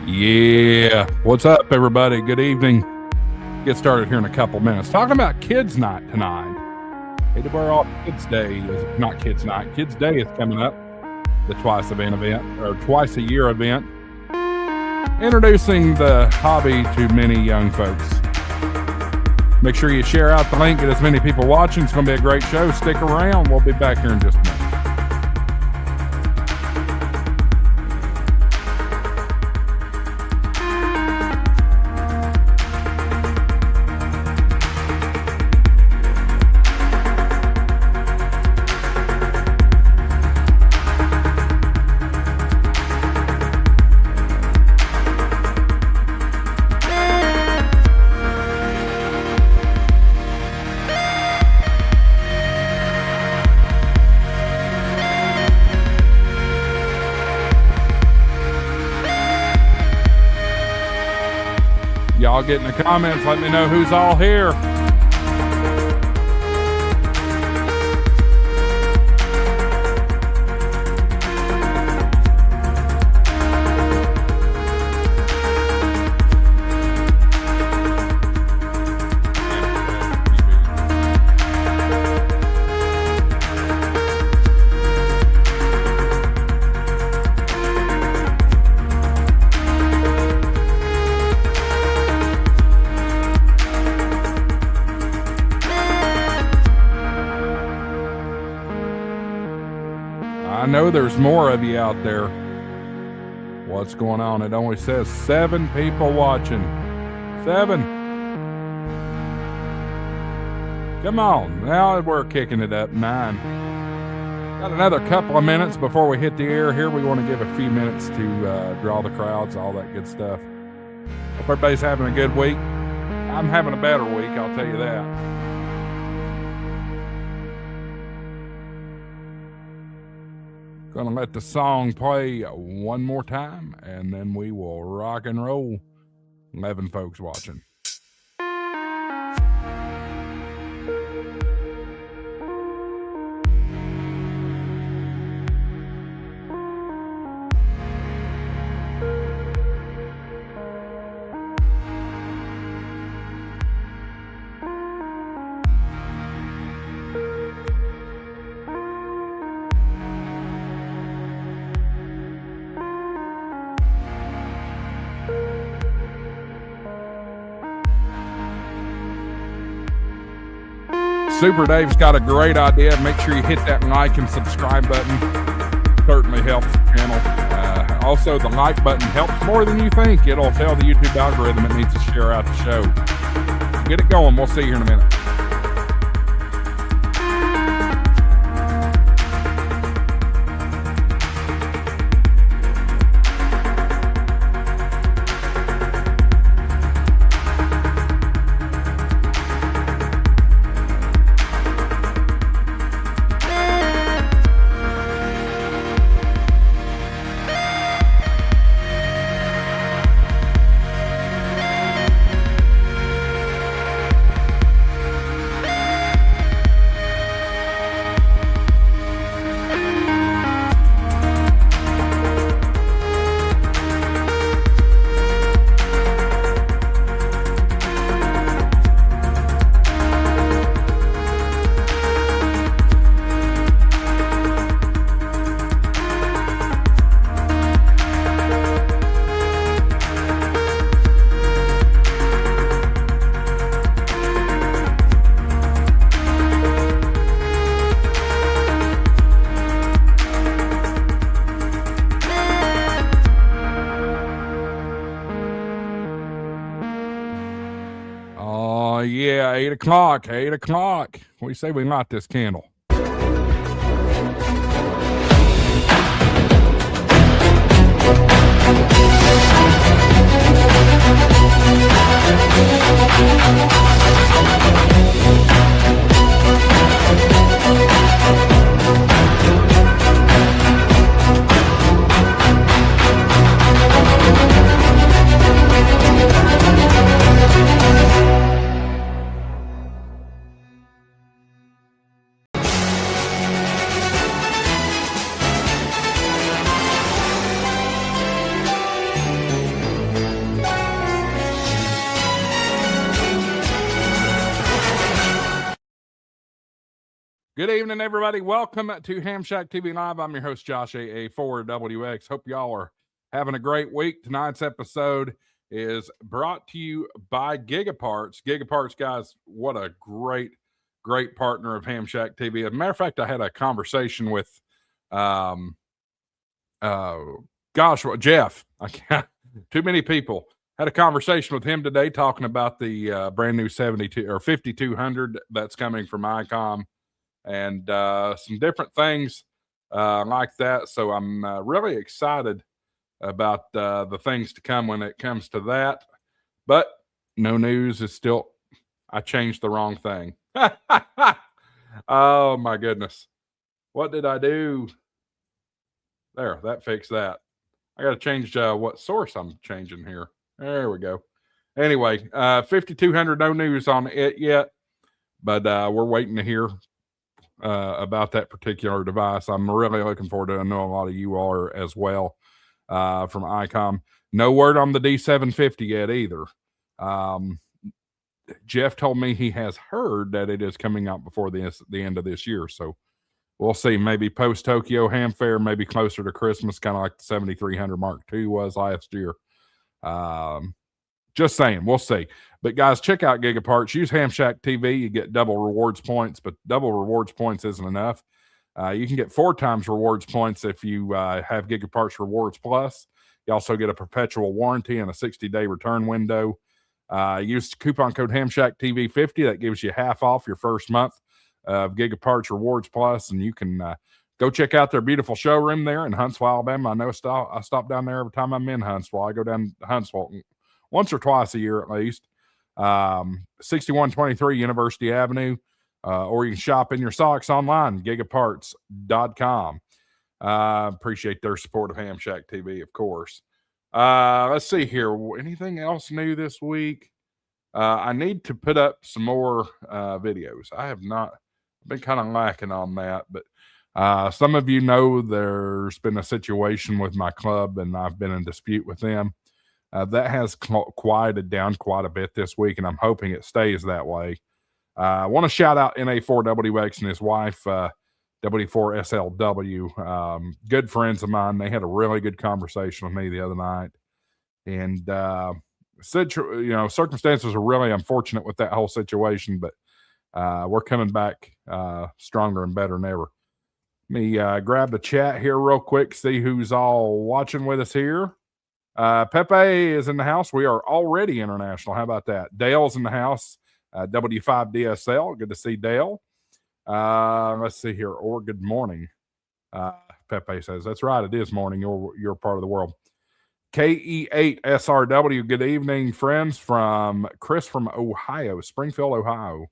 Yeah. What's up, everybody? Good evening. Get started here in a couple minutes. Talking about Kids Night tonight. ARRL Kids Day is not Kids Night. Kids Day is coming up. The twice a year event. Introducing the hobby to many young folks. Make sure you share out the link. Get as many people watching. It's going to be a great show. Stick around. We'll be back here in just a minute. Y'all get in the comments. Let me know who's all here. I know there's more of you out there. What's going on? It only says 7 people watching. 7. Come on. Now we're kicking it up. 9. Got another couple of minutes before we hit the air here. We want to give a few minutes to draw the crowds, all that good stuff. Hope everybody's having a good week. I'm having a better week, I'll tell you that. Gonna let the song play one more time, and then we will rock and roll. 11 folks watching. Super Dave's got a great idea. Make sure you hit that like and subscribe button. Certainly helps the channel. Also, the like button helps more than you think. It'll tell the YouTube algorithm it needs to share out the show. Get it going. We'll see you here in a minute. Yeah, 8 o'clock. 8 o'clock. What do you say we light this candle? Good evening, everybody. Welcome to HamShackTV Live. I'm your host, Josh, AA4WX. Hope y'all are having a great week. Tonight's episode is brought to you by Gigaparts. Gigaparts, guys, what a great partner of HamShackTV. As a matter of fact, I had a conversation with, Jeff. I can't, too many people. Had a conversation with him today talking about the brand new 72 or 5200 that's coming from ICOM. And some different things like that. So I'm really excited about the things to come when it comes to that. But no news is still, I changed the wrong thing. Oh, my goodness. What did I do? There, that fixed that. I got to change what source I'm changing here. There we go. Anyway, 5200, no news on it yet. But we're waiting to hear about that particular device. I'm really looking forward to it. I know a lot of you are as well from ICOM. No word on the D750 yet either. Jeff told me he has heard that it is coming out before the end of this year. So we'll see. Maybe post Tokyo Ham Fair, maybe closer to Christmas, kind of like the 7300 Mark II was last year. Just saying, we'll see. But guys, check out Gigaparts. Use HamShackTV. You get double rewards points, but double rewards points isn't enough. You can get 4 times rewards points if you have Gigaparts Rewards Plus. You also get a perpetual warranty and a 60-day return window. Use coupon code HamShackTV50. That gives you half off your first month of Gigaparts Rewards Plus, and you can go check out their beautiful showroom there in Huntsville, Alabama. I know I stop down there every time I'm in Huntsville. I go down to Huntsville once or twice a year at least. 6123 University Avenue, or you can shop in your socks online, gigaparts.com. Appreciate their support of HamShackTV, of course. Let's see here. Anything else new this week? I need to put up some more videos. I have not been kind of lacking on that, but some of you know there's been a situation with my club and I've been in dispute with them. That has quieted down quite a bit this week, and I'm hoping it stays that way. I want to shout out NA4WX and his wife, W4SLW. Good friends of mine. They had a really good conversation with me the other night. And, circumstances are really unfortunate with that whole situation, but we're coming back stronger and better than ever. Let me grab the chat here real quick, see who's all watching with us here. Pepe is in the house. We are already international. How about that? Dale's in the house. W5DSL. Good to see Dale. Let's see here. Or good morning. Pepe says, that's right. It is morning. You're part of the world. KE8SRW. Good evening, friends. From Chris from Ohio, Springfield, Ohio.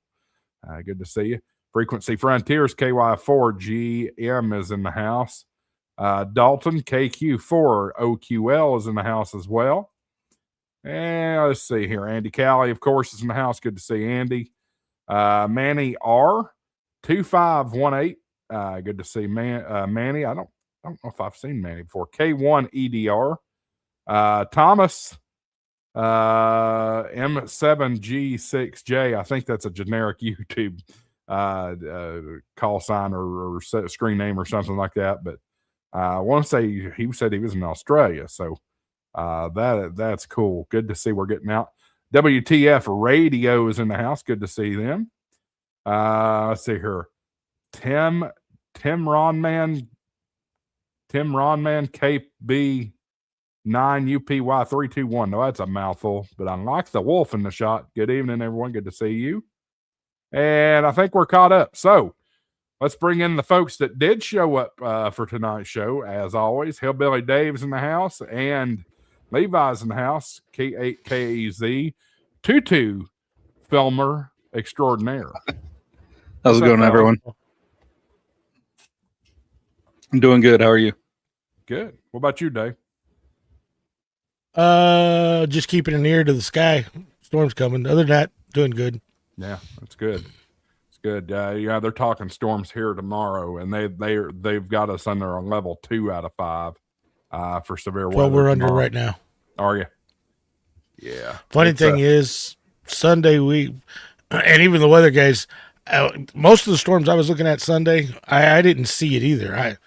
Good to see you. Frequency Frontiers, KY4GM is in the house. Dalton, KQ4OQL is in the house as well. And let's see here. Andy Calley, of course, is in the house. Good to see Andy. Manny R2518. Good to see Manny. I don't know if I've seen Manny before. K1EDR. Thomas M7G6J. I think that's a generic YouTube call sign or screen name or something like that. But I want to say he said he was in Australia. So that's cool. Good to see we're getting out. WTF Radio is in the house. Good to see them. Let's see here. Tim Ronman KB9 UPY 321. No, that's a mouthful, but I like the wolf in the shot. Good evening, everyone. Good to see you. And I think we're caught up. So let's bring in the folks that did show up for tonight's show. As always, Hillbilly Dave's in the house and Levi's in the house. K8KZ Tutu Filmer Extraordinaire. How's it going, everyone? I'm doing good. How are you? Good. What about you, Dave? Just keeping an ear to the sky. Storm's coming. Other than that, doing good. Yeah, that's good. It's good. Yeah, they're talking storms here tomorrow, and they've got us under a level 2 out of 5 for severe weather. Well, we're tomorrow. under right now. Are you? Yeah. Funny thing is, Sunday and even the weather guys, Most of the storms I was looking at Sunday, I didn't see it either.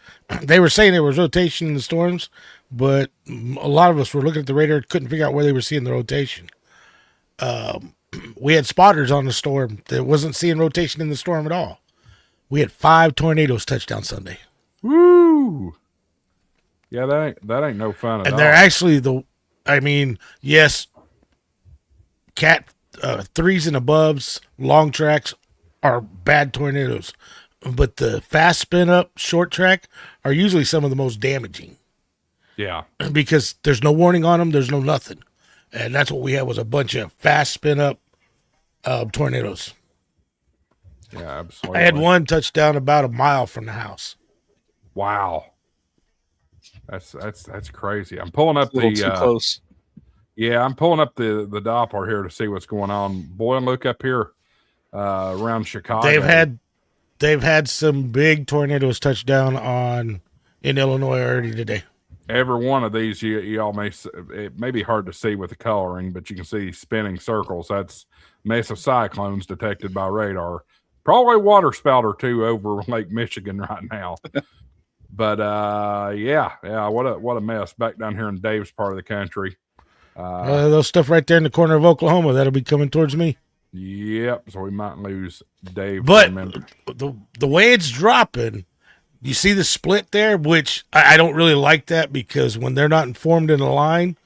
They were saying there was rotation in the storms, but a lot of us were looking at the radar, couldn't figure out where they were seeing the rotation. We had spotters on the storm that wasn't seeing rotation in the storm at all. We had 5 tornadoes touch down Sunday. Woo! Yeah, that ain't no fun at all. And they're actually yes, cat 3s and aboves, long tracks are bad tornadoes, but the fast spin up, short track are usually some of the most damaging. Yeah, because there's no warning on them, there's no nothing, and that's what we had was a bunch of fast spin up tornadoes. Yeah, absolutely. I had one touchdown about a mile from the house. Wow, that's crazy. I'm pulling up A little too close. Yeah, I'm pulling up the Doppler here to see what's going on. Boy, look up here around Chicago. They've had some big tornadoes touch down in Illinois already today. Every one of these, you all it may be hard to see with the coloring, but you can see spinning circles. That's massive cyclones detected by radar. Probably a water spout or two over Lake Michigan right now. But yeah, what a mess back down here in Dave's part of the country. Those stuff right there in the corner of Oklahoma that'll be coming towards me. Yep. So we might lose Dave. But the way it's dropping, you see the split there, which I don't really like that because when they're not informed in a line,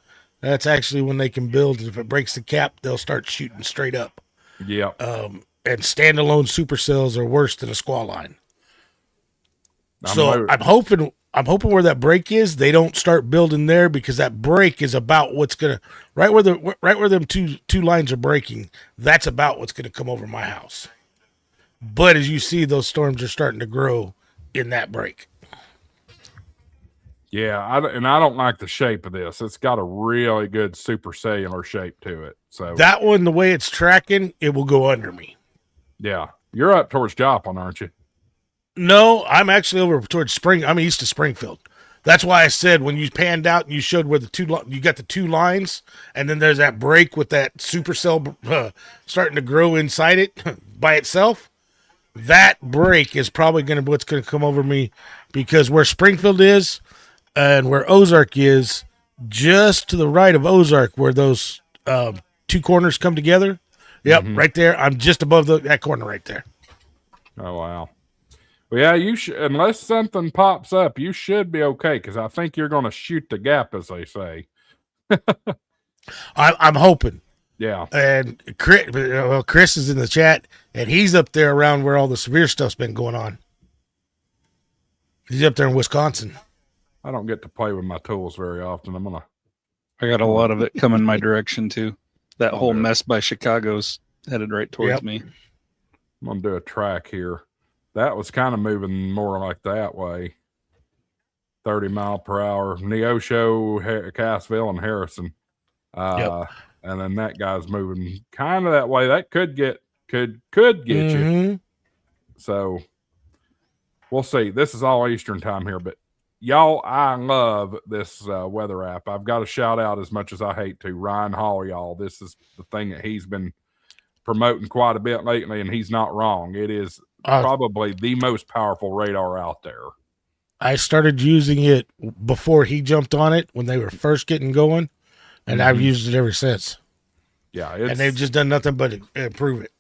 that's actually when they can build. If it breaks the cap, they'll start shooting straight up. Yeah. And standalone supercells are worse than a squall line. I'm hoping where that break is, they don't start building there because that break is about what's gonna right where them two lines are breaking. That's about what's gonna come over my house. But as you see, those storms are starting to grow in that break. Yeah, I don't like the shape of this. It's got a really good supercellular shape to it. So that one, the way it's tracking, it will go under me. Yeah, you're up towards Joplin, aren't you? No, I'm actually over towards I'm east of Springfield. That's why I said when you panned out and you showed where you got the 2 lines, and then there's that break with that supercell starting to grow inside it by itself. That break is probably what's going to come over me because where Springfield is and where Ozark is, just to the right of Ozark, where those 2 corners come together. Yep, right there. I'm just above that corner right there. Oh, wow. Well, yeah, you should, unless something pops up, you should be okay because I think you're going to shoot the gap, as they say. I'm hoping. Yeah. And Chris is in the chat, and he's up there around where all the severe stuff's been going on. He's up there in Wisconsin. I don't get to play with my tools very often. I got a lot of it coming my direction, too. That whole mess by Chicago's headed right towards me. I'm going to do a track here. That was kind of moving more like that way. 30 mile per hour. Neosho, Cassville, and Harrison. And then that guy's moving kind of that way. That could get you. So we'll see. This is all Eastern time here, but y'all, I love this weather app. I've got to shout out, as much as I hate to, Ryan Hall, y'all. This is the thing that he's been promoting quite a bit lately, and he's not wrong. It is probably the most powerful radar out there. I started using it before he jumped on it when they were first getting going, and I've used it ever since. Yeah, and they've just done nothing but improve it.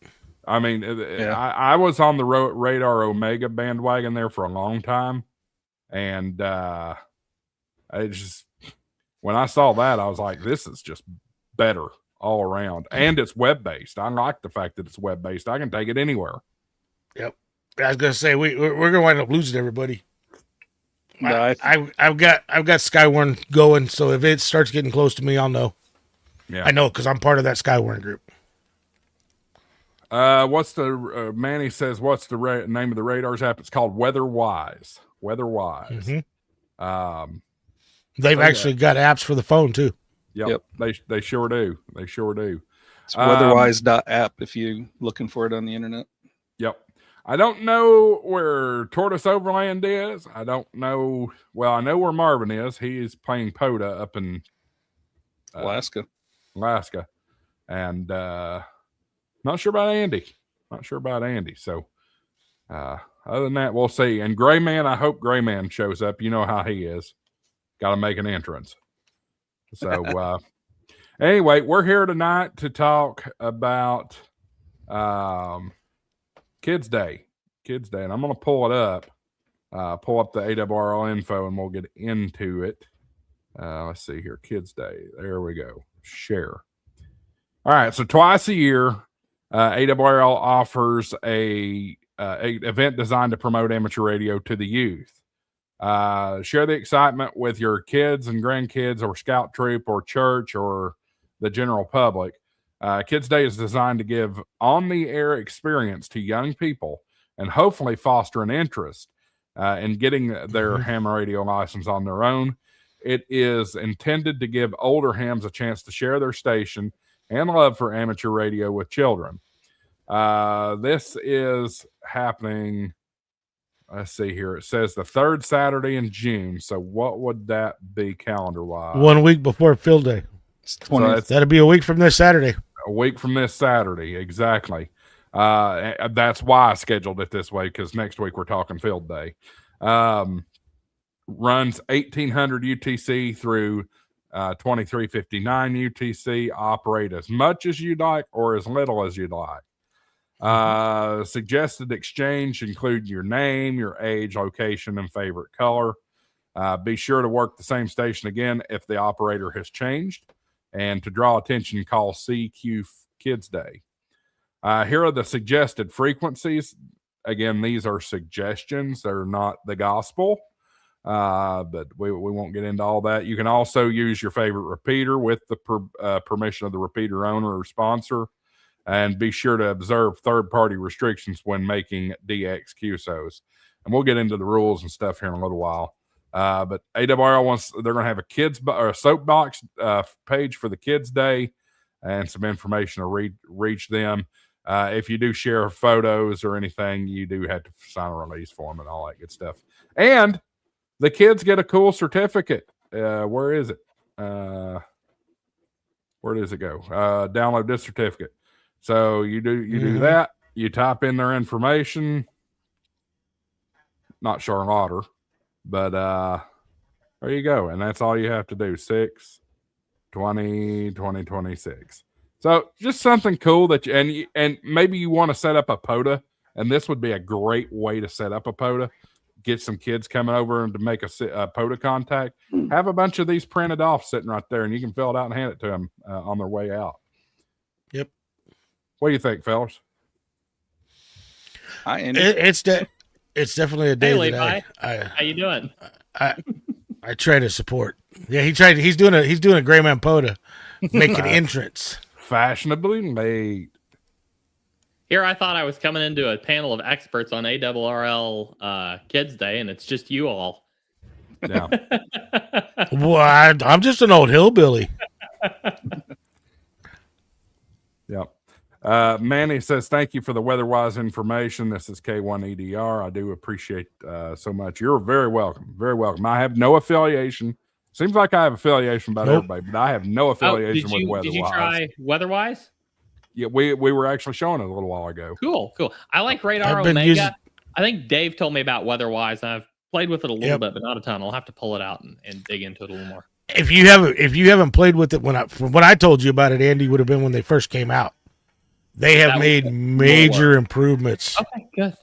I mean, I was on the Radar Omega bandwagon there for a long time, and I just, when I saw that, I was like, this is just better all around. And it's web-based. I like the fact that it's web-based. I can take it anywhere. Yep. I was going to say, we're going to wind up losing everybody. No, I've got Skywarn going, so if it starts getting close to me, I'll know. Yeah, I know because I'm part of that Skywarn group. What's the Manny says? What's the name of the radars app? It's called WeatherWise. WeatherWise. They've actually got apps for the phone too. Yep. They sure do. They sure do. It's weatherwise.app if you're looking for it on the internet. Yep. I don't know where Tortoise Overland is. I don't know. Well, I know where Marvin is. He is playing POTA up in Alaska. And not sure about Andy. Not sure about Andy. So other than that, we'll see. And Gray Man, I hope Gray Man shows up. You know how he is. Got to make an entrance. So anyway, we're here tonight to talk about Kids Day. Kids Day. And I'm going to pull it up. Pull up the ARRL info and we'll get into it. Let's see here. Kids Day. There we go. Share. All right. So twice a year, ARRL offers a event designed to promote amateur radio to the youth. Share the excitement with your kids and grandkids or scout troop or church or the general public. Kids Day is designed to give on-the-air experience to young people and hopefully foster an interest in getting their ham radio license on their own. It is intended to give older hams a chance to share their station and love for amateur radio with children. This is happening. Let's see here. It says the third Saturday in June. So what would that be calendar-wise? 1 week before field day. So that'll be a week from this Saturday. A week from this Saturday, exactly. That's why I scheduled it this way, because next week we're talking field day. Runs 1800 UTC through 2359 UTC. Operate as much as you'd like or as little as you'd like. Suggested exchange include your name, your age, location, and favorite color. Be sure to work the same station again if the operator has changed. And to draw attention, call CQ Kids Day. Here are the suggested frequencies. Again, these are suggestions. They're not the gospel. But we won't get into all that. You can also use your favorite repeater with the permission of the repeater owner or sponsor. And be sure to observe third-party restrictions when making DX QSOs. And we'll get into the rules and stuff here in a little while. But ARRL they're going to have a kids or a soapbox page for the Kids Day and some information to reach them. If you do share photos or anything, you do have to sign a release form and all that good stuff. And the kids get a cool certificate. Where is it? Where does it go? Download this certificate. So you do that. You type in their information. Not Charlotte, but there you go. And that's all you have to do. 6/20/2026. So just something cool that and maybe you want to set up a POTA, and this would be a great way to set up a POTA. Get some kids coming over and to make a POTA contact. Have a bunch of these printed off sitting right there, and you can fill it out and hand it to them on their way out. Yep. What do you think, fellas? It's definitely a day. Hey, Levi. How you doing? I try to support. Yeah, he's doing a Gray Man POTA, making entrance. Fashionably late. Here, I thought I was coming into a panel of experts on ARRL Kids Day, and it's just you all. Yeah. Well, I'm just an old hillbilly. Yep. Manny says, thank you for the weather-wise information. This is K1EDR. I do appreciate so much. You're very welcome. Very welcome. I have no affiliation. Seems like I have affiliation about everybody, but I have no affiliation with weather-wise. Did you try weather-wise? Yeah, we were actually showing it a little while ago. Cool. I like Radar Omega. I think Dave told me about weather-wise, and I've played with it a little bit, but not a ton. I'll have to pull it out and dig into it a little more. If you haven't played with it, from what I told you about it, Andy, would have been when they first came out. They have made major improvements. Okay, good.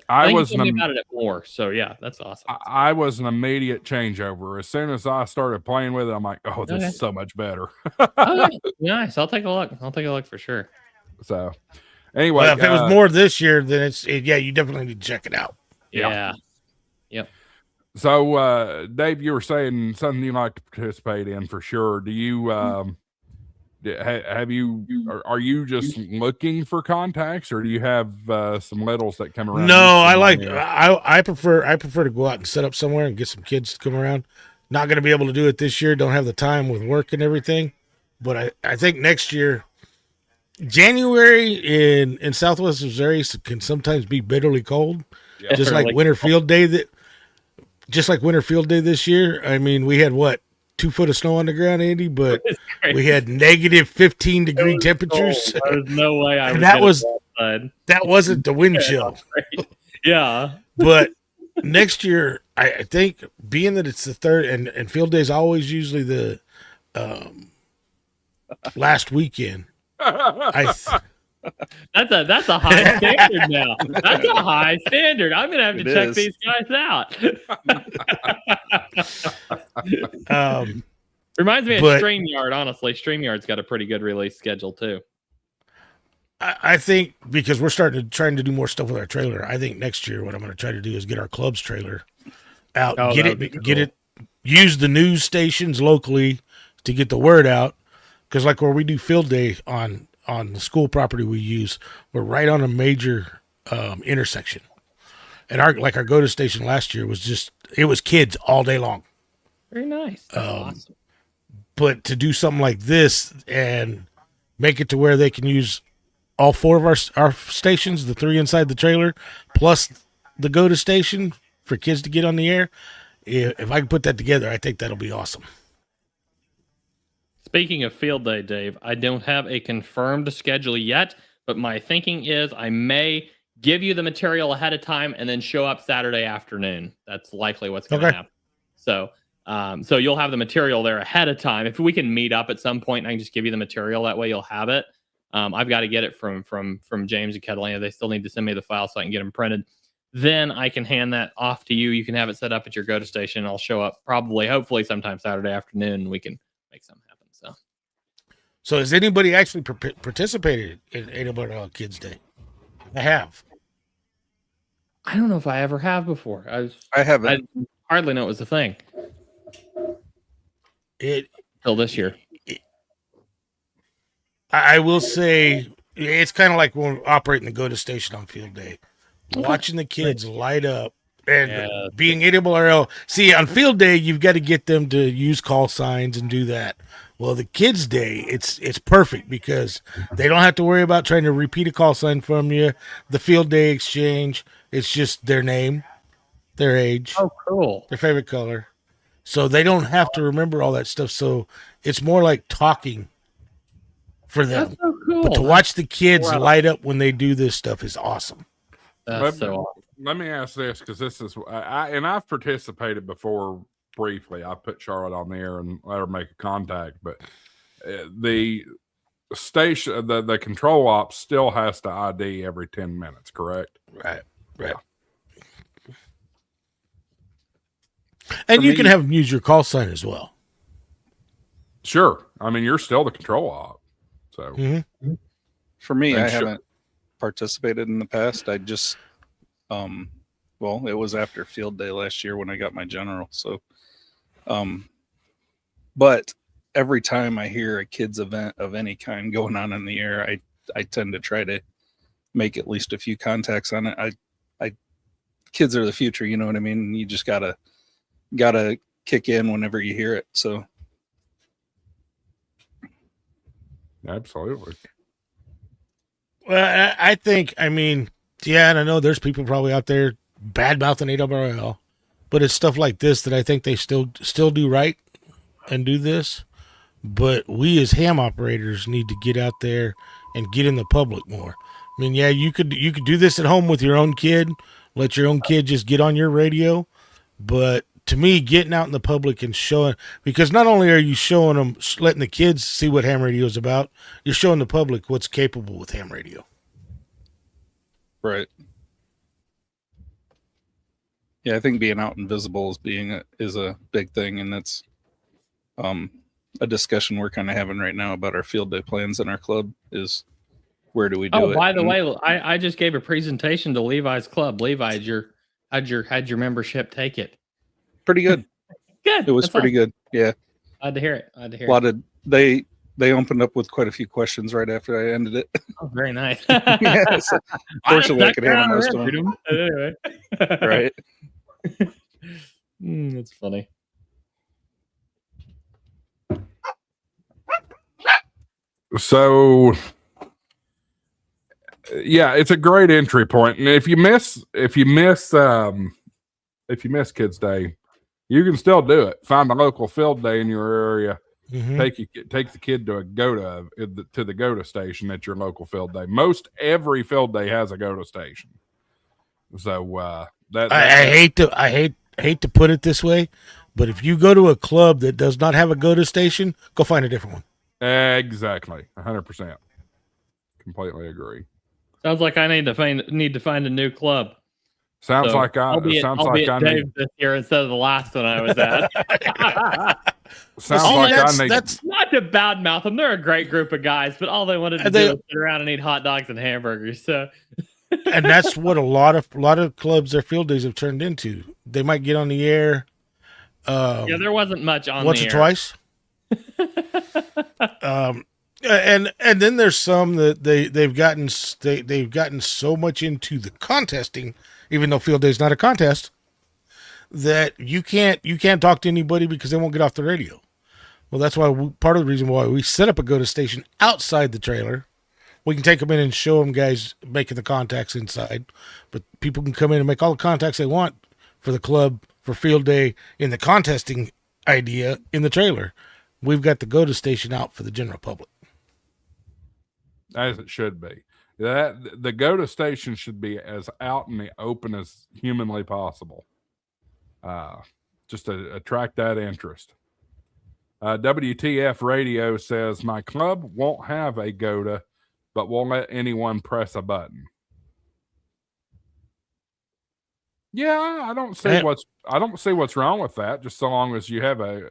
I was told me about it more, so yeah, that's awesome. I was an immediate changeover. As soon as I started playing with it, I'm like, oh, this is so much better. Okay. Nice. I'll take a look for sure. So anyway, if it was more this year, then you definitely need to check it out. Yeah. Yep. So Dave, you were saying something you like to participate in for sure. Do you are you just looking for contacts, or do you have some littles that come around? No, I prefer to go out and set up somewhere and get some kids to come around. Not going to be able to do it this year. Don't have the time with work and everything. But I think next year, January in Southwest Missouri can sometimes be bitterly cold, just like Winter Field Day. Just like Winter Field Day this year. I mean, we had 2 foot of snow on the ground, Andy, but we had negative 15-degree temperatures. There's no way I and that was outside. That wasn't the wind chill. Yeah. But next year, I think, being that it's the third, and field day is always usually the last weekend. That's a high standard now. That's a high standard. I'm gonna have to check these guys out. Reminds me of StreamYard. Honestly, StreamYard's got a pretty good release schedule too. I think because we're trying to do more stuff with our trailer. I think next year what I'm going to try to do is get our club's trailer out, get it, use the news stations locally to get the word out. Because like where we do field day on the school property we're right on a major intersection, and our go-to station last year was kids all day long. Very nice. Awesome. But to do something like this and make it to where they can use all 4 of our stations, the 3 inside the trailer, plus the go-to station for kids to get on the air. If I can put that together, I think that'll be awesome. Speaking of field day, Dave, I don't have a confirmed schedule yet, but my thinking is I may give you the material ahead of time and then show up Saturday afternoon. That's likely what's going to happen. So you'll have the material there ahead of time. If we can meet up at some point and I can just give you the material, that way you'll have it. I've got to get it from James and Catalina. They still need to send me the file so I can get them printed. Then I can hand that off to you. You can have it set up at your go-to station. I'll show up hopefully sometime Saturday afternoon, and we can make something happen. So has anybody actually participated in ARRL Kids Day? I have. I don't know if I ever have before. I haven't. I hardly know it was a thing. Till this year. I will say it's kind of like when we're operating the go-to station on field day. Watching the kids light up and being ARRL. See, on field day, you've got to get them to use call signs and do that. Well, the kids' day, it's perfect because they don't have to worry about trying to repeat a call sign from you. The field day exchange, it's just their name, their age, their favorite color. So they don't have to remember all that stuff. So it's more like talking for them. That's so cool. But to watch the kids light up when they do this stuff is awesome. That's so awesome. Let me ask this, because this is I've participated before briefly. I put Charlotte on there and let her make a contact, but the station, the control ops still has to ID every 10 minutes, correct? Right. And you can have them use your call sign as well. Sure. I mean, you're still the control op. So for me, I haven't participated in the past. I just it was after field day last year when I got my general. So but every time I hear a kids event of any kind going on in the air, I tend to try to make at least a few contacts on it. I kids are the future, you know what I mean? You just gotta kick in whenever you hear it. So absolutely. Well, I think, and I know there's people probably out there bad mouthing ARRL, but it's stuff like this that I think they still do right and do this. But we as ham operators need to get out there and get in the public more. You could do this at home with your own kid, let your own kid just get on your radio. But to me, getting out in the public and showing, because not only are you showing them, letting the kids see what ham radio is about, you're showing the public what's capable with ham radio. Right. Yeah, I think being out and visible is a big thing, and that's a discussion we're kind of having right now about our field day plans in our club is where do we do it? By the way, I just gave a presentation to Levi's club. Levi, how'd your membership take it? Pretty good. Good. It was pretty good. Yeah. Glad to hear it. They opened up with quite a few questions right after I ended it. Oh, very nice. Yeah, so fortunately, I could handle most of them. Anyway. Right. That's funny. So, yeah, it's a great entry point. And if you miss Kids Day, you can still do it. Find a local field day in your area take the kid to the GOTA station at your local field day. Most every field day has a GOTA station. So I hate to put it this way, but if you go to a club that does not have a GOTA station, go find a different one. Exactly, 100%. Completely agree. Sounds like I need to find a new club. Sounds So like I Dave this year instead of the last one I was at. Sounds like I need. That's not to badmouth them. They're a great group of guys, but all they wanted to do was sit around and eat hot dogs and hamburgers. So, and that's what a lot of clubs their field days have turned into. They might get on the air. Yeah, there wasn't much on once the or air. twice. And then there's some that they've gotten so much into the contesting, even though field day is not a contest, that you can't talk to anybody because they won't get off the radio. Well, that's why part of the reason why we set up a GOTA station outside the trailer. We can take them in and show them guys making the contacts inside, but people can come in and make all the contacts they want for the club for field day in the contesting idea in the trailer. We've got the GOTA station out for the general public. As it should be. The GOTA station should be as out in the open as humanly possible. Just to attract that interest. WTF Radio says, my club won't have a GOTA, but won't let anyone press a button. Yeah, I don't see what's wrong with that, just so long as you have a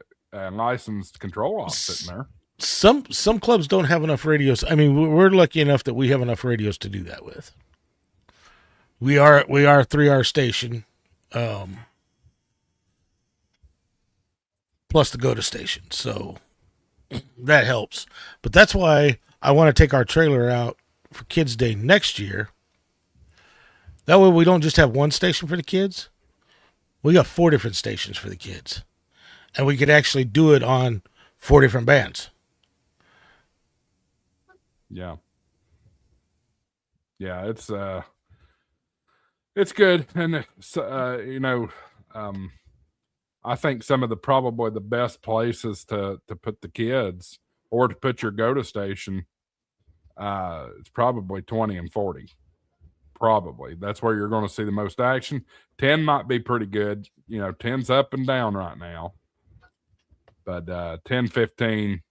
licensed control op sitting there. Some clubs don't have enough radios. I mean, we're lucky enough that we have enough radios to do that with. We are a 3-hour station, plus the GOTA station, so that helps. But that's why I want to take our trailer out for Kids Day next year. That way we don't just have one station for the kids. We got 4 different stations for the kids. And we could actually do it on 4 different bands. Yeah. Yeah, it's good. And I think some of probably the best places to put the kids or to put your GOTA station, it's probably 20 and 40. Probably. That's where you're going to see the most action. 10 might be pretty good. 10's up and down right now. But 10, 15,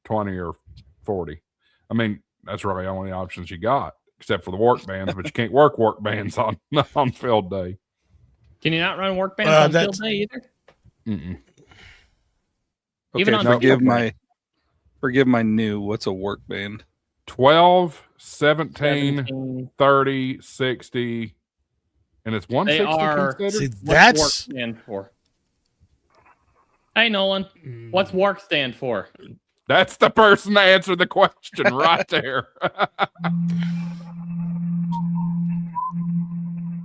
20, or 40. I mean, that's really the only options you got, except for the work bands, but you can't work bands on field day. Can you not run work bands on field day either? Mm-mm. Even Okay, forgive my new, what's a work band? 12, 17, 30, 60, and it's 160 See, what's that's work stand for? Hey, Nolan, what's work stand for? That's the person to answer the question right there.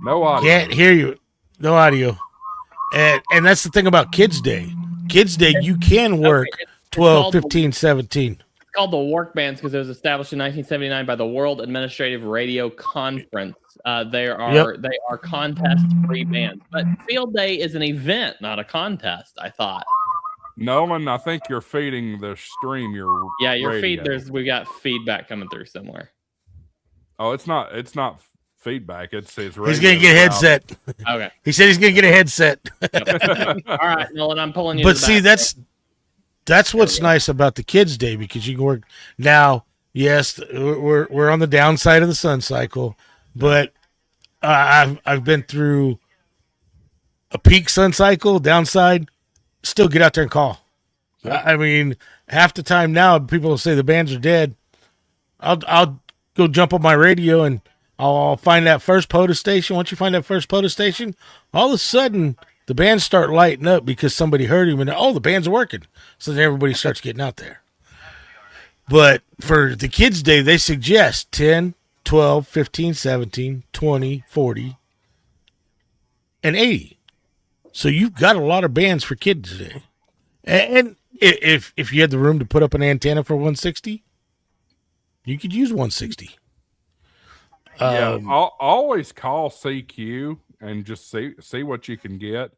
No audio. Can't hear you. No audio. And that's the thing about Kids Day. Kids Day, you can work 12, 15, 17. It's called the work bands because it was established in 1979 by the World Administrative Radio Conference. They are contest-free bands. But field day is an event, not a contest, I thought. Nolan, I think you're feeding the stream your radio. We got feedback coming through somewhere. Oh, it's not feedback. It's his radio. He's gonna get a headset. Okay. He said he's gonna get a headset. Yep. All right, Nolan, I'm pulling you. But to the see, back. that's what's nice about the Kids Day, because you can work now. Yes, we're on the downside of the sun cycle, but I've been through a peak sun cycle, downside. Still get out there and call. I mean, half the time now, people will say the bands are dead. I'll go jump on my radio and I'll find that first POTUS station. Once you find that first POTUS station, all of a sudden the bands start lighting up because somebody heard him and the bands are working. So then everybody starts getting out there. But for the Kids Day, they suggest 10, 12, 15, 17, 20, 40, and 80. So you've got a lot of bands for Kids Day. And if you had the room to put up an antenna for 160, you could use 160. I'll always call CQ and just see what you can get.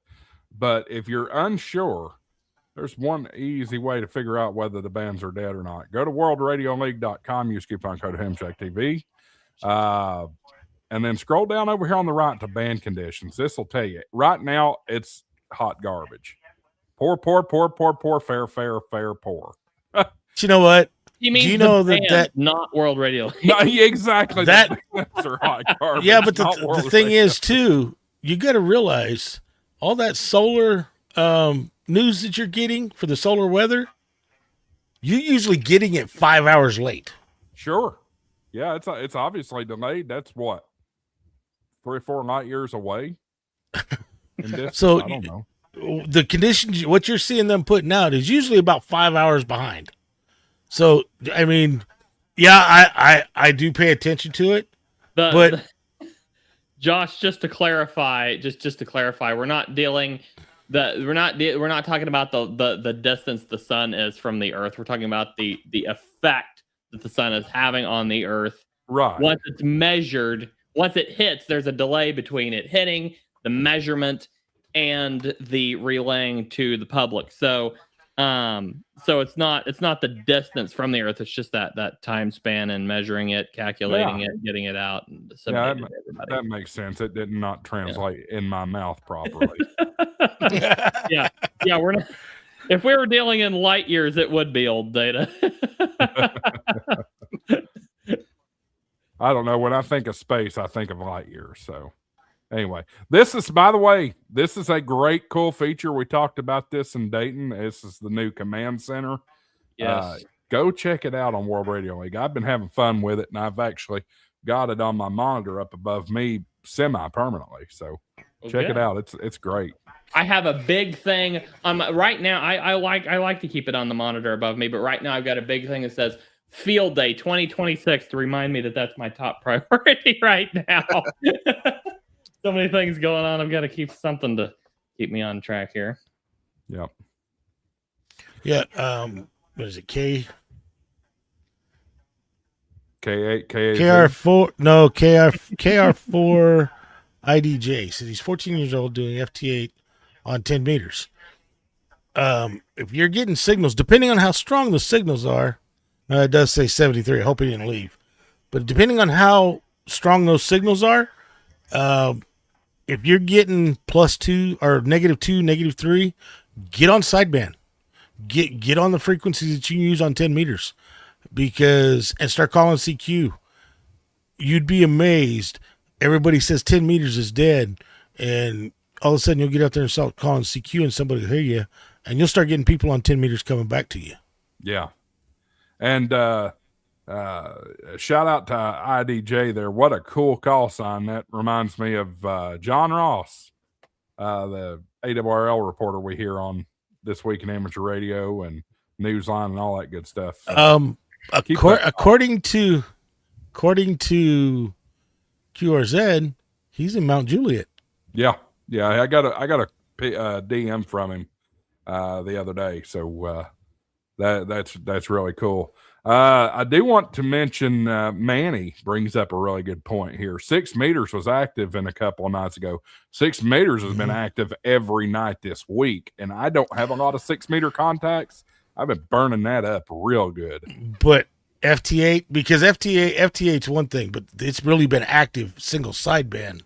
But if you're unsure, There's one easy way to figure out whether the bands are dead or not. Go to worldradioleague.com, use coupon code HamShackTV. And then scroll down over here on the right to band conditions. This will tell you. Right now, it's hot garbage. Poor, fair, poor. You know what? He means do you know band, that not World Radio? No, exactly. That are hot garbage. Yeah, but the thing is, too, you got to realize all that solar news that you're getting for the solar weather, you're usually getting it 5 hours late. Sure. Yeah, it's obviously delayed. That's what, 3 or 4 light years away. So I don't know. The conditions, what you're seeing them putting out is usually about 5 hours behind. So, I mean, yeah, I do pay attention to it. Josh, just to clarify, we're not talking about the distance the sun is from the Earth. We're talking about the effect that the sun is having on the Earth. Right. Once it's measured, once it hits, there's a delay between it hitting, the measurement, and the relaying to the public. So it's not the distance from the Earth. It's just that time span and measuring it, calculating it, getting it out, and disseminating it to everybody. That makes sense. It did not translate in my mouth properly. yeah, we're not. If we were dealing in light years, it would be old data. I don't know. When I think of space, I think of light years. So anyway, this is, by the way, this is a great, cool feature. We talked about this in Dayton. This is the new command center. Yes. Go check it out on World Radio League. I've been having fun with it, and I've actually got it on my monitor up above me semi-permanently. So check it out. It's great. I have a big thing right now. I like to keep it on the monitor above me, but right now I've got a big thing that says Field Day 2026 to remind me that that's my top priority right now. So many things going on. I've got to keep something to keep me on track here. Yep. Yeah. What is it? K8, KR4. No, KR4 IDJ. So he's 14 years old doing FT8 on 10 meters. If you're getting signals, depending on how strong the signals are, it does say 73. I hope he didn't leave. But depending on how strong those signals are, if you're getting +2 or -2, -3, get on sideband. Get on the frequencies that you use on 10 meters and start calling CQ. You'd be amazed. Everybody says 10 meters is dead, and all of a sudden you'll get out there and start calling CQ and somebody will hear you, and you'll start getting people on 10 meters coming back to you. Yeah. And shout out to IDJ there. What a cool call sign. That reminds me of John Ross, the ARRL reporter we hear on This Week in Amateur Radio and Newsline and all that good stuff. According to QRZ, he's in Mount Juliet. Yeah. I got a DM from him the other day, so that's really cool. I do want to mention Manny brings up a really good point here. 6 meters was active in a couple of nights ago. 6 meters has been active every night this week, and I don't have a lot of 6 meter contacts. I've been burning that up real good. But FT8, because FT8's one thing, but it's really been active single sideband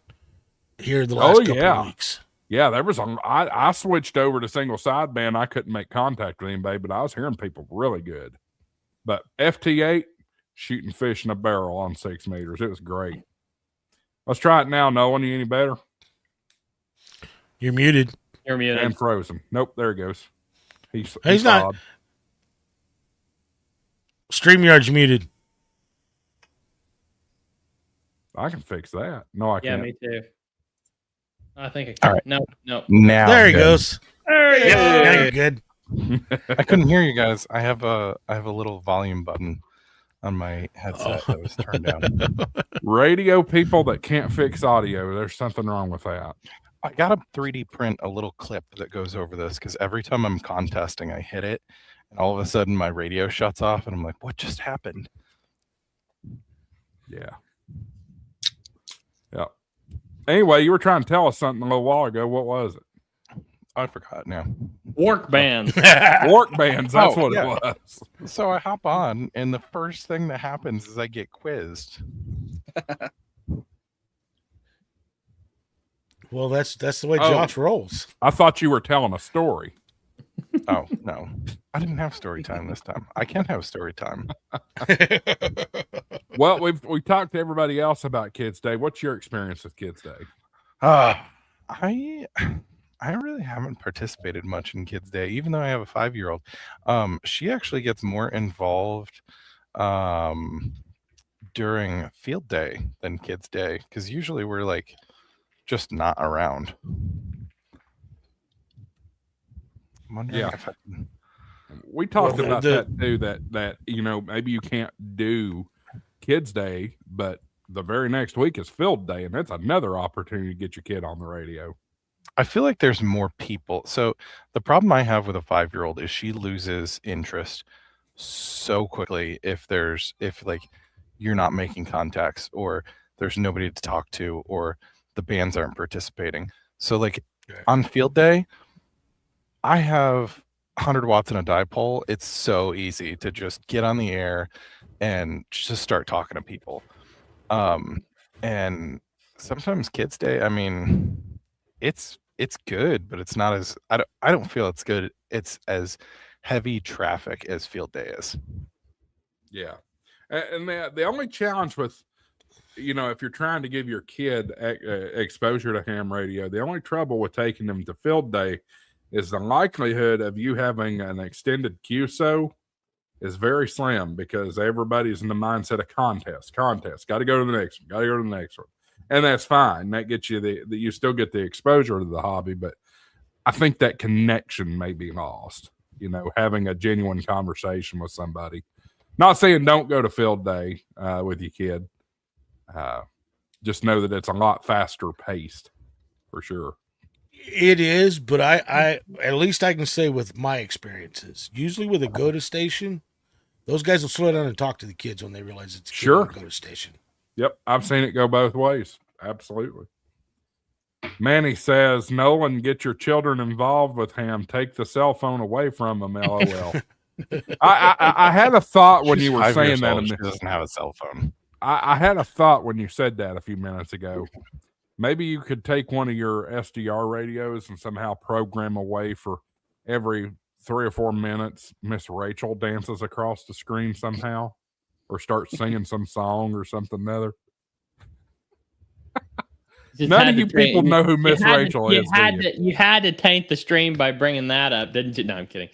here the last couple of weeks. Yeah, there was I switched over to single sideband. I couldn't make contact with anybody, but I was hearing people really good. But FT8, shooting fish in a barrel on 6 meters. It was great. Let's try it now, Nolan. You any better? You're muted. You're muted. And frozen. Nope, there he goes. He's not. odd. StreamYard's muted. I can fix that. No, I can't. Yeah, me too. I think I can. All right. No. Now there he goes. There he Yep, goes. now you're good. I couldn't hear you guys. I have a little volume button on my headset that was turned down. Radio people that can't fix audio, there's something wrong with that. I got to 3D print a little clip that goes over this because every time I'm contesting, I hit it, and all of a sudden my radio shuts off, and I'm like, "What just happened?" Yeah. Anyway, you were trying to tell us something a little while ago. What was it? I forgot now. Work bands. Work bands. That's Oh, what yeah. it was. So I hop on, and the first thing that happens is I get quizzed. Well, that's the way Oh. Josh rolls. I thought you were telling a story. Oh no, I didn't have story time this time. I can't have story time. Well, we talked to everybody else about Kids Day. What's your experience with Kids Day? I really haven't participated much in Kids Day, even though I have a 5-year-old. She actually gets more involved during Field Day than Kids Day, because usually we're like just not around. I'm wondering if I can... We talked about that too, that maybe you can't do Kids Day, but the very next week is Field Day, and that's another opportunity to get your kid on the radio. I feel like there's more people. So the problem I have with a 5-year-old is she loses interest so quickly if like you're not making contacts, or there's nobody to talk to, or the bands aren't participating. So like on Field Day, I have 100 watts in a dipole. It's so easy to just get on the air and just start talking to people. And sometimes Kids Day, I mean, it's good, but it's not as I don't feel it's good. It's as heavy traffic as Field Day is. Yeah, and the only challenge with if you're trying to give your kid exposure to ham radio, the only trouble with taking them to Field Day is the likelihood of you having an extended QSO is very slim, because everybody's in the mindset of contest. Got to go to the next one. And that's fine. That gets you you still get the exposure to the hobby, but I think that connection may be lost, having a genuine conversation with somebody. Not saying don't go to Field Day with your kid. Just know that it's a lot faster paced, for sure. It is, but I at least I can say with my experiences, usually with a go-to station, those guys will slow down and talk to the kids when they realize it's a go-to station. Yep, I've seen it go both ways. Absolutely. Manny says, Nolan, get your children involved with ham. Take the cell phone away from them, LOL. I had a thought when you were saying that. She doesn't have a cell phone. I had a thought when you said that a few minutes ago. Maybe you could take one of your SDR radios and somehow program away for every 3 or 4 minutes Miss Rachel dances across the screen somehow, or start singing some song or something other. None of you people know who Miss Rachel is. You had to taint the stream by bringing that up, didn't you? No, I'm kidding.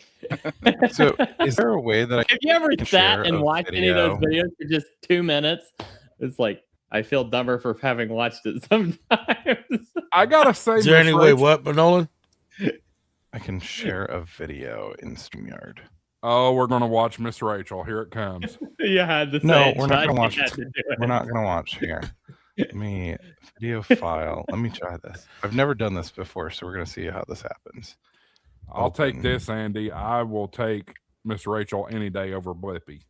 So is there a way that have you ever sat and watched any of those videos for just 2 minutes? It's like, I feel dumber for having watched it sometimes. I gotta say, is there any way what, Nolan? I can share a video in StreamYard. Oh, we're gonna watch Miss Rachel. Here it comes. You had to say no, it, we're not gonna watch. We're not gonna watch here. Let me video file. Let me try this. I've never done this before, so we're gonna see how this happens. I'll take this, Andy. I will take Miss Rachel any day over Blippi.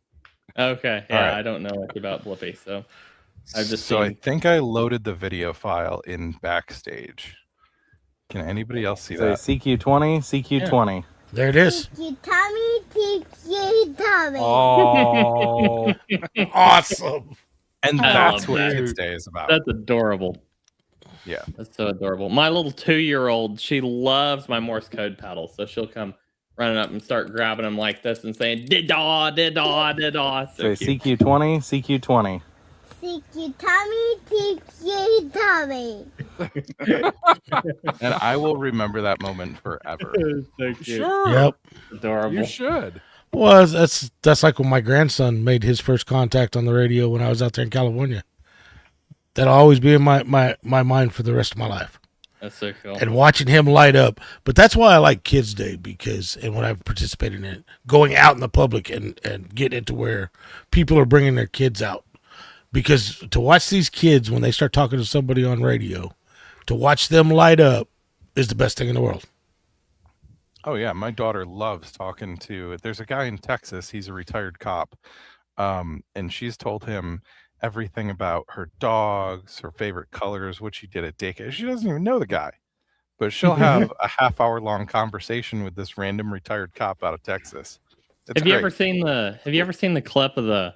Okay, yeah, right. I don't know much about Blippi, so I've just so I think I loaded the video file in Backstage. Can anybody else see that? CQ20, CQ20. Yeah. There it is. CQ Tommy. Oh, awesome. And that's what Kids Day is about. That's adorable. Yeah. That's so adorable. My little 2-year-old, she loves my Morse code pedals, so she'll come running up and start grabbing them like this and saying, did-daw, did-daw, did-daw. So CQ20, CQ20. CQ Tommy. And I will remember that moment forever. So cute. Sure. Yep. Adorable. You should. Well, that's like when my grandson made his first contact on the radio when I was out there in California. That'll always be in my mind for the rest of my life. That's so cool. And watching him light up. But that's why I like Kids Day, and when I've participated in it, going out in the public and getting it to where people are bringing their kids out. Because to watch these kids when they start talking to somebody on radio, to watch them light up is the best thing in the world. Oh, yeah. My daughter loves talking to... There's a guy in Texas. He's a retired cop. And she's told him everything about her dogs, her favorite colors, what she did at daycare. She doesn't even know the guy. but she'll have a half-hour long conversation with this random retired cop out of Texas. It's Have you great. ever seen the clip of the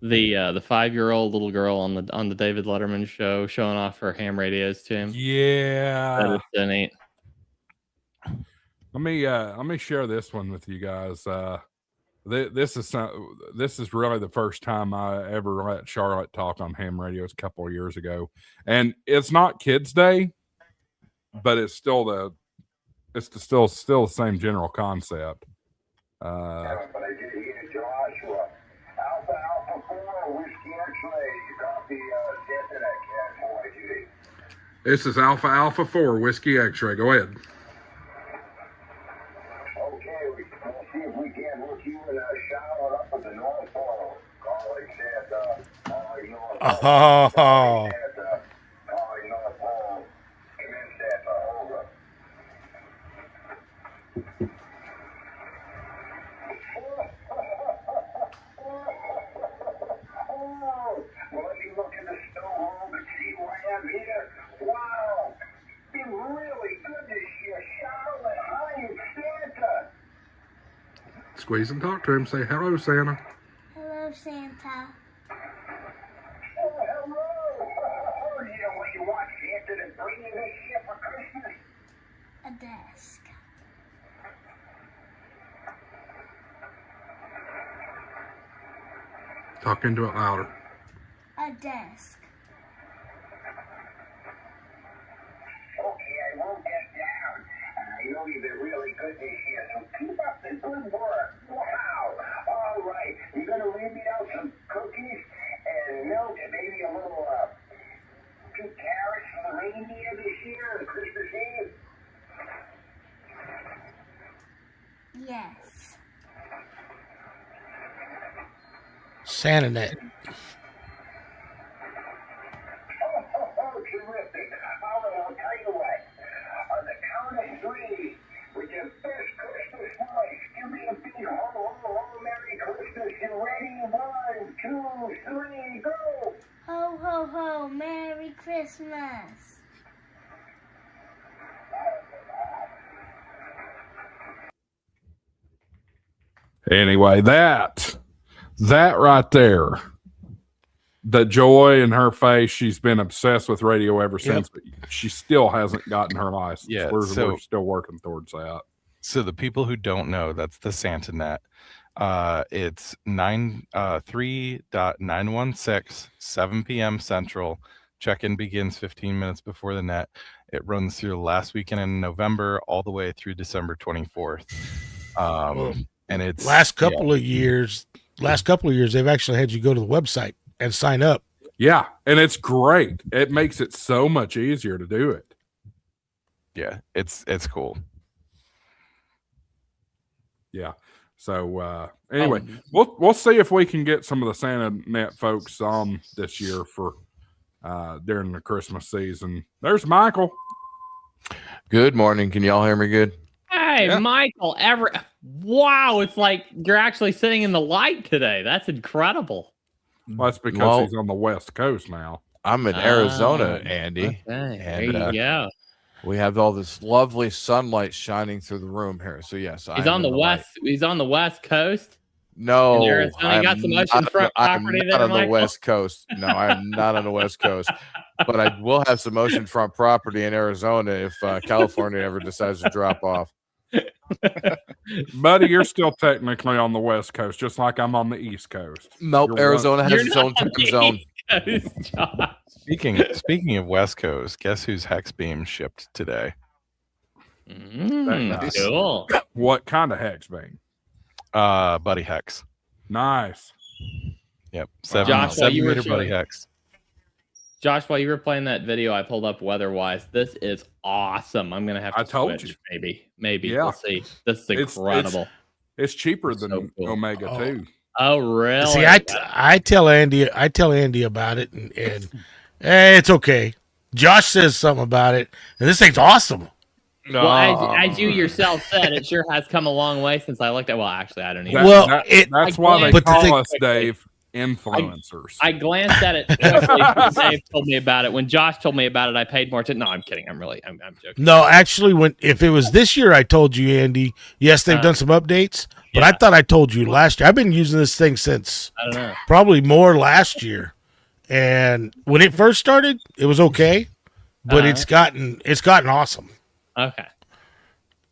5-year-old little girl on the David Letterman show showing off her ham radios to him? Yeah. That is so neat. Let me share this one with you guys. This is really the first time I ever let Charlotte talk on ham radios a couple of years ago, and it's not Kids Day, but it's still the same general concept. But I did hear Joshua. Alpha 4, Whiskey X-Ray. You got the internet cat boy, Judy. This is Alpha 4 Whiskey X-Ray. Go ahead. Okay, we'll see if we can hook you in a shower up at the North Pole. Calling Santa. Calling North Pole. Oh, Calling North Pole. Come in, Santa. Over. Oh, well, let me look in the snow hole to see what I have here. Wow, been really good this year. Charlotte, hi, it's Santa. Squeeze and talk to him. Say hello, Santa. Hello, Santa. Oh, hello. Oh, you know what you want Santa to bring you this year for Christmas? A desk. Talk into it louder. A desk. Okay, I won't get down. And I know you've been really good this year, so keep up the good work. Wow. All right. You're going to leave me out some cookies and milk and maybe a little 2 carrots for the reindeer this year on Christmas Eve? Yes. Santa Net. Oh, terrific. All right, I'll tell you what. On the count of 3, with your best Christmas voice, give me a big ho, ho, ho, Merry Christmas. You ready? 1, 2, 3, go! Ho, ho, ho. Merry Christmas. Anyway, that right there, the joy in her face. She's been obsessed with radio ever since, but she still hasn't gotten her license. Yeah, we're so- still working towards that. So the people who don't know, that's the Santa Net. It's 3.916, 7 p.m. Central. Check-in begins 15 minutes before the net. It runs through the last weekend in November all the way through December 24th. And it's Last couple of years, they've actually had you go to the website and sign up. Yeah, and it's great. It makes it so much easier to do it. Yeah, it's cool. Yeah. So anyway, we'll see if we can get some of the Santa Net folks on this year for during the Christmas season. There's Michael. Good morning. Can y'all hear me good? Hey, Yeah. Michael, wow, it's like you're actually sitting in the light today. That's incredible. Well, that's because Well- he's on the West Coast now. I'm in Arizona, Andy. Okay, there And, you go. We have all this lovely sunlight shining through the room here. So yes, He's on the west. He's on the West Coast. No, In Arizona, you got some oceanfront property there, on the Michael? West Coast. No, I am not on the West Coast, but I will have some oceanfront property in Arizona if California ever decides to drop off. Buddy, you're still technically on the West Coast, just like I'm on the East Coast. Nope, You're Arizona has You're its not own time on the zone. East Coast, Josh. Speaking of West Coast, guess whose hex beam shipped today? Nice. Cool. What kind of hex beam? Buddy hex. Nice. Yep. Josh, while 7 you were meter buddy showing- hex. Josh, while you were playing that video, I pulled up weather-wise. This is awesome. I'm gonna have to I told switch. you. Maybe. Yeah. We'll see. This is It's- incredible. It's cheaper than So cool. Omega Oh. 2. Oh, really? See, I tell Andy about it, and it's okay. Josh says something about it, and this thing's awesome. Well, as you yourself said, it sure has come a long way since I looked at. Well, actually, I don't even. Well, that's why they But the call thing- us, Dave, influencers. I glanced at it quickly when Dave told me about it. When Josh told me about it, I paid more attention. No, I'm kidding. I'm joking. No, actually, if it was this year, I told you, Andy. Yes, they've done some updates, but I thought I told you last year. I've been using this thing since I don't know. probably more last year. And when it first started, it was okay, but it's gotten awesome. Okay.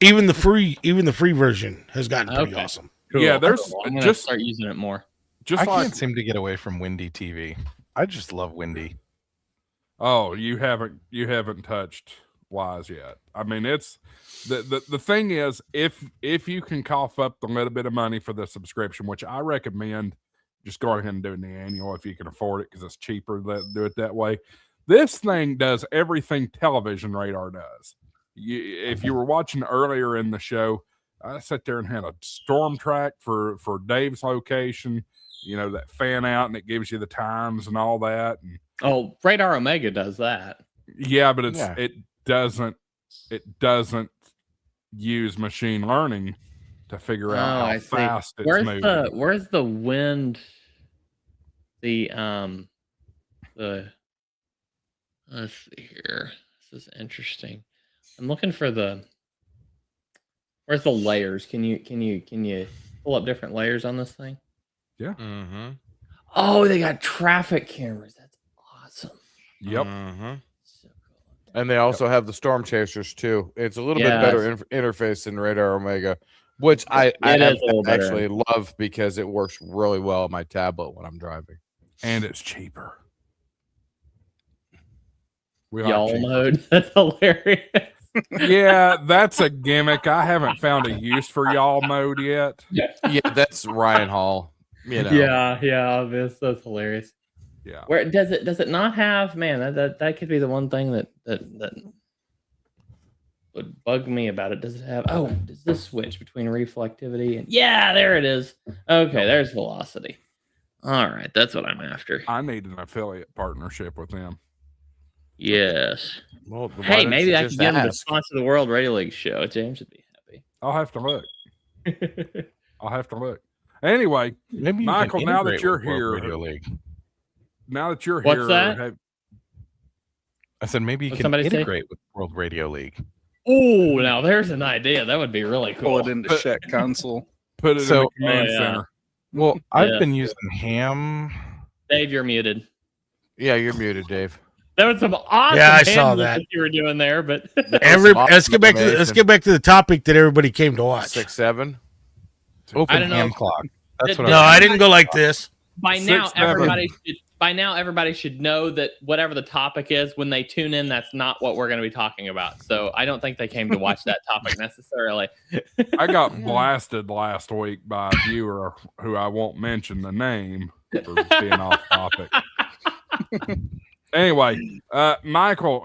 Even the free version has gotten pretty awesome. Cool. Yeah, there's I'm gonna just start using it more. I can't seem to get away from Windy TV. I just love Windy. Oh, you haven't touched Wise yet. I mean, it's the thing is, if you can cough up the little bit of money for the subscription, which I recommend, just go ahead and do the annual if you can afford it, because it's cheaper to do it that way. This thing does everything Television Radar does. If you were watching earlier in the show, I sat there and had a storm track for Dave's location. You know, that fan out, and it gives you the times and all that. And Radar Omega does that. Yeah, but it doesn't use machine learning to figure out how fast it's moving. Where's the wind? The let's see here. This is interesting. I'm looking for where's the layers? Can you pull up different layers on this thing? Yeah. Mm-hmm. Oh, they got traffic cameras. That's awesome. Yep. Mm-hmm. So cool. And they also have the storm chasers too. It's a little bit better interface than Radar Omega, which I actually love because it works really well on my tablet when I'm driving. And it's cheaper. Y'all mode. That's hilarious. Yeah, that's a gimmick. I haven't found a use for y'all mode yet. Yeah, that's Ryan Hall. You know. Yeah, that's hilarious. Yeah. Where does it not have, man, that could be the one thing that would bug me about it. Does it have does this switch between reflectivity and there it is. Okay, there's velocity. All right, that's what I'm after. I need an affiliate partnership with them. Yes. Well, hey, maybe I can get them to sponsor the World Radio League show. James would be happy. I'll have to look. Anyway, maybe Michael, now that you're here, what's that? I said maybe you can integrate with World Radio League. Oh, now there's an idea. That would be really cool. Pull it into Shack console. Put it in the command center. Well, I've been using Ham. Dave, you're muted. Yeah, you're muted, Dave. That was some awesome. Yeah, I saw that you were doing there, but let's get back to the topic that everybody came to watch. 6-7. Open Ham clock. That's what I didn't go like this. By now, everybody should know that whatever the topic is, when they tune in, that's not what we're going to be talking about. So I don't think they came to watch that topic necessarily. I got blasted last week by a viewer who I won't mention the name for being off topic. Anyway, Michael,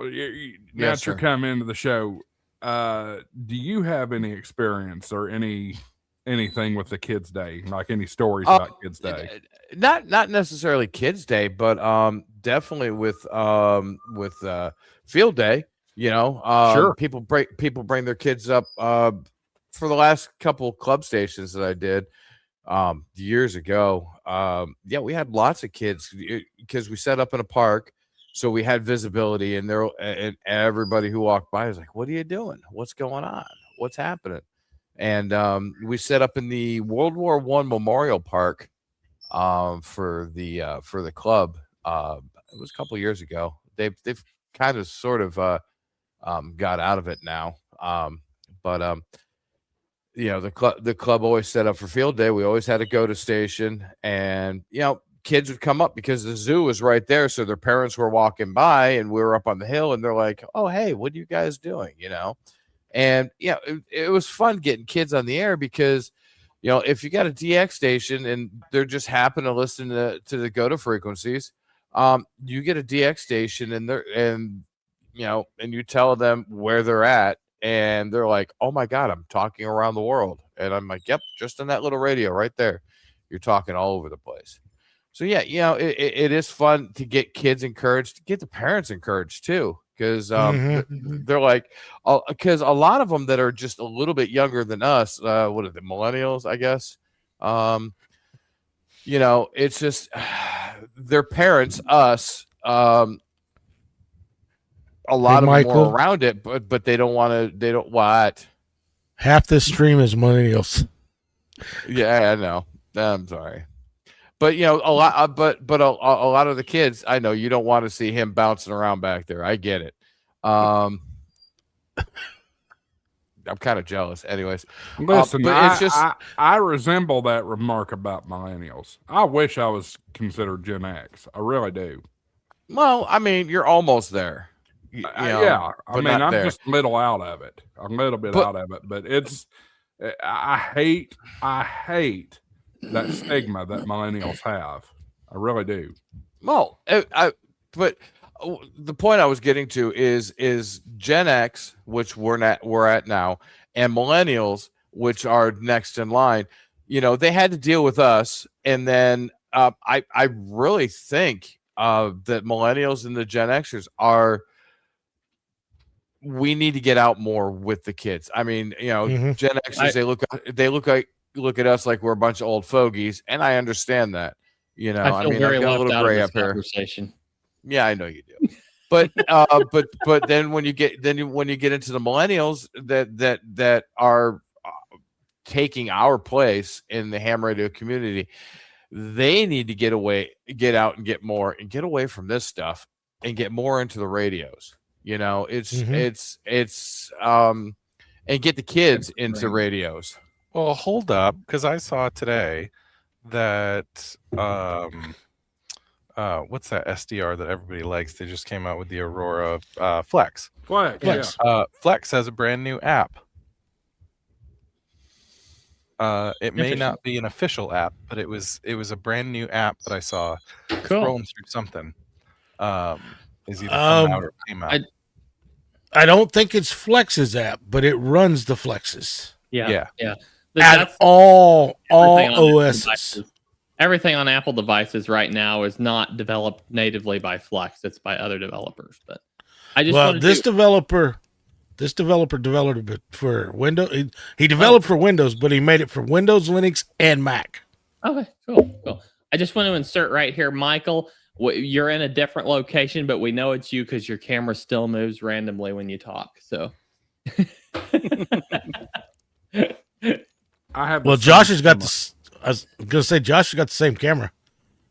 now that you're coming into the show, do you have any experience or anything with the Kids Day, like any stories about Kids Day? Not necessarily Kids Day, but definitely with Field Day. You know, sure. People bring their kids up. For the last couple club stations that I did years ago, we had lots of kids because we set up in a park. So we had visibility, and everybody who walked by was like, "What are you doing? What's going on? What's happening?" And we set up in the World War I Memorial Park for the club. It was a couple years ago. They've kind of sort of got out of it now. But the club always set up for Field Day. We always had a go to station, and kids would come up because the zoo was right there. So their parents were walking by, and we were up on the hill, and they're like, "Oh, hey, what are you guys doing?" And it was fun getting kids on the air because, if you got a DX station and they're just happen to listen to the go to frequencies, you get a DX station and you tell them where they're at, and they're like, "Oh my God, I'm talking around the world." And I'm like, "Yep, just on that little radio right there, you're talking all over the place." So it is fun to get kids encouraged, to get the parents encouraged too. Because they're like, because a lot of them that are just a little bit younger than us, what are the millennials, I guess? it's just their parents, us, a lot of them Michael. are around it, but they don't want to. They don't what? Half this stream is millennials. Yeah, I know. I'm sorry, but a lot. But a lot of the kids, I know you don't want to see him bouncing around back there. I get it. I'm kind of jealous, anyways. Listen, but it's just I resemble that remark about millennials. I wish I was considered Gen X. I really do. well, I mean, you're almost there. Yeah, I but mean, not I'm there. just a little out of it. I'm a little bit But- out of it, but it's. I hate that stigma that millennials have. I really do. Well, but the point I was getting to is Gen X, which we're at now, and millennials, which are next in line. They had to deal with us, and then I really think that millennials and the Gen Xers are. We need to get out more with the kids. I mean, Mhm. Gen Xers, they look at us like we're a bunch of old fogies, and I understand that. I feel mean, very I've got a left little out of gray this up here. conversation. Yeah, I know you do. But but then when you get into the millennials that are taking our place in the ham radio community, they need to get out and get away from this stuff and get more into the radios. It's and get the kids into radios. Well, hold up, because I saw today that what's that SDR that everybody likes? They just came out with the Aurora Flex. Flex. Flex. Yeah. Flex has a brand new app. It may not be an official app, but it was a brand new app that I saw scrolling through something. Is either come out or came out. I don't think it's Flex's app, but it runs the Flexes. Yeah. At That's all everything on Apple OSs. devices. Everything on Apple devices right now is not developed natively by Flex. It's by other developers. But I just wanted This to, developer developed it for Windows. He developed for Windows, but he made it for Windows, Linux, and Mac. Okay, cool. I just want to insert right here, Michael. You're in a different location, but we know it's you because your camera still moves randomly when you talk. So, I have. Well, Josh has got this. I was gonna say Josh has got the same camera.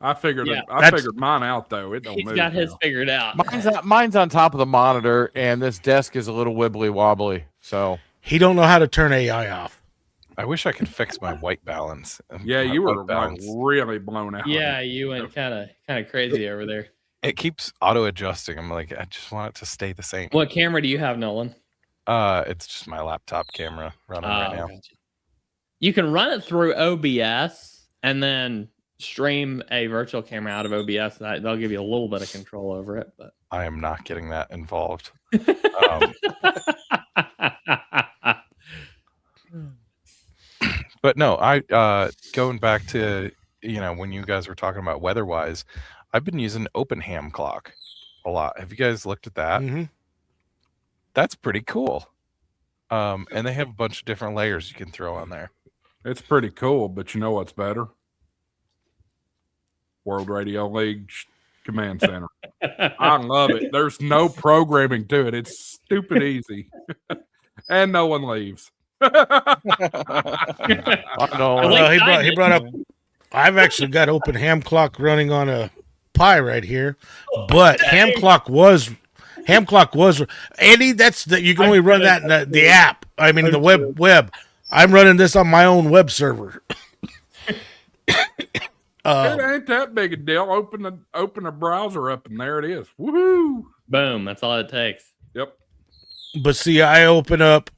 I figured. Yeah. I figured mine out though. It don't he's move. got his now. figured out. Mine's on top of the monitor, and this desk is a little wibbly wobbly. So He don't know how to turn AI off. I wish I could fix my white balance. Yeah, My you were white like balance. really blown out. Yeah, you went kind of crazy over there. It keeps auto adjusting. I'm like, I just want it to stay the same. What camera do you have, Nolan? It's just my laptop camera running right now. Gotcha. You can run it through OBS and then stream a virtual camera out of OBS. They'll give you a little bit of control over it, but I am not getting that involved. But no, I going back to when you guys were talking about weather-wise, I've been using Open Ham Clock a lot. Have you guys looked at that? Mm-hmm. That's pretty cool. And they have a bunch of different layers you can throw on there. It's pretty cool, but you know what's better? World Radio League Command Center. I love it. There's no programming to it. It's stupid easy, and no one leaves. Well, he brought up. I've actually got Open Ham Clock running on a Pi right here, but Ham Clock was Andy. That's that you can only run that in the app. I mean, the web. I'm running this on my own web server. It ain't that big a deal. Open a browser up, and there it is. Woohoo! boom, that's all it takes. Yep. But see, I open up.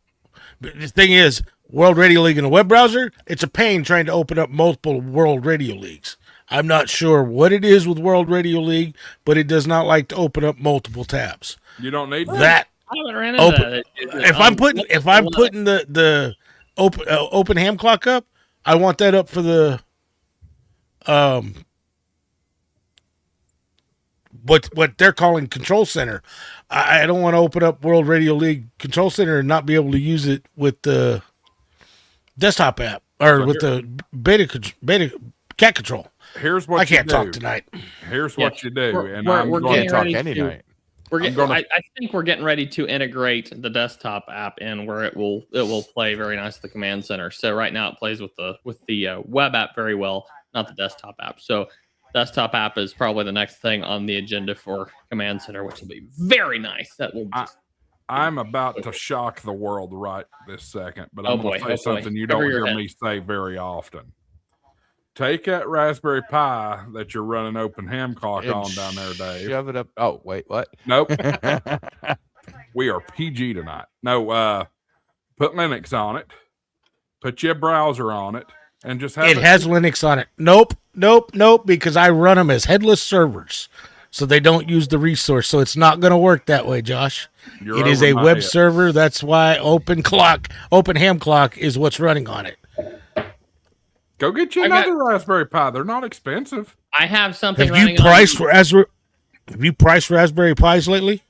The thing is, World Radio League in a web browser, it's a pain trying to open up multiple World Radio Leagues. I'm not sure what it is with World Radio League, but it does not like to open up multiple tabs. You don't need That I haven't ran into that. if I'm putting the open ham clock up, I want that up for the what they're calling Control Center. I don't want to open up World Radio League Control Center and not be able to use it with the desktop app or with the beta cat control. Here's what I can't you do. talk tonight. Here's what you do, and we're I'm going getting Can't talk ready any to- night. I think we're getting ready to integrate the desktop app in where it will play very nice at the command center. So right now it plays with the web app very well, not the desktop app. So desktop app is probably the next thing on the agenda for command center, which will be very nice. That will just I'm about to shock the world right this second, but I'm going to say boy. something you Cover don't your hear head. me say very often. Take that Raspberry Pi that you're running Open Ham Clock And on down there, Dave. Shove it up. Oh, wait, what? Nope. We are PG tonight. No, put Linux on it. Put your browser on it, and just have It has Linux on it. Nope, because I run them as headless servers, so they don't use the resource. So it's not going to work that way, Josh. You're It is over a my web head. server. That's why Open Ham Clock is what's running on it. Go get you I got- another Raspberry Pi. They're not expensive. I have something. Have you running on- priced Raspberry Pis lately?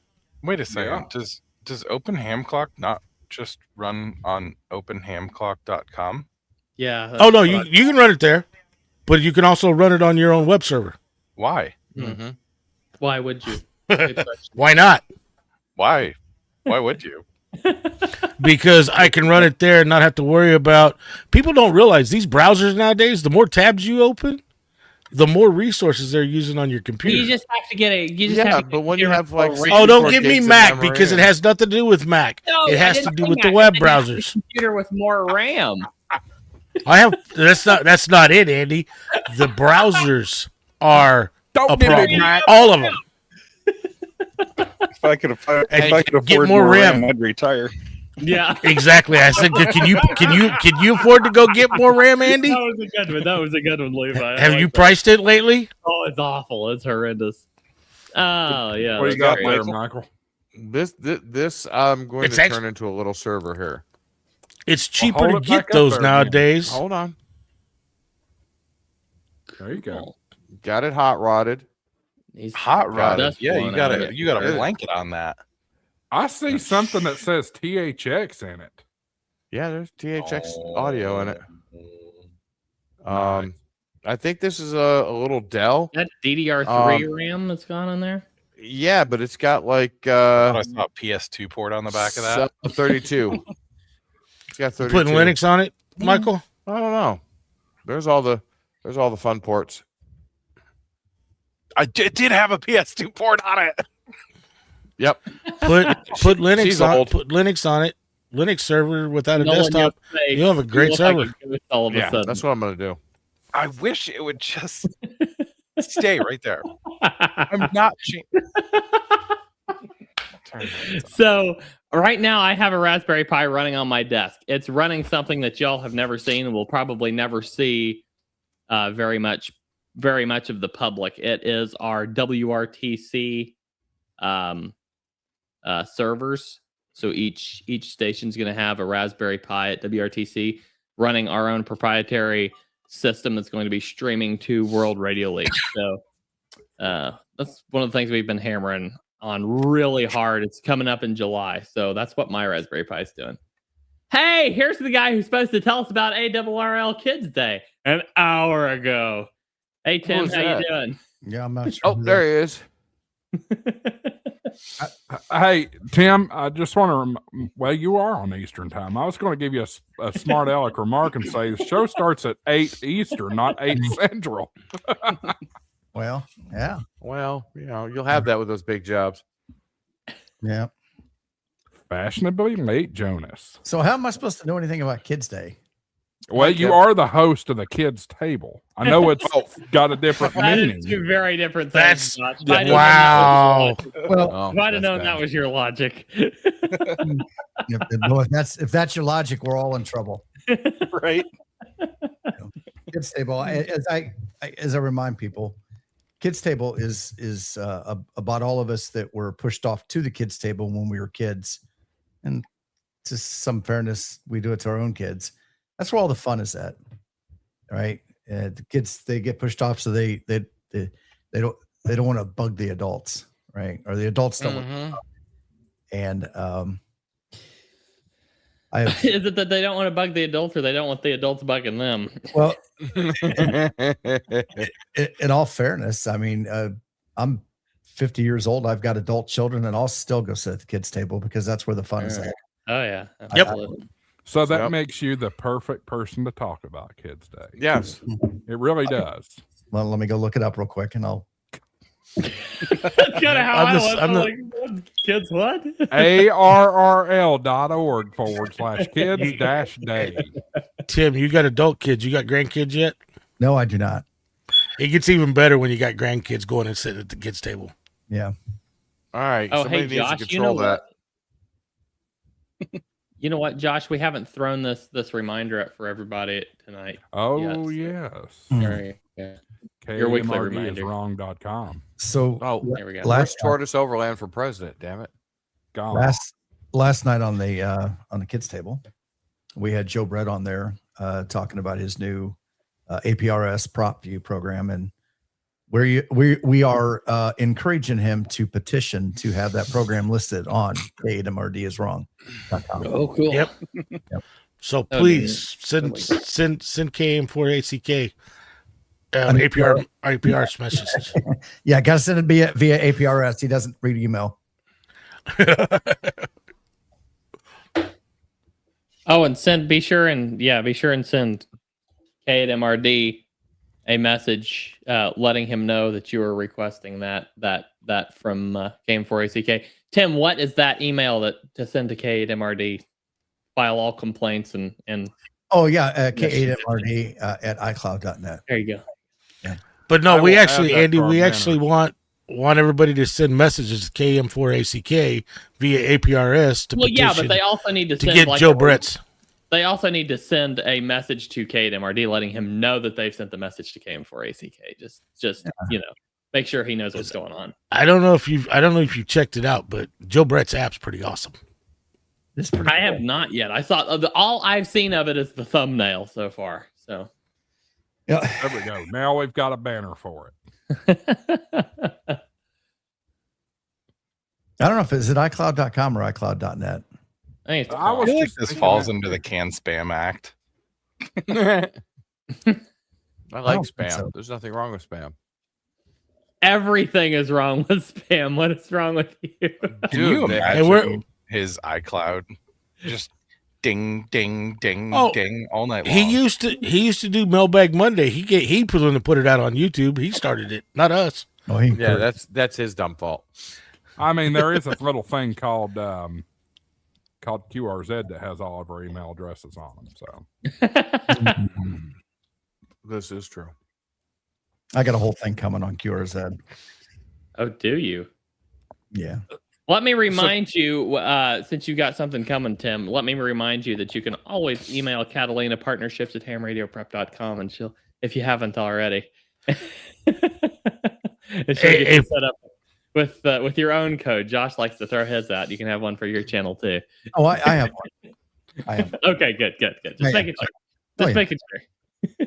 Wait a second. Yeah. Does Open Ham Clock not just run on openhamclock.com? Yeah. that's Oh no, what you can run it there, but you can also run it on your own web server. Why? Mm-hmm. Why would you? Why not? Why? Why would you? Because I can run it there and not have to worry about. People don't realize these browsers nowadays. The more tabs you open, the more resources they're using on your computer. You just have to get a. You just Yeah, have to get but when you a- have, like, a- 64 Oh, don't give me gigs of Mac memory because it and- has nothing to do with Mac. No, It I has didn't to do say with the that. web I said have a browsers. computer with more RAM. I have that's not it, Andy. The browsers are a problem. All of them. If I could afford get more RAM. I'd retire. Yeah. Exactly. I said, can you afford to go get more RAM, Andy? That was a good one. That was a good one, Levi. I Have like you that. priced it lately? Oh, it's awful. It's horrendous. Oh yeah. What do that's you got great. there, Michael? This I'm going It's to actu- turn into a little server here. It's cheaper hold to it get back up those there, man. nowadays. Hold on. There you go. Got it hot rodded. He's Hot rod. dust Yeah, blowing out of it. you got a Yeah. blanket on that. I see something that says THX in it. Yeah, there's THX audio in it. Nice. I think this is a little Dell. That DDR3 RAM that's gone on there. Yeah, but it's got like I saw a PS2 port on the back of that. 32. It's got 32. Putting Linux on it, Michael. I don't know. There's all the fun ports. It did have a PS2 port on it. Yep. Put Linux She's on. old. Put Linux on it. Linux server without a No one desktop. knows face. You'll have a great You look like server. a goose all of a Yeah, sudden. that's what I'm gonna do. I wish it would just stay right there. I'm not changing. So right now I have a Raspberry Pi running on my desk. It's running something that y'all have never seen and will probably never see very much of the public. It is our WRTC servers. So each station's going to have a Raspberry Pi at WRTC running our own proprietary system that's going to be streaming to World Radio League. So that's one of the things we've been hammering on really hard. It's coming up in July. So that's what my Raspberry Pi is doing. Hey, here's the guy who's supposed to tell us about ARRL Kids Day an hour ago. Hey, Tim, Who's how that? you doing? Yeah, I'm not sure. Oh, who there he is. Hey, Tim, I just want to, well, you are on Eastern time. I was going to give you a smart aleck remark and say the show starts at 8 Eastern, not 8 Central. Well, yeah, Well, you'll have that with those big jobs. yeah. Fashionably late, Jonas. So how am I supposed to know anything about Kids Day? Well, you are the host of the kids' table. I know it's got a different That meaning. is two very different That's- things. Josh. If I'd have known Wow. that was your logic- Well, Oh, If I'd have that's known bad. that was your logic. if that's your logic, we're all in trouble. Right. Kids Table, as I remind people, Kids Table is about all of us that were pushed off to the Kids Table when we were kids, and to some fairness, we do it to our own kids. That's where all the fun is at, right? The kids, they get pushed off, so they don't want to bug the adults, right? Or the adults don't. Mhm. And I have, Is it that they don't want to bug the adults, or they don't want the adults bugging them? well, in all fairness, I mean, I'm 50 years old. I've got adult children, and I'll still go sit at the kids' table because that's where the fun is at. Oh yeah. Yep. Absolutely. So that Yep. makes you the perfect person to talk about Kids Day. Yes. It really does. Well, let me go look it up real quick, and I'll. That's kind of how I'm I the- was. I'm the- Like, what? Kids, what? ARRL.org/kids-day. Tim, you got adult kids. You got grandkids yet? No, I do not. It gets even better when you got grandkids going and sitting at the kids' table. Yeah. All right. Oh, somebody hey, needs Josh. to You know control that. what? You know what, Josh? We haven't thrown this reminder up for everybody tonight. Oh, Yes. yes. Hmm. Sorry. Yeah. Your weekly reminder. KMRDiswrong.com. So Oh, There we go. Where's Tortoise Overland for president? Damn it. Gone. last night on the kids' table, we had Joe Brett on there talking about his new APRS prop view program, and we are encouraging him to petition to have that program listed on KMRDiswrong.com. Oh, cool. Yep. So That would be please send really KM4ACK An APR messages. Yeah, gotta send it via APRS. He doesn't read email. Oh, and be sure and send K at MRD a message letting him know that you are requesting that from Game4ACK. Tim, what is that email to send to K at MRD? File all complaints and Oh yeah, K8MRD at iCloud.net. there you go. But no, I we will actually, add that Andy, to our we banner. actually want everybody to send messages to KM4ACK via APRS to Well, yeah, petition but they also need to to send get like Joe Brett's. They also need to send a message to K at MRD letting him know that they've sent the message to KM4ACK. Just make sure he knows what's going on. I don't know if you checked it out, but Joe Brett's app's pretty awesome. It's pretty I cool. have not yet. I saw all I've seen of it is the thumbnail so far. So Yeah. There we go. Now we've got a banner for it. I don't know if it's at iCloud.com or iCloud.net. I think it's I I was feel like just this thinking falls that- into the can spam act. I like don't think spam. so. There's nothing wrong with spam. everything is wrong with spam. What is wrong with you? Can you they- And we're- imagine his iCloud just ding, ding, ding, Oh, ding all night long? He used to do Mailbag Monday. He put in to put it out on YouTube. He started it, not us. Oh, he Yeah, that's his dumb fault. I mean, there is a little thing called QRZ that has all of our email addresses on them. So This is true. I got a whole thing coming on QRZ. Oh, do you? Yeah. Let me remind you, since you got something coming, Tim, let me remind you that you can always email Catalina Partnerships at hamradioprep.com, and she'll, if you haven't already, and she'll get you set up with your own code. Josh likes to throw his out. You can have one for your channel too. Oh, I have one. I have. Okay, good. Just Yeah, making sure. Oh, Just yeah. making sure.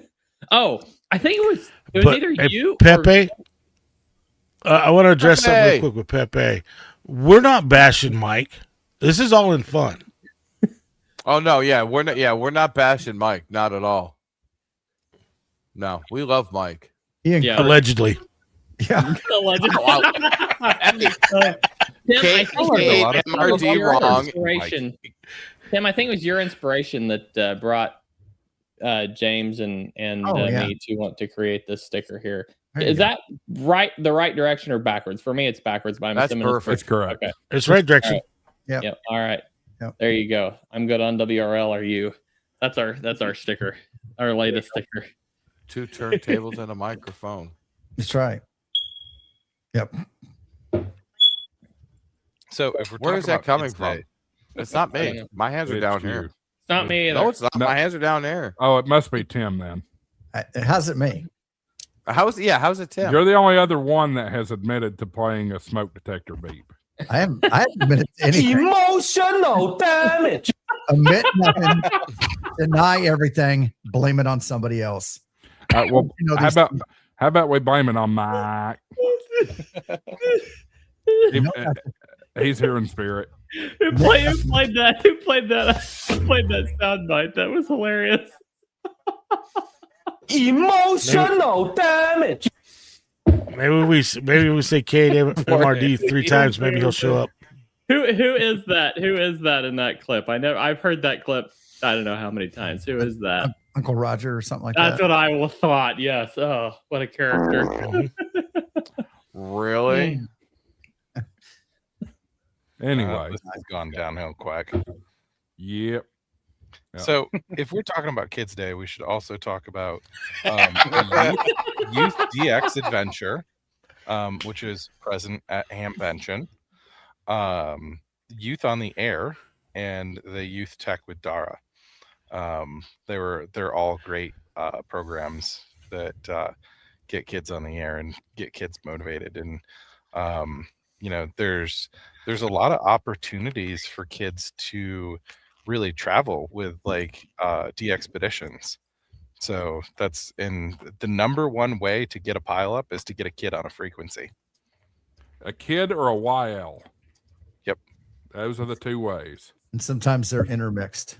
Oh, I think it was But, either hey, you or Pepe. I want to address something Pepe. real quick with Pepe. We're not bashing Mike. This is all in fun. Oh no, we're not bashing Mike, not at all. No, we love Mike. He Yeah. Allegedly. Yeah. Allegedly. Tim, I think a lot of it was MRD your wrong. inspiration. Tim, I think it was your inspiration that brought James and Oh, yeah. me to want to create this sticker here. There you Is go. that the right direction or backwards? For me, it's backwards. But I'm That's assuming it's perfect. that's correct. Okay. It's right direction. Yep. Yep. All right. Yep. There you go. I'm good on WRL. Are you? That's our sticker. Our latest sticker. 2 turntables and a microphone. That's right. Yep. So if we're Where talking is that about coming Kids from? Day, It's not I don't me. know. My hands are It's down you. here. It's not me either. No, it's not. No. My hands are down there. Oh, it must be Tim then. How's it me? How's it Tim? You're the only other one that has admitted to playing a smoke detector beep. I haven't admitted to anything. Emotional damage. Admit nothing. Deny everything. Blame it on somebody else. Well, You know, how these- about we blame it on Mike? you know, He's here in spirit. Who played that? Who played that soundbite? That was hilarious. Emotional damage. Maybe we say KMRD 3 times. Maybe he'll show up. Who is that? Who is that in that clip? I've heard that clip. I don't know how many times. Who is that? Uncle Roger or something like that. That's what I thought. Yes. Oh, what a character. Really? Anyway, this has gone downhill quick. Yep. So, if we're talking about Kids Day, we should also talk about Youth DX Adventure, which is present at Hamvention, Youth on the Air, and the Youth Tech with Dara. They're all great programs that get kids on the air and get kids motivated. And there's a lot of opportunities for kids to really travel with DXpeditions. So that's the number one way to get a pile up is to get a kid on a frequency. A kid or a YL? Yep. Those are the two ways. And sometimes they're intermixed.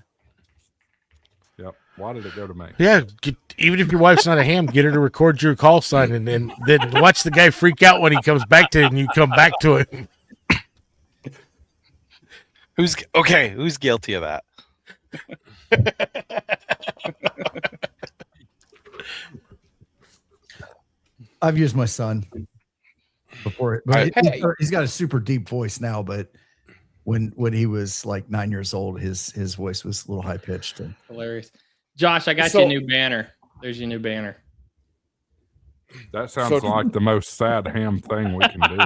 Yep. Why did it go to me? Yeah, even if your wife's not a ham, get her to record your call sign and then watch the guy freak out when he comes back to it and you come back to him. Who's guilty of that? I've used my son before, but he's got a super deep voice now. But when he was like 9 years old, his voice was a little high pitched. Hilarious. Josh, I got you a new banner. There's your new banner. That sounds like the most sad ham thing we can do.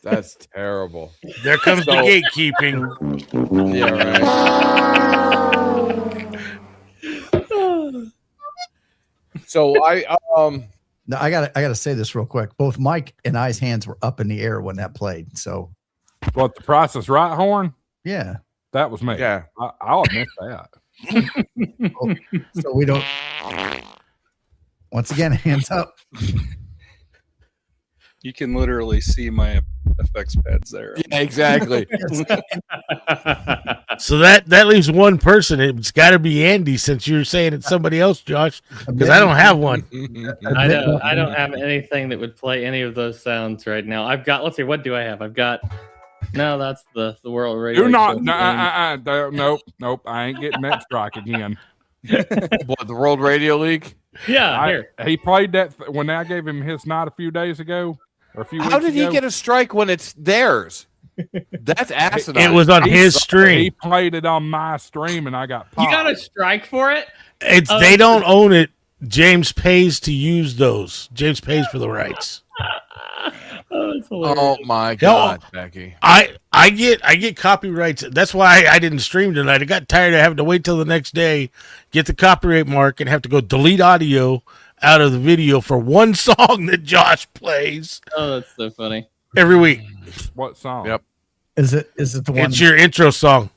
That's terrible. There comes the gatekeeping. Yeah, right. So Now I gotta say this real quick. Both Mike and I's hands were up in the air when that played. So, What, the Price is Right horn? yeah. That was me. Yeah. I'll admit that. So we don't. Once again, hands up. You can literally see my effects pads there. Yeah, exactly. So that leaves one person. It's got to be Andy, since you're saying it's somebody else, Josh, because I don't have one. I don't have anything that would play any of those sounds right now. I've got. Let's see. What do I have? I've got. No, that's the World Radio. Do not. Nope. I ain't getting that strike again. What, the World Radio League? Yeah, here. He played that when I gave him his night a few days ago. Or a few weeks How did ago. he get a strike when it's theirs? That's asinine. It was on his stream. He played it on my stream, and I got popped. You got a strike for it? They don't own it. James pays to use those. James pays for the rights. Oh my God, Becky! I get copyrights. That's why I didn't stream tonight. I got tired of having to wait till the next day, get the copyright mark, and have to go delete audio out of the video for one song that Josh plays. Oh, that's so funny. Every week. What song? Yep. Is it the one? It's your intro song.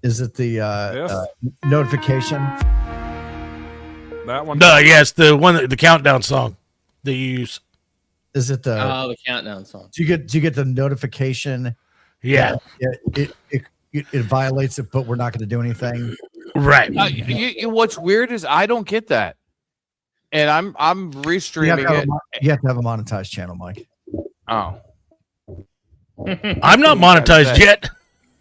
Is it the Yes. notification? That one? Yes, the one, the countdown song that you use. Is it the? The countdown song. Do you get the notification? Yeah. It violates it, but we're not going to do anything. Right. What's weird is I don't get that, and I'm restreaming it. You have to have a monetized channel, Mike. Oh, I'm not monetized yet.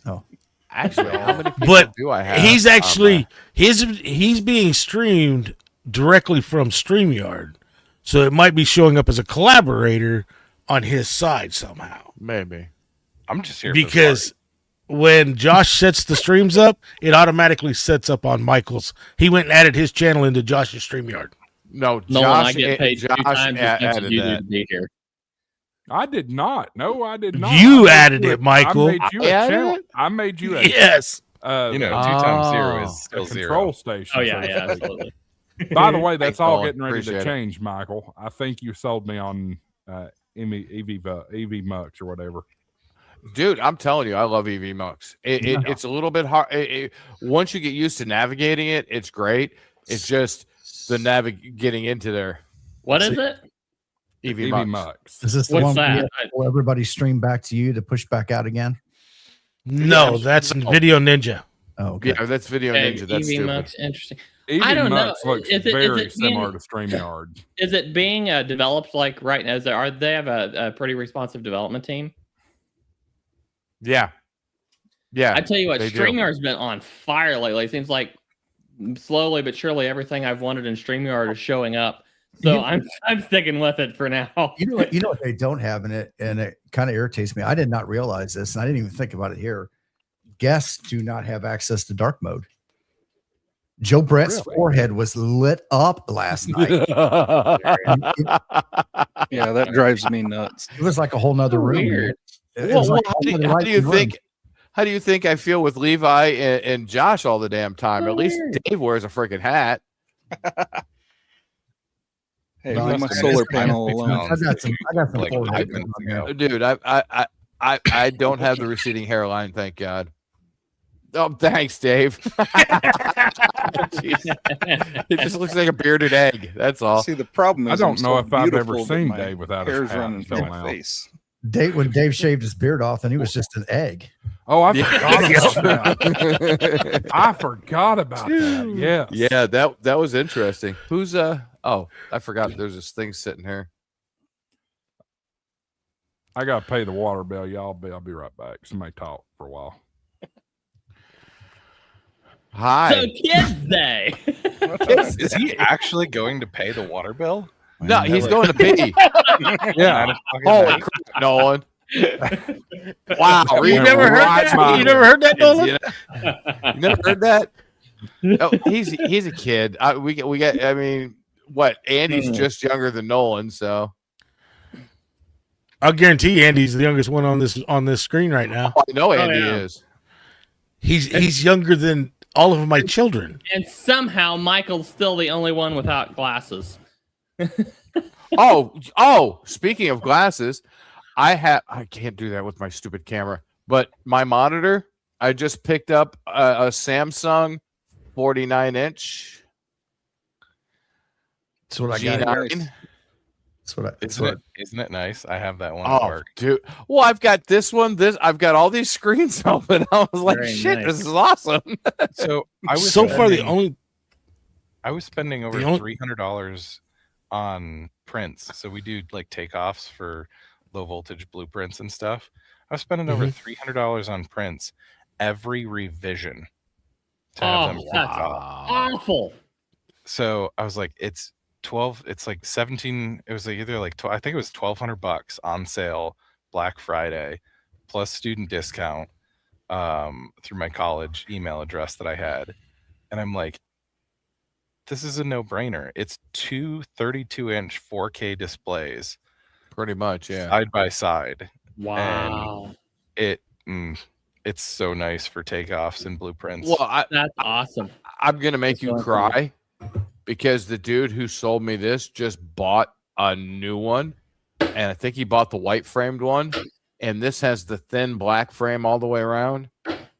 Oh, actually, how many people But do I have? he's actually he's being streamed directly from StreamYard, so it might be showing up as a collaborator on his side somehow. Maybe. I'm just here Because when Josh sets the streams up, it automatically sets up on Michael's. He went and added his channel into Josh's StreamYard. No, Nolan, I Josh, get paid 2 times as much as added you do that. to be here. I did not. No, I did not. You added it, Michael. I made you a added channel. it? I made you a Yes. 2 times 0 is a still control 0. station. Oh yeah, yeah, absolutely. By the way, that's Thanks, all Nolan. getting ready Appreciate to it. change, Michael. I think you sold me on EV Mux or whatever. Dude, I'm telling you, I love EV Mux. It's a little bit hard. Once you get used to navigating it, it's great. It's just the getting into there. What is it? EV EV Mux. Mux. Is this the What's one where you that? will everybody stream back to you to push back out again? No, that's Video Ninja. Oh, okay. Yeah, that's Video Okay, Ninja. That's EV stupid. Mux, interesting. EV I don't know. Mux looks Is it very being- similar to StreamYard. Is it being developed like right now? Are they have a pretty responsive development team? Yeah. Yeah. I tell you what, they do. StreamYard's been on fire lately. It seems like slowly but surely everything I've wanted in StreamYard is showing up. So I'm sticking with it for now. You know what they don't have in it, and it kind of irritates me. I did not realize this, and I didn't even think about it here. Guests do not have access to dark mode. Joe Brett's forehead was lit up last night. Yeah, that drives me nuts. It was like a whole nother room. Weird. It was like how a do whole you other room. think? How do you think I feel with Levi and Josh all the damn time? At least Dave wears a freaking hat. Hey, Well, leave my it's- solar it's- panel it's- alone. I got some Like forehead 5 on minutes there. ago. Dude, I don't have the receding hairline, thank God. Oh, thanks, Dave. Jeez. It just looks like a bearded egg. That's all. See, the problem is I don't I'm know so if I've ever beautiful that seen my Dave without his hair's hat running through filling my out. face. When Dave shaved his beard off, and he was just an egg. Oh, I Yeah. forgot about that. I forgot about that. Yeah. Yeah, that was interesting. Who's oh, I forgot there's this thing sitting here. I gotta pay the water bill. I'll be right back. Somebody talk for a while. Hi. So Kids Day. Is he actually going to pay the water bill? No, he's going to pee. Yeah. Holy crap, Nolan. Wow. You never heard that? You never heard that, Nolan? You never heard that? Oh, he's a kid. We get. I mean, what? Andy's just younger than Nolan, so I'll guarantee Andy's the youngest one on this screen right now. I know Andy yeah. is. He's younger than all of my children. And somehow Michael's still the only one without glasses. Oh! Speaking of glasses, I can't do that with my stupid camera. But my monitor, I just picked up a Samsung 49-inch. That's what I got. G9. Isn't it nice? I have that one at Oh, work. dude. Well, I've got this one. I've got all these screens open. I was like, Very shit, nice. this is awesome. So I was So far, the spending- only I was spending over The only- $300 on prints. So we do like takeoffs for low voltage blueprints and stuff. I was spending over $300 on prints every revision to have them printed that's off. awful. So I was like, it's 12, it's like 17, it was like either like I think it was $1,200 on sale Black Friday plus student discount through my college email address that I had. And I'm like, this is a no-brainer. It's two 32-inch 4K displays Pretty much, yeah. side by side. Wow. It's so nice for takeoffs and blueprints. Well, That's awesome. I'm gonna make you That's cry because the dude who sold me this just bought a new one, and I think he bought the white framed one, and this has the thin black frame all the way around,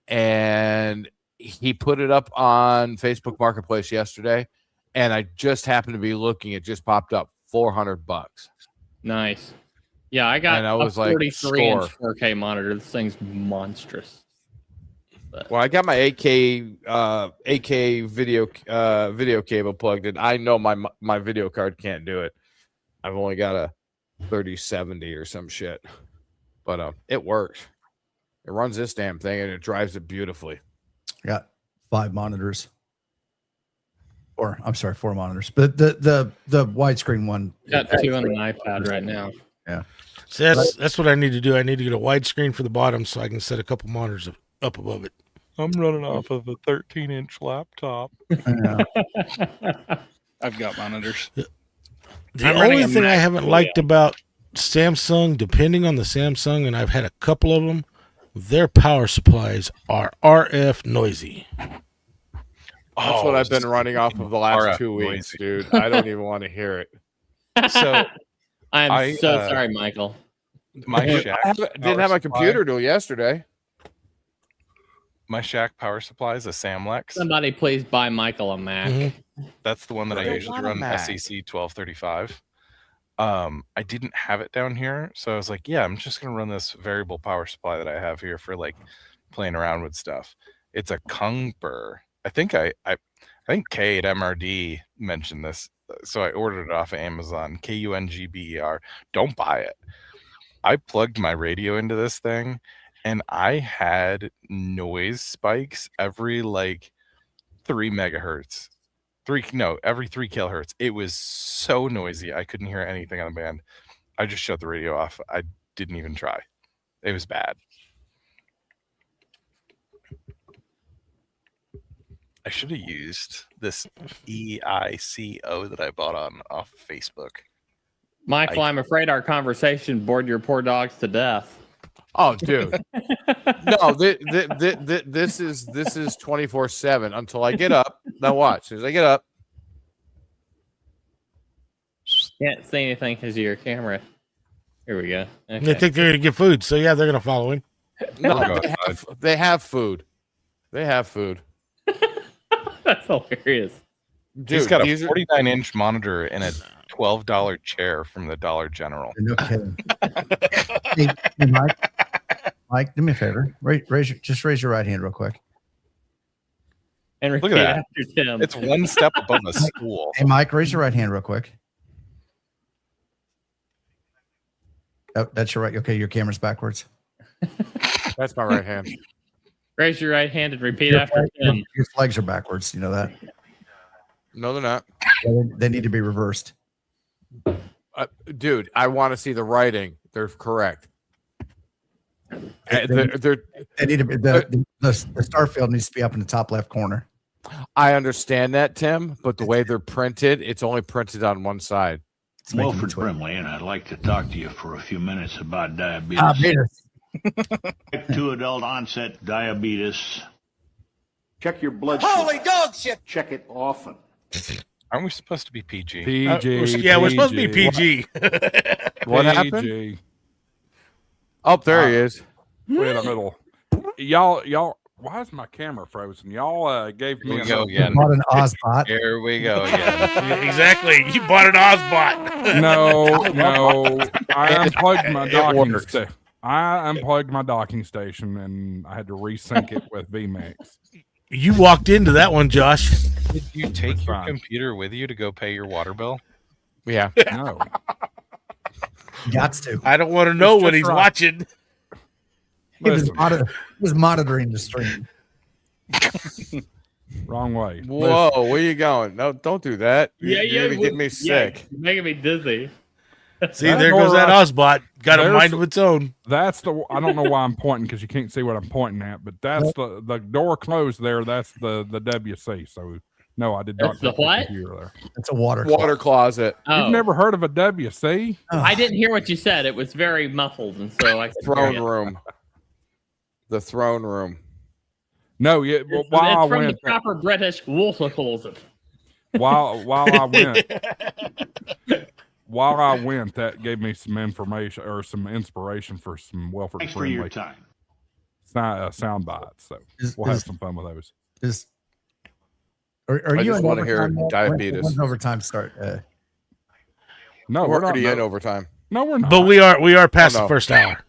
and he put it up on Facebook Marketplace yesterday, and I just happened to be looking. It just popped up $400. Nice. Yeah, I got And I a was like, 43-inch 4K monitor. This thing's monstrous. Well, I got my 8K video cable plugged in. I know my video card can't do it. I've only got a 3070 or some shit, but it works. It runs this damn thing and it drives it beautifully. Got 5 monitors. Or I'm sorry, 4 monitors. But the widescreen one. Got 2 on the iPad right now. Yeah. So that's what I need to do. I need to get a widescreen for the bottom so I can set a couple monitors up above it. I'm running off of a 13-inch laptop. I've got monitors. The I'm running only a thing I Mac haven't Studio. liked about Samsung, depending on the Samsung, and I've had a couple of them, their power supplies are RF noisy. That's what I've been running off of the last RF 2 weeks, noisy. dude. I don't even want to hear it. So I'm so sorry, Michael. my Shack Didn't have my computer till yesterday. My Shack power supply is a Samlex. Somebody please buy Michael a Mac. Mhm. That's the one that I don't usually want a run Mac. SEC 1235. I didn't have it down here, so I was like, yeah, I'm just gonna run this variable power supply that I have here for like playing around with stuff. It's a Kungber. I think Kay at MRD mentioned this, so I ordered it off of Amazon. Kungber. Don't buy it. I plugged my radio into this thing, and I had noise spikes every like 3 megahertz. Every 3 kilohertz. It was so noisy. I couldn't hear anything on the band. I just shut the radio off. I didn't even try. It was bad. I should have used this EICO that I bought off Facebook. Michael, I'm afraid our conversation bored your poor dogs to death. Oh, dude. No, this is 24/7 until I get up. Now watch. As soon as I get up. Can't say anything because of your camera. Here we go. They think they're going to get food, so yeah, they're going to follow him. No, they have food. They have food. That's hilarious. Dude, he's got a 49-inch monitor and a $12 chair from the Dollar General. No kidding. Hey, Mike, do me a favor. Just raise your right hand real quick. And look at that. After Tim. It's one step above a stool. Hey, Mike, raise your right hand real quick. Oh, that's your right. Okay, your camera's backwards. That's my right hand. Raise your right hand and repeat after Tim. Your flags are backwards. You know that? No, they're not. They need to be reversed. Dude, I want to see the writing. They're correct. They need to be, the star field needs to be up in the top left corner. I understand that, Tim, but the way they're printed, it's only printed on one side. Wilfred Brimley, and I'd like to talk to you for a few minutes about diabetes. Type 2 adult onset diabetes. Check your blood sugar. Holy dog shit! Check it often. Aren't we supposed to be PG? We're supposed to be PG. What happened? Oh, there he is. Way in the middle. Y'all. Why is my camera frozen? Y'all gave me. Here we go again. Bought an Ozbot. Here we go again. Exactly. You bought an Ozbot. No. I unplugged my docking station. I unplugged my docking station and I had to resync it with VMAX. You walked into that one, Josh. Did you take your computer with you to go pay your water bill? Yeah. No. Gots to. I don't want to know what he's watching. He was monitoring the stream. Wrong way. Whoa, where you going? No, don't do that. You're gonna get me sick. You're making me dizzy. See, there goes that Ozbot. Got a mind of its own. That's the. I don't know why I'm pointing because you can't see what I'm pointing at, but that's the door closed there. That's the WC. So no, I did not. That's the what? There. It's a water closet. Oh. You've never heard of a WC? I didn't hear what you said. It was very muffled, and so I throne room. The throne room. No, yeah. Well, it's from the proper British water closet. While I went, that gave me some information or some inspiration for some Wilford Thanks for your time. Sound bites. So we'll have some fun with those. Are I you just in want to hear overtime? diabetes. When's overtime start? No, we're not already in overtime. No, we're not. But we are past the first hour.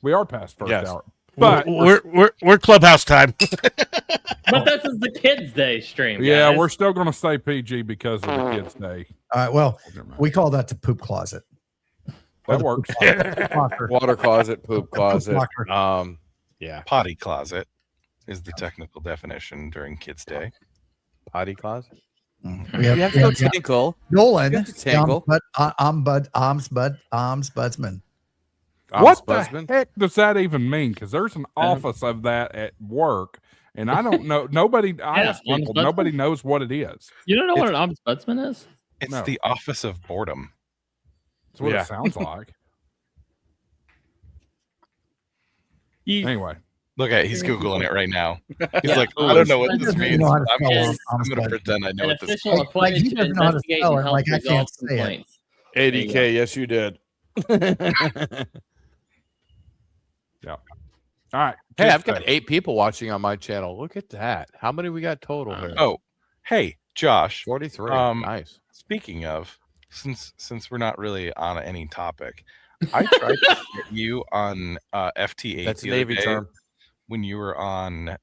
We are past first hour. But we're clubhouse time. But this is the Kids Day stream. Yeah, guys. we're still going to say PG because of the Kids Day. All right. Well, we call that the poop closet. That works. Water closet, poop closet. Yeah. Potty closet is the technical definition during Kids Day. Potty closet. We have to tinkle. Nolan, tinkle. ombudsman. What the heck does that even mean? Because there's an office of that at work, and I don't know. Nobody knows what it is. You don't know what an ombudsman is? It's the office of boredom. That's what it sounds like. Anyway. Look at he's Googling it right now. He's like, I don't know what this means. I'm going to pretend I know what this means. Like, he doesn't know how to spell it. Like, I can't say it. ADK, yes, you did. Yeah. All right. Hey, I've got 8 people watching on my channel. Look at that. How many we got total here? Oh, hey, Josh. 43. Nice. Speaking of, since we're not really on any topic, I tried to get you on FT8. That's a the other Navy day term. when you were on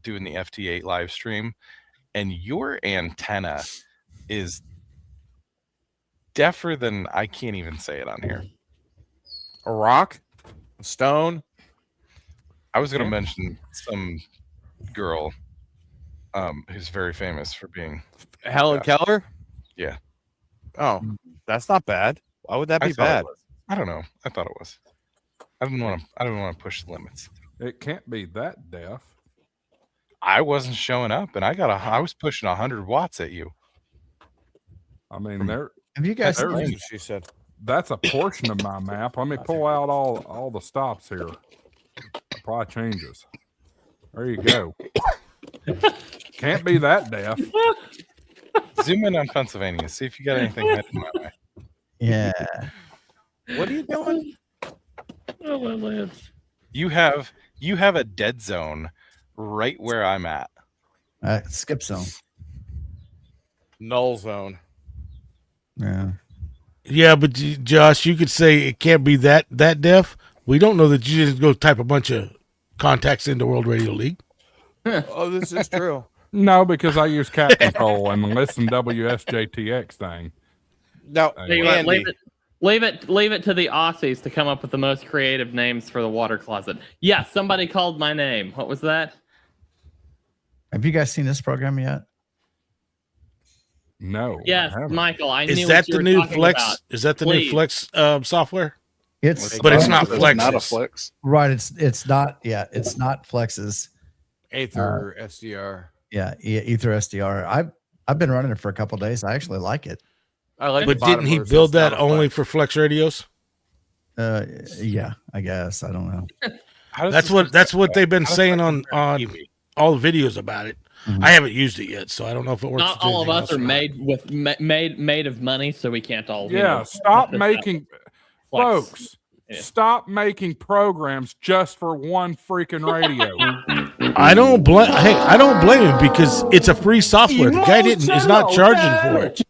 doing the FT8 live stream, and your antenna is deafer than I can't even say it on here. A rock, a stone. I was going to mention some girl who's very famous for being Helen Keller. Yeah. Oh, that's not bad. Why would that I be thought it bad? was. I don't know. I thought it was. I didn't want to push the limits. It can't be that deaf. I wasn't showing up, and I was pushing 100 watts at you. I mean, there. Have you guys? There- That's what she said. That's a portion of my map. Let me pull out all the stops here. Apply changes. There you go. Can't be that deaf. Zoom in on Pennsylvania. See if you got anything headed my way. Yeah. What are you doing? Oh, my lands. You have a dead zone right where I'm at. Skip zone. Null zone. Yeah. Yeah, but Josh, you could say it can't be that deaf. We don't know that you didn't go type a bunch of contacts into World Radio League. Oh, this is true. No, because I use cat control and listen WSJTX thing. No, Tell you what, leave it to the Aussies to come up with the most creative names for the water closet. Yeah, somebody called my name. What was that? Have you guys seen this program yet? No. Yes, Michael. I knew Is that what you the were new talking Flex? about. Is that the Please. new Flex software? But it's not Flex. Not a Flex. Right. It's not. Yeah. It's not Flex's. Aether SDR. Yeah. Ether SDR. I've been running it for a couple of days. I actually like it. I like. But the bottom didn't he where it build says that not a only Flex. for Flex radios? Yeah. I guess. I don't know. That's what they've been how does saying that on compare to TV? all the videos about it. Mhm. I haven't used it yet, so I don't know if it works. Not with all of anything us else are or not. made of money, so we can't all. Yeah. Stop this making, Flex. folks. Yeah. Stop making programs just for one freaking radio. I don't blame. Hey, I don't blame him because it's a free software. The guy is not charging for it.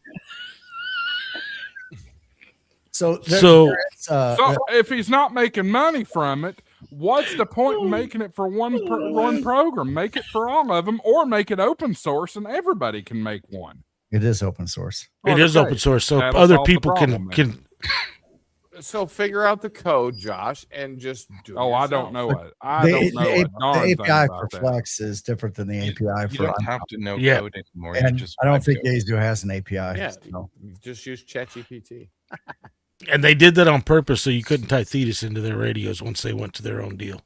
So So- So if he's not making money from it, what's the point in making it for one program? Make it for all of them, or make it open source and everybody can make one. it is open source. It is Okay. open source, so That'll other solve the people problem, can. So figure out the code, Josh, and just do it Oh, I yourself. don't know it. I don't know a darn the thing API about for that. Flex is different than the API You for. don't have to know Yeah. code anymore. You And just I don't write think code. Yazo has an API. Yeah, so. just use ChatGPT. And they did that on purpose, so you couldn't tie Thetis into their radios once they went to their own deal.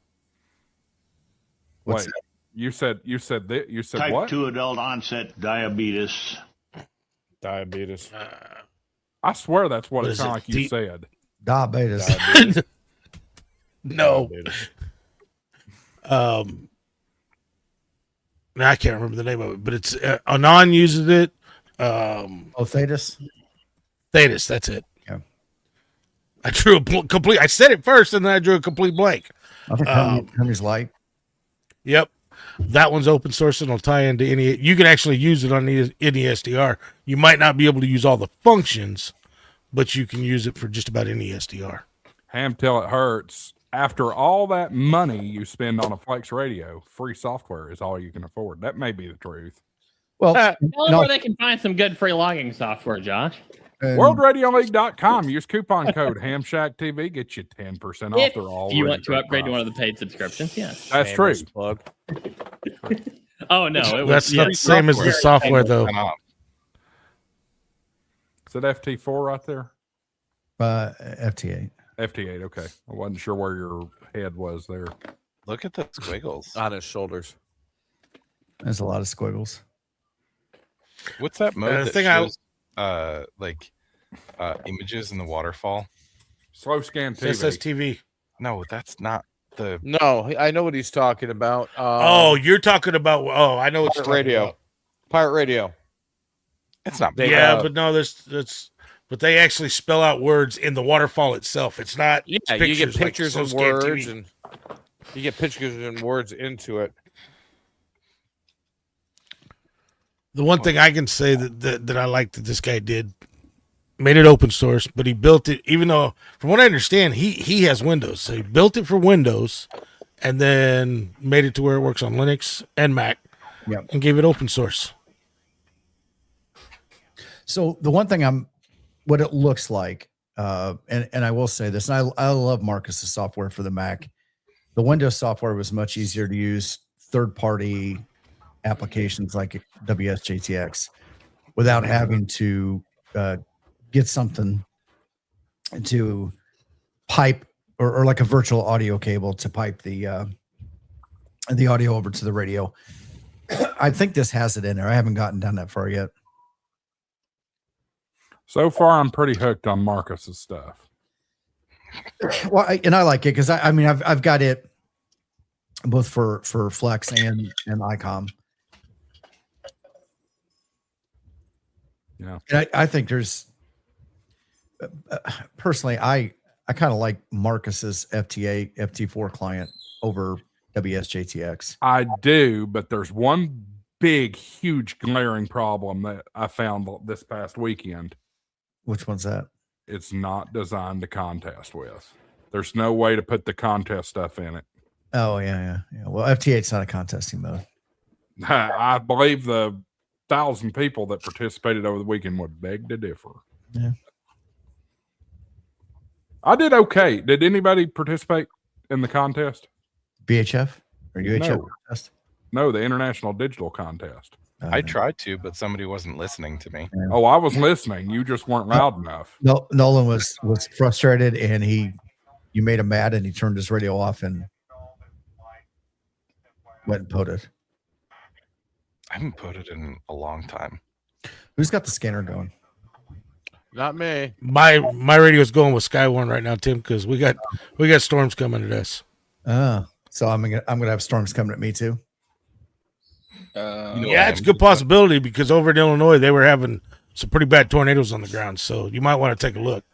What's Wait, you said Type what? 2 adult onset diabetes. Diabetes. I swear that's what What it is sounded it? like you said. Diabetes. No, Diabetes. I can't remember the name of it, but it's Anon uses it. Thetis. Thetis, that's it. Yeah. I drew a complete. I said it first, and then I drew a complete blank. I think Hermes Light. Yep, that one's open source and will tie into any. You can actually use it on any SDR. You might not be able to use all the functions, but you can use it for just about any SDR. Ham till it hurts. After all that money you spend on a Flex radio, free software is all you can afford. That may be the truth. Well, Tell them no, where they can find some good free logging software, Josh. WorldRadioLeague.com. Use coupon code HamShackTV. Get you 10% off. If They're all you want to upgrade to one of the paid subscriptions, yes. That's true. Shameless plug. Oh no, it was That's not yeah, the same as the software, though. Is that FT4 right there? FT8. FT8. Okay. I wasn't sure where your head was there. Look at the squiggles. On his shoulders. There's a lot of squiggles. What's that mode the that thing shows images in the waterfall? Slow scan TV. SSTV. No, that's not the. No, I know what he's talking about. Oh, you're talking about. Oh, I know what you're Pirate talking Radio. about. Pirate Radio. It's not. They, Yeah, but no, that's. But they actually spell out words in the waterfall itself. It's not. Yeah, pictures, you get pictures like and SoScan words, TV. and you get pictures and words into it. The one thing I can say that I like that this guy did made it open source, but he built it, even though, from what I understand, he has Windows. So he built it for Windows and then made it to where it works on Linux and Mac. Yep. And gave it open source. So the one thing what it looks like, and I will say this, and I love Marcus's software for the Mac. The Windows software was much easier to use, third-party applications like WSJTX, without having to get something to pipe or like a virtual audio cable to pipe the audio over to the radio. I think this has it in there. I haven't gotten down that far yet. So far, I'm pretty hooked on Marcus's stuff. Well, I like it because I mean I've got it both for Flex and ICOM. Yeah, and I think there's personally I kind of like Marcus's FT4 client over WSJTX. I do, but there's one big, huge, glaring problem that I found this past weekend. Which one's that? It's not designed to contest with. There's no way to put the contest stuff in it. Oh, yeah. Well, FT8's not a contesting mode. I believe the 1,000 people that participated over the weekend would beg to differ. Yeah. I did okay. Did anybody participate in the contest? BHF or UHF contest? No, the International Digital Contest. I tried to, but somebody wasn't listening to me. Yeah. Oh, I was listening. You just weren't loud enough. No, Nolan was frustrated, and you made him mad, and he turned his radio off and went and put I haven't put it in a long time. Who's got the scanner going? Not me. My radio's going with Skywarn right now, Tim, because we got storms coming at us. So I'm gonna have storms coming at me too. Yeah, it's a good possibility because over in Illinois they were having some pretty bad tornadoes on the ground, so you might want to take a look.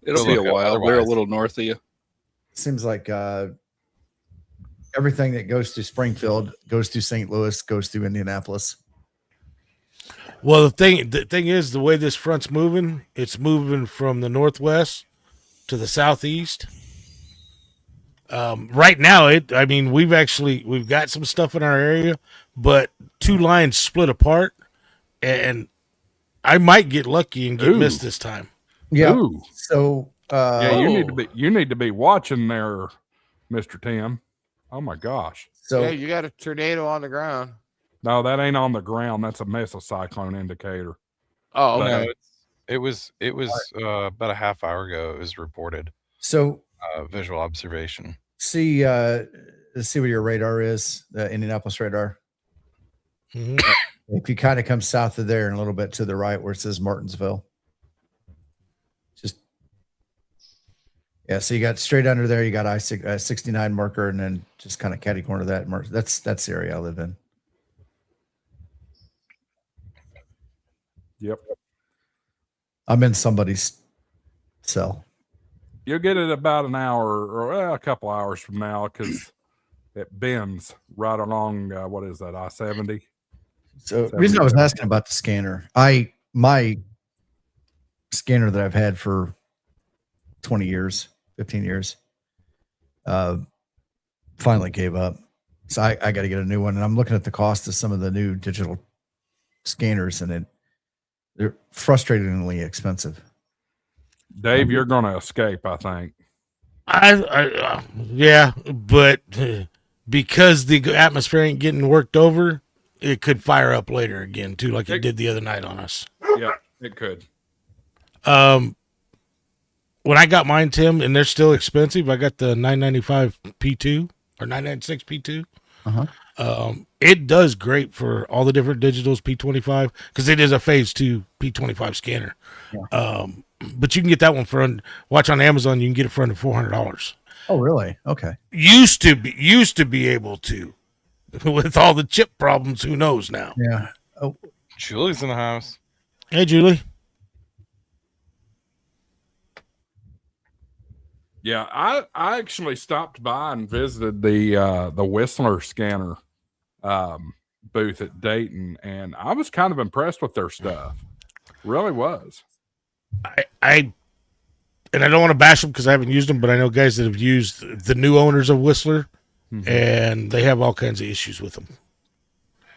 It'll be a while. We're a little north of you. Seems like everything that goes through Springfield goes through St. Louis, goes through Indianapolis. Well, the thing is, the way this front's moving, it's moving from the northwest to the southeast. Right now, we've got some stuff in our area, but two lines split apart, and I might get lucky and get missed this time. Yeah. Ooh. So yeah, you need to be watching there, Mr. Tim. Oh my gosh. So yeah, you got a tornado on the ground. No, that ain't on the ground. That's a mesocyclone indicator. Oh, No, okay. it was about a half hour ago. It was reported. So visual observation. see what your radar is, the Indianapolis radar. Mm-hmm. If you kind of come south of there and a little bit to the right where it says Martinsville. So you got straight under there, you got I-69 marker, and then just kind of catty corner that marker. That's the area I live in. Yep. I'm in somebody's cell. You'll get it about an hour or a couple hours from now because it bends right along, what is that, I-70? So the reason I was asking about the scanner, my scanner that I've had for 20 years, 15 years, finally gave up. So I got to get a new one. And I'm looking at the cost of some of the new digital scanners, and they're frustratingly expensive. Dave, you're going to escape, I think. Yeah, but because the atmosphere ain't getting worked over, it could fire up later again too, like it did the other night on us. Yeah, it could. When I got mine, Tim, and they're still expensive, I got the 995 P2 or 996 P2. It does great for all the different digitals, P25, because it is a phase 2 P25 scanner. Yeah. But you can get that one watch on Amazon. You can get it for under $400. Oh, really? Okay. Used to be able to, with all the chip problems. Who knows now? Yeah. Oh, Julie's in the house. Hey, Julie. Yeah, I actually stopped by and visited the Whistler scanner booth at Dayton, and I was kind of impressed with their stuff. Really was. I and I don't want to bash them because I haven't used them, but I know guys that have used the new owners of Whistler, and they have all kinds of issues with them.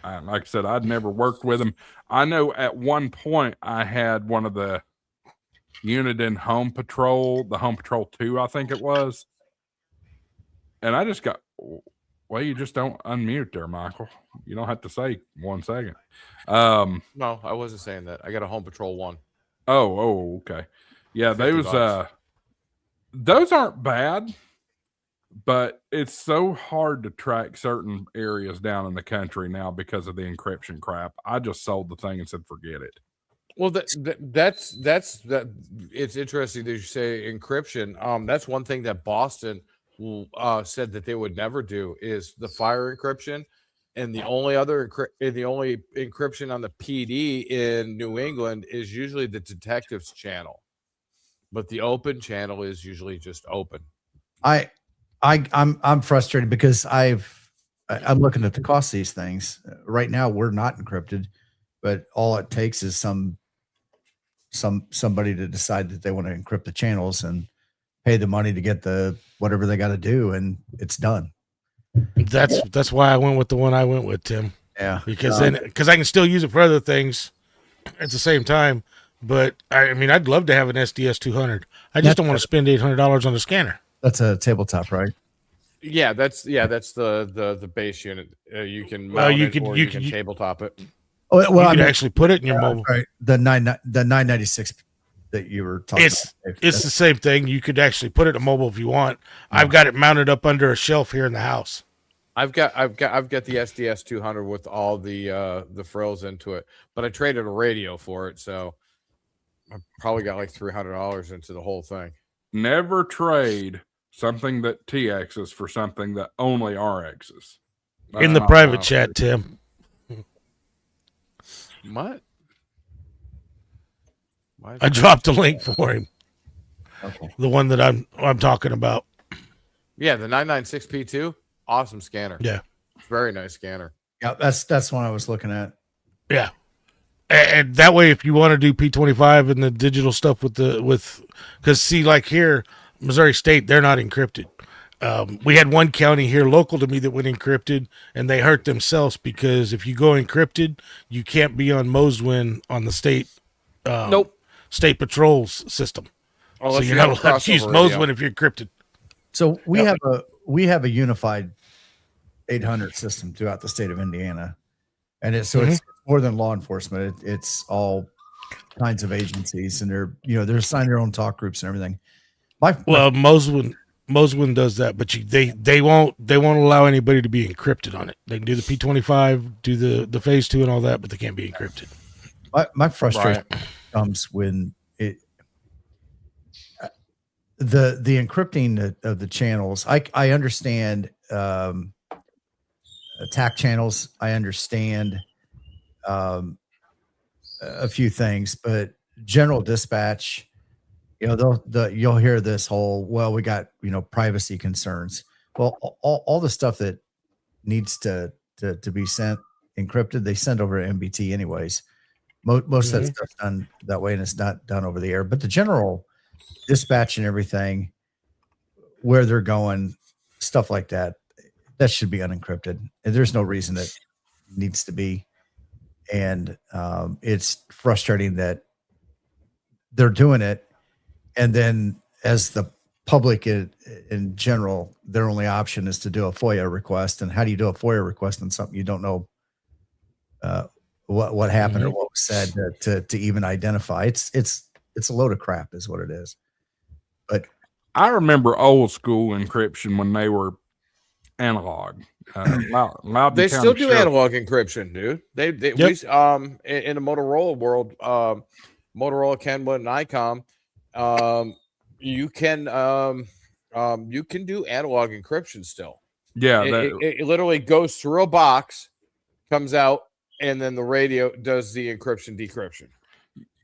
Like I said, I'd never worked with them. I know at one point I had one of the Uniden Home Patrol, the Home Patrol 2, I think it was. And I just got, well, you just don't unmute there, Michael. You don't have to say 1 second. No, I wasn't saying that. I got a Home Patrol 1. Oh, okay. Yeah, $50. those aren't bad, but it's so hard to track certain areas down in the country now because of the encryption crap. I just sold the thing and said, forget it. Well, that's it's interesting that you say encryption. That's one thing that Boston said that they would never do is the fire encryption, and the only other encryption on the PD in New England is usually the detectives channel, but the open channel is usually just open. I'm frustrated because I'm looking at the cost of these things right now. We're not encrypted, but all it takes is somebody to decide that they want to encrypt the channels and pay the money to get the whatever they got to do, and it's done. That's why I went with the one I went with, Tim. Yeah, because I can still use it for other things at the same time. But I mean, I'd love to have an SDS 200. I just don't want to spend $800 on the scanner. That's a tabletop, right? Yeah, that's the base unit. You can mount you can tabletop it. Oh, well, you can actually put it in your mobile. Right. The 996 that you were talking about. It's the same thing. You could actually put it in mobile if you want. I've got it mounted up under a shelf here in the house. I've got the SDS 200 with all the frills into it, but I traded a radio for it, so I probably got like $300 into the whole thing. Never trade something that TXs for something that only RXs. In the private chat, Tim. What? I dropped a link for him. Okay. The one that I'm talking about. Yeah, the 996P2, awesome scanner. Yeah, very nice scanner. Yeah, that's one I was looking at. Yeah, and that way, if you want to do P25 and the digital stuff because see, like here, Missouri State, they're not encrypted. We had one county here local to me that went encrypted, and they hurt themselves because if you go encrypted, you can't be on Moswin on the state. State Patrol's system. So you're not allowed to use Moswin if you're encrypted. So we have a unified 800 system throughout the state of Indiana, and it's more than law enforcement. It's all kinds of agencies, and they're assigned their own talk groups and everything. Moswin does that, but they won't allow anybody to be encrypted on it. They can do the P25, do the phase 2 and all that, but they can't be encrypted. My frustration comes when the encrypting of the channels. I understand attack channels. I understand a few things, but general dispatch, you'll hear this whole, well, we got, privacy concerns. Well, all the stuff that needs to be sent encrypted, they send over to MBT anyways. Most of that stuff's done that way, and it's not done over the air. But the general dispatch and everything, where they're going, stuff like that, that should be unencrypted. And there's no reason it needs to be. And it's frustrating that they're doing it, and then as the public in general, their only option is to do a FOIA request. And how do you do a FOIA request on something you don't know what happened or what was said to even identify? It's a load of crap is what it is. But I remember old school encryption when they were analog. They still do analog encryption, dude. They in the Motorola world, Motorola, Kenwood, and ICOM, you can do analog encryption still. Yeah, it literally goes through a box, comes out, and then the radio does the encryption decryption.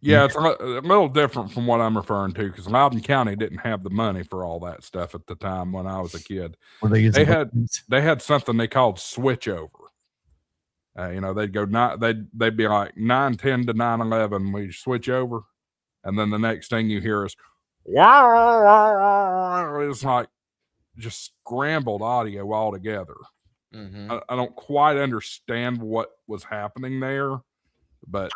Yeah, it's a little different from what I'm referring to, because Loudoun County didn't have the money for all that stuff at the time when I was a kid. They had something they called switchover. They'd go they'd be like 910 to 911. We switch over. and then the next thing you hear is wow. It's like just scrambled audio altogether. I don't quite understand what was happening there, but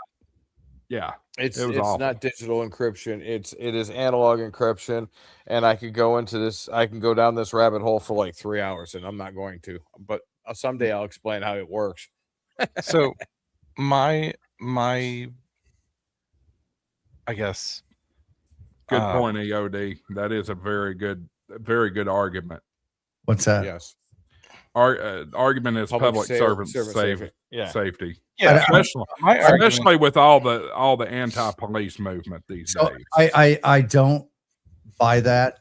yeah, It's awful. not digital encryption. It is analog encryption, and I could go into this. I can go down this rabbit hole for like 3 hours, and I'm not going to. But someday I'll explain how it works. So my I guess good point, EOD. That is a very good argument. What's that? Yes. Argument is public servant safety. Safety. Yeah, especially with all the anti-police movement these days. I don't buy that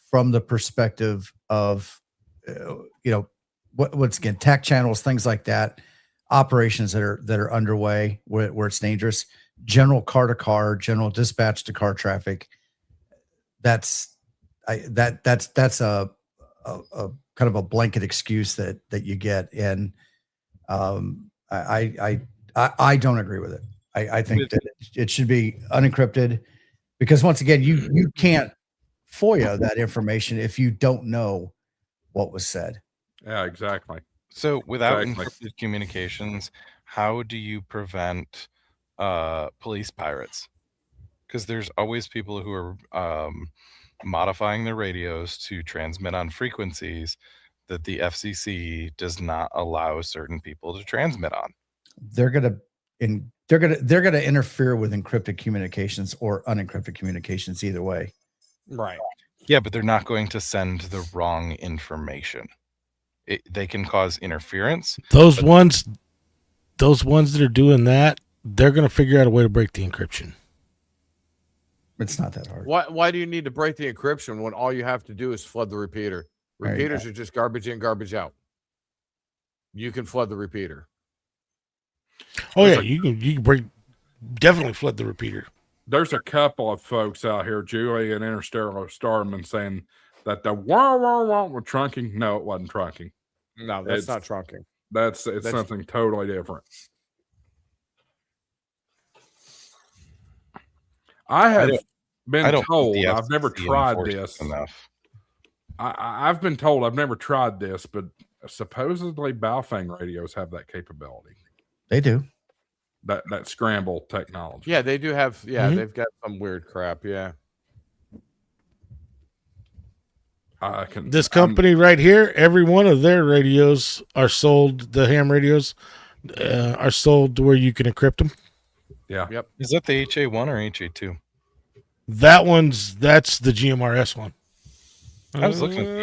from the perspective of what's again tech channels, things like that, operations that are underway where it's dangerous. General car to car, general dispatch to car traffic. That's a kind of a blanket excuse that you get, and I don't agree with it. I think that it should be unencrypted, because once again, you can't FOIA that information if you don't know what was said. Yeah, exactly. So without encrypted communications, how do you prevent police pirates? Because there's always people who are modifying their radios to transmit on frequencies that the FCC does not allow certain people to transmit on. They're gonna interfere with encrypted communications or unencrypted communications either way. Right. Yeah, but they're not going to send the wrong information. They can cause interference. Those ones that are doing that, they're going to figure out a way to break the encryption. It's not that hard. Why do you need to break the encryption when all you have to do is flood the repeater? Repeaters are just garbage in, garbage out. You can flood the repeater. Oh yeah, you can definitely flood the repeater. There's a couple of folks out here, Julie and Interstellar Starman, saying that the wah were trunking. No, it wasn't trunking. No, that's not trunking. That's something totally different. I have been told, I've never tried this. I've been told I've never tried this, but supposedly Baofeng radios have that capability. They do. That scramble technology. Yeah, they do have. Yeah, they've got some weird crap. Yeah. This company right here, every one of their radios are sold. The ham radios are sold to where you can encrypt them. Yeah. Yep. Is that the HA1 or HA2? That's the GMRS one. I was looking at the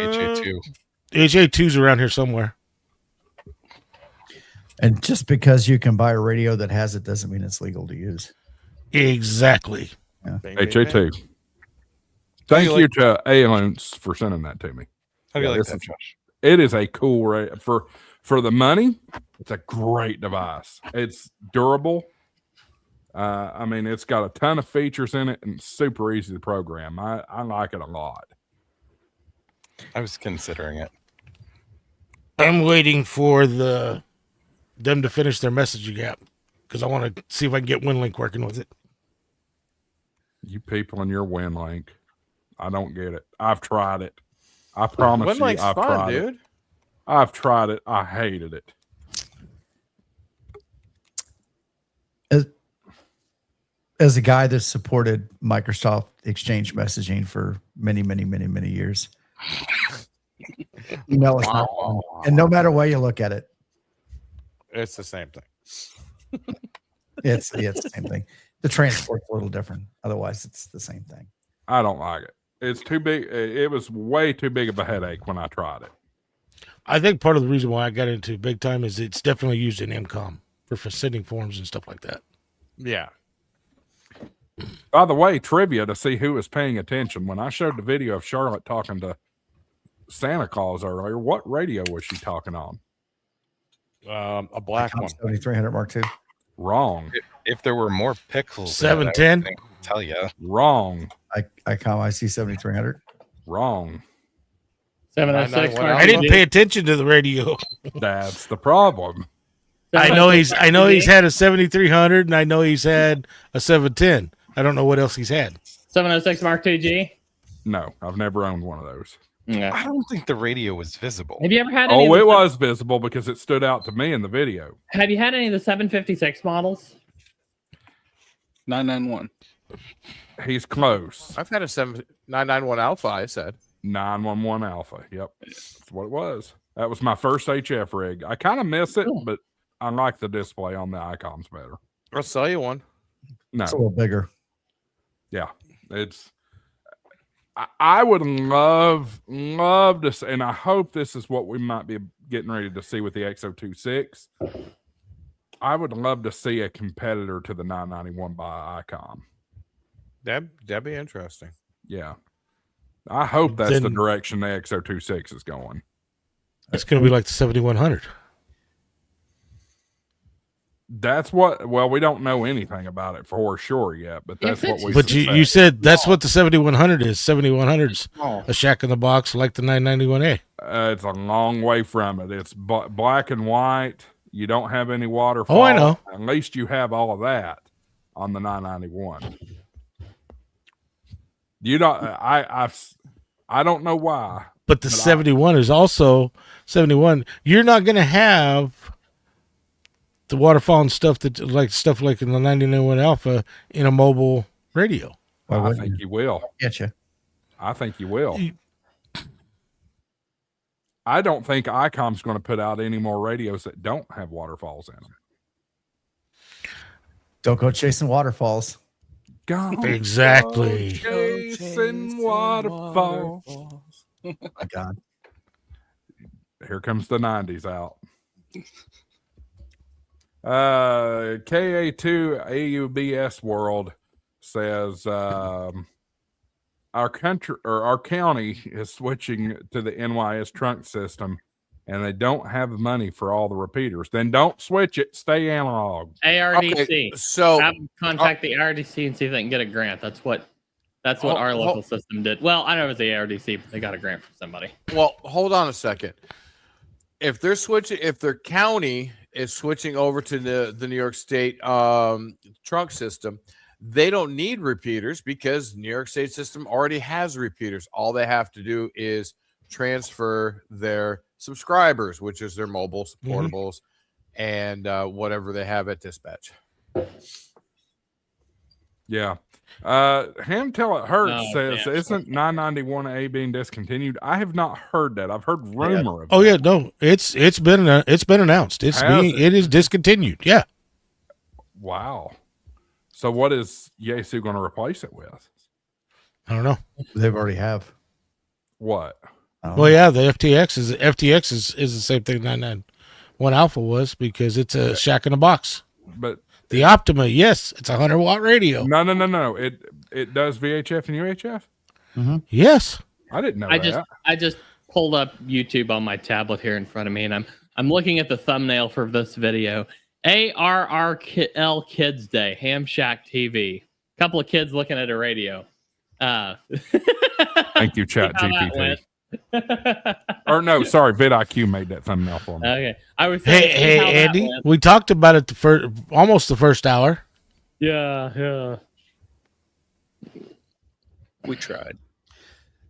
HA2. HA2's around here somewhere. And just because you can buy a radio that has it doesn't mean it's legal to use. Exactly. Yeah. HA2. Thank you to Aliens for sending that to me. How do you like that, Josh? It is a cool radio. For the money, it's a great device. It's durable. I mean, it's got a ton of features in it and super easy to program. I like it a lot. I was considering it. I'm waiting for them to finish their messaging app because I want to see if I can get WinLink working with it. You people in your WinLink, I don't get it. I've tried it. I promise WinLink's I've fun, tried dude. it. I've tried it. I hated it. As a guy that supported Microsoft Exchange messaging for many, many, many, many years, it's not fun. And no matter way you look at it, it's the same thing. It's the same thing. The transport's a little different. Otherwise, it's the same thing. I don't like it. It's too big. It was way too big of a headache when I tried it. I think part of the reason why I got into big time is it's definitely used in MCOM for sending forms and stuff like that. Yeah. By the way, trivia to see who was paying attention. When I showed the video of Charlotte talking to Santa Claus earlier, what radio was she talking on? A black one. 7300 Mark II. Wrong. If there were more pixels, 710. Tell you wrong. ICOM IC 7300. Wrong. 706. I didn't pay attention to the radio. That's the problem. I know he's had a 7300 and I know he's had a 710. I don't know what else he's had. 706 Mark II-G? No, I've never owned one of those. Yeah. I don't think the radio was visible. Have you ever had any? Oh, it was visible because it stood out to me in the video. Have you had any of the 756 models? 991. He's close. I've had a 991 Alpha, I said. 911 Alpha. Yep. That's what it was. That was my first HF rig. I kind of miss it, but I like the display on the icons better. I'll sell you one. No. It's a little bigger. Yeah. It's I would love to see, and I hope this is what we might be getting ready to see with the X026. I would love to see a competitor to the 991 by Icon. That'd be interesting. Yeah. I hope that's the Then- direction the X026 is going. It's going to be like the 7100. That's what, well, we don't know anything about it for sure yet, but that's what we But you said that's what the 7100 is. 7100's Oh. a shack in the box like the 991A. It's a long way from it. It's black and white. You don't have any waterfall. Oh, I know. At least you have all of that on the 991. You don't. I don't know why. But the 71 is also 71. You're not going to have the waterfall and stuff like in the 991 Alpha in a mobile radio. I think you will. Get you. I think you will. I don't think ICOM's going to put out any more radios that don't have waterfalls in them. Don't go chasing waterfalls. Exactly. Chasing waterfalls. My God. Here comes the 90s out. KA2 AUBS World says our country or our county is switching to the NYS trunk system and they don't have money for all the repeaters. Then don't switch it. Stay analog. ARDC. Okay, so have them contact the ARDC and see if they can get a grant. That's what our local system did. Well, I know it was the ARDC, but they got a grant from somebody. well, hold on a second. If they're switching, if their county is switching over to the New York State trunk system, they don't need repeaters because New York State system already has repeaters. All they have to do is transfer their subscribers, which is their mobile portables, and whatever they have at dispatch. Yeah. Ham Till It Hurts Oh, says, damn. isn't 991A being discontinued? I have not heard that. I've heard rumor of Oh that. yeah, no, it's been announced. It is discontinued. Yeah. Wow. So what is Yaesu going to replace it with? I don't know. They've already have. What? Well, yeah, the FTX is the same thing 991 Alpha was because it's a shack in a box. But The Optima, yes, it's a 100-watt radio. no. It does VHF and UHF? Yes. I didn't know I that. just pulled up YouTube on my tablet here in front of me, and I'm looking at the thumbnail for this video. ARRL Kids Day, HamShackTV. A couple of kids looking at a radio. Thank you, Chat how that GPT. went. Or no, sorry, vidIQ made that thumbnail for me. Okay, I was saying, Hey, how that Andy, went. we talked about it almost the first hour. Yeah. We tried.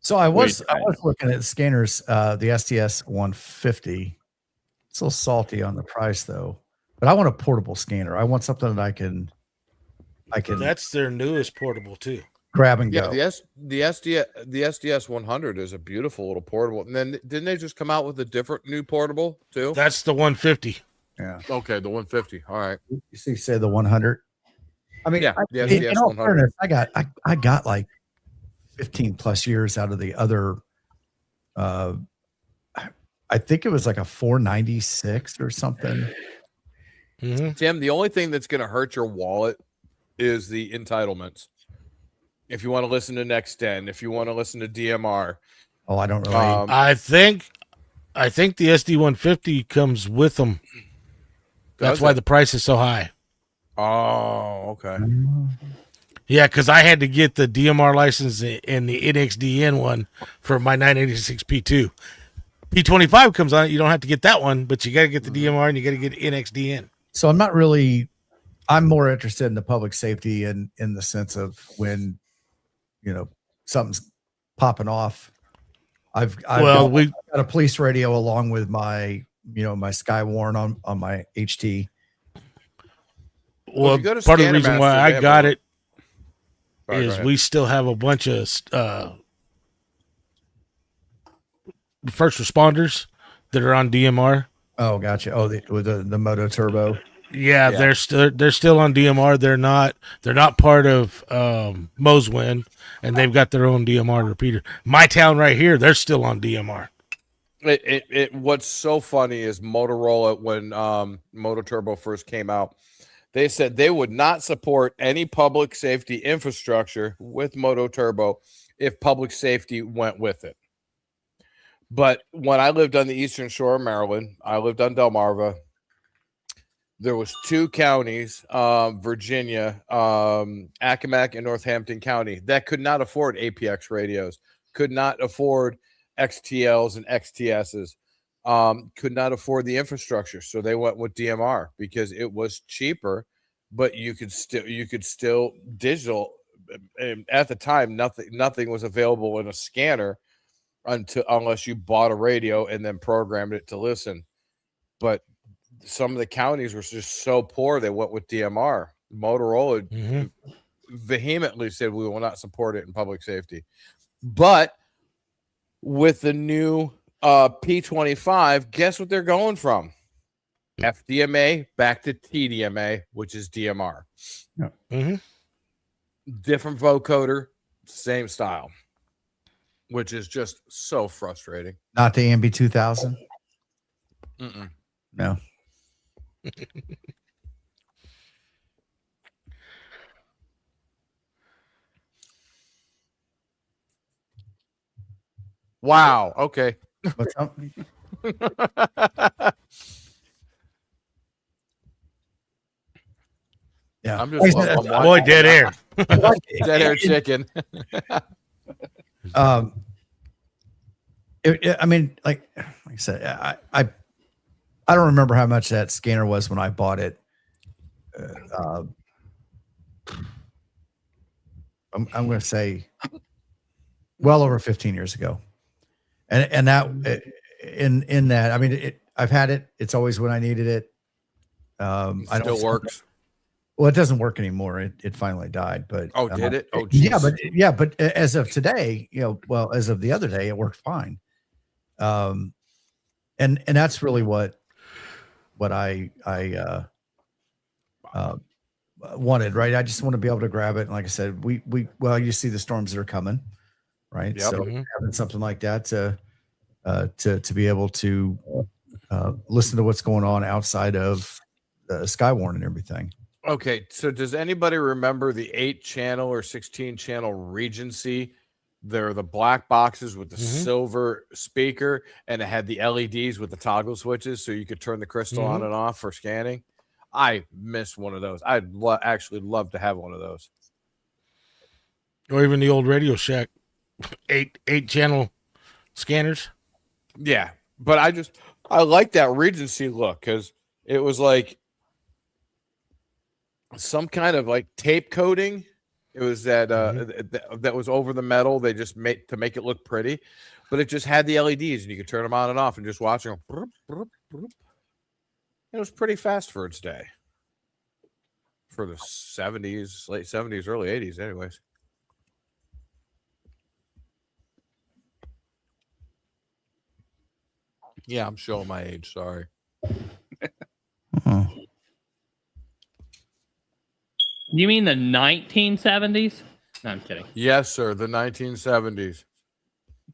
So I was looking at scanners, the STS 150. It's a little salty on the price though, but I want a portable scanner. I want something that I can That's their newest portable too. grab and go. Yeah, the SDS 100 is a beautiful little portable. And then didn't they just come out with a different new portable too? That's the 150. Yeah. Okay, the 150. All right. You see, say the 100. I mean, Yeah, the in SDS all 100. fairness, I got like 15 plus years out of the other. I think it was like a 496 or something. Tim, the only thing that's going to hurt your wallet is the entitlements. If you want to listen to Nextend, if you want to listen to DMR. Oh, I don't really. I think the SD 150 comes with them. That's Does why it? the price is so high. Oh, okay. Yeah, because I had to get the DMR license and the NXDN one for my 986 P2. P25 comes on it. You don't have to get that one, but you got to get the DMR and you got to get NXDN. So I'm not really I'm more interested in the public safety and in the sense of when, something's popping off. I've got a police radio along with my, my Skywarn on my HT. Well, part of the reason why I got it is we still have a bunch of first responders that are on DMR. Oh, gotcha. Oh, with the Moto Turbo. Yeah, they're still on DMR. They're not part of Moswin, and they've got their own DMR repeater. My town right here, they're still on DMR. What's so funny is Motorola, when Moto Turbo first came out, they said they would not support any public safety infrastructure with Moto Turbo if public safety went with it. But when I lived on the eastern shore of Maryland, I lived on Delmarva. There was 2 counties, Virginia, Accomack and Northampton County, that could not afford APX radios, could not afford XTLs and XTSs, could not afford the infrastructure. So they went with DMR because it was cheaper, but you could still digital. And at the time, nothing was available in a scanner unless you bought a radio and then programmed it to listen. But some of the counties were just so poor, they went with DMR. Motorola vehemently said we will not support it in public safety. But with the new P25, guess what they're going from? FDMA back to TDMA, which is DMR. Yeah. Different vocoder, same style, which is just so frustrating. Not the AMB 2000? No. Wow. Okay. What's up? Yeah. I'm just boy, dead air. Dead air chicken. I mean, like I said, I don't remember how much that scanner was when I bought it. I'm going to say well over 15 years ago. And that in that, I mean, I've had it. It's always when I needed it. It still works. Well, it doesn't work anymore. It finally died, but did it? Oh, yeah, but as of today, as of the other day, it worked fine. And that's really what I wanted, right? I just want to be able to grab it. And like I said, you see the storms that are coming, right? Yep. So having something like that to be able to listen to what's going on outside of the Skywarn and everything. Okay, so does anybody remember the 8-channel or 16-channel Regency? They're the black boxes with the silver speaker, and it had the LEDs with the toggle switches, so you could turn the crystal on and off for scanning. I missed one of those. I'd actually love to have one of those. Or even the old Radio Shack 8-channel scanners. Yeah, but I like that Regency look because it was like some kind of like tape coating. It was that that was over the metal. They just made to make it look pretty, but it just had the LEDs and you could turn them on and off and just watch them. It was pretty fast for its day. For the 70s, late 70s, early 80s, anyways. Yeah, I'm showing my age. Sorry. You mean the 1970s? No, I'm kidding. Yes, sir. The 1970s.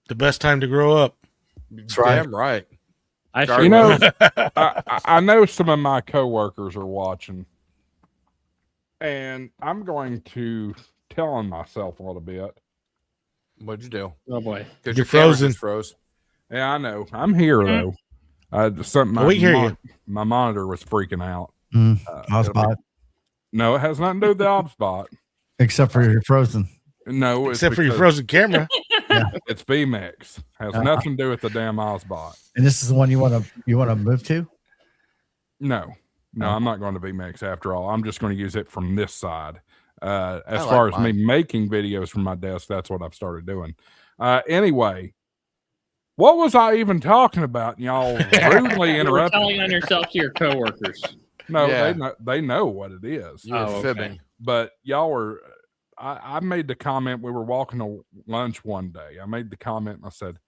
The best time to grow up. That's right. Damn right. I know some of my coworkers are watching, and I'm going to tell on myself a little bit. What'd you do? Oh boy, because you're frozen. Froze. Yeah, I know. I'm here though. My monitor was freaking out. Hotspot. No, it has nothing to do with the OBSBot. Except for you're frozen. No, except for your frozen camera. Yeah. It's VMix. Has nothing to do with the damn OBSBot. And this is the one you want to move to? No. No, I'm not going to VMix after all. I'm just going to use it from this side. As like far as mine. me making videos from my desk, that's what I've started doing. Anyway, what was I even talking about? Y'all rudely You were interrupted. telling on yourself to your coworkers. No, Yeah. they know what it is. You were Oh, okay. fibbing. But y'all were. I made the comment. We were walking to lunch one day. I made the comment and I said,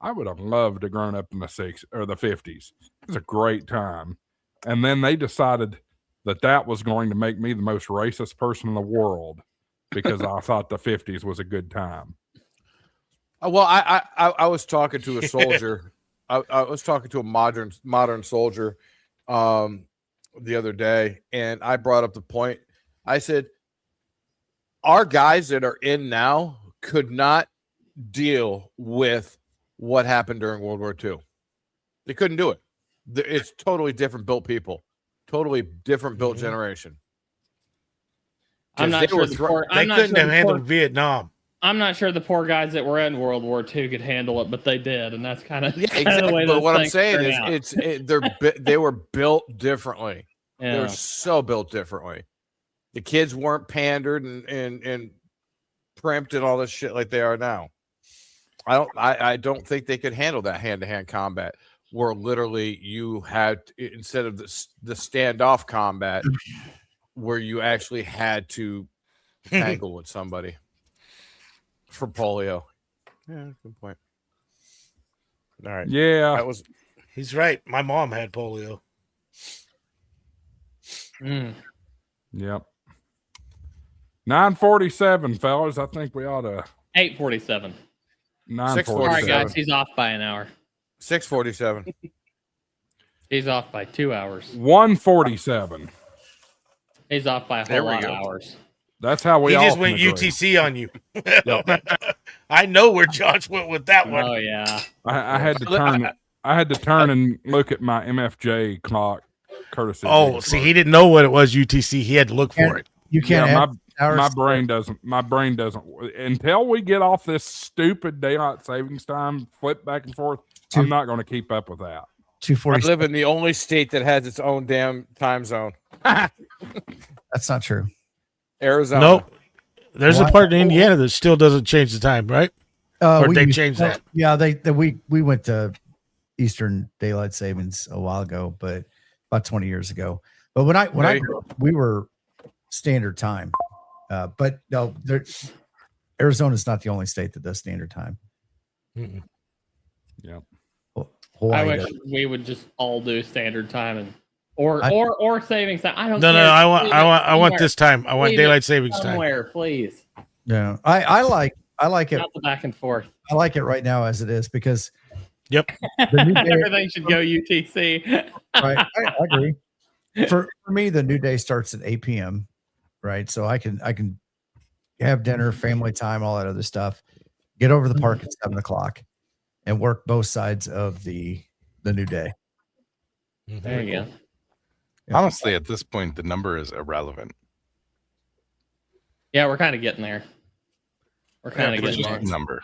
I would have loved to grown up in the 60s or the 50s. It was a great time. And then they decided that was going to make me the most racist person in the world because I thought the 50s was a good time. Well, I was talking to a soldier. I was talking to a modern soldier the other day, and I brought up the point. I said, our guys that are in now could not deal with what happened during World War II. They couldn't do it. It's totally different built people, totally different built generation. I'm not sure they couldn't have handled Vietnam. I'm not sure the poor guys that were in World War II could handle it, but they did, and that's kind of exactly. the way. But what I'm things saying turn is, out. they were built differently. Yeah. They were so built differently. The kids weren't pandered and primped and all this shit like they are now. I don't think they could handle that hand-to-hand combat where literally you had, instead of the standoff combat, where you actually had to tangle with somebody for polio. Yeah, good point. All right. Yeah. He's right. My mom had polio. Yep. 9:47, fellas. I think we ought to. 8:47. 9:47. All right, guys. He's off by an hour. 6:47. He's off by 2 hours. 1:47. He's off by a whole lot of hours. That's how we He all just went agree. UTC on you. I know where Josh went with that one. Oh yeah. I had to turn. I had to turn and look at my MFJ clock. Courtesy. Oh, see, he didn't know what it was. UTC. He had to look for it. You can't have my brain doesn't. My brain doesn't. Until we get off this stupid daylight savings time, flip back and forth. I'm not going to keep up with that. 2:40. I live in the only state that has its own damn time zone. That's not true. Arizona. Nope. There's a part in Indiana that still doesn't change the time, right? Or they changed that. Yeah, we went to Eastern Daylight Savings a while ago, but about 20 years ago. But when I grew up, we were standard time. But no, Arizona's not the only state that does standard time. Mm-mm. Yep. I wish we would just all do standard time and or savings time. I don't. No, care. I want this time. I want daylight savings time. Somewhere, please. Yeah, I like it. Not the back and forth. I like it right now as it is because. Yep. The new day, Everything should go UTC. Right, I agree. For me, the new day starts at 8 p.m. Right, so I can have dinner, family time, all that other stuff. Get over the park at 7 o'clock, and work both sides of the new day. There you go. Honestly, at this point, the number is irrelevant. Yeah, we're kind of getting there. We're kind of It's getting just there. a number.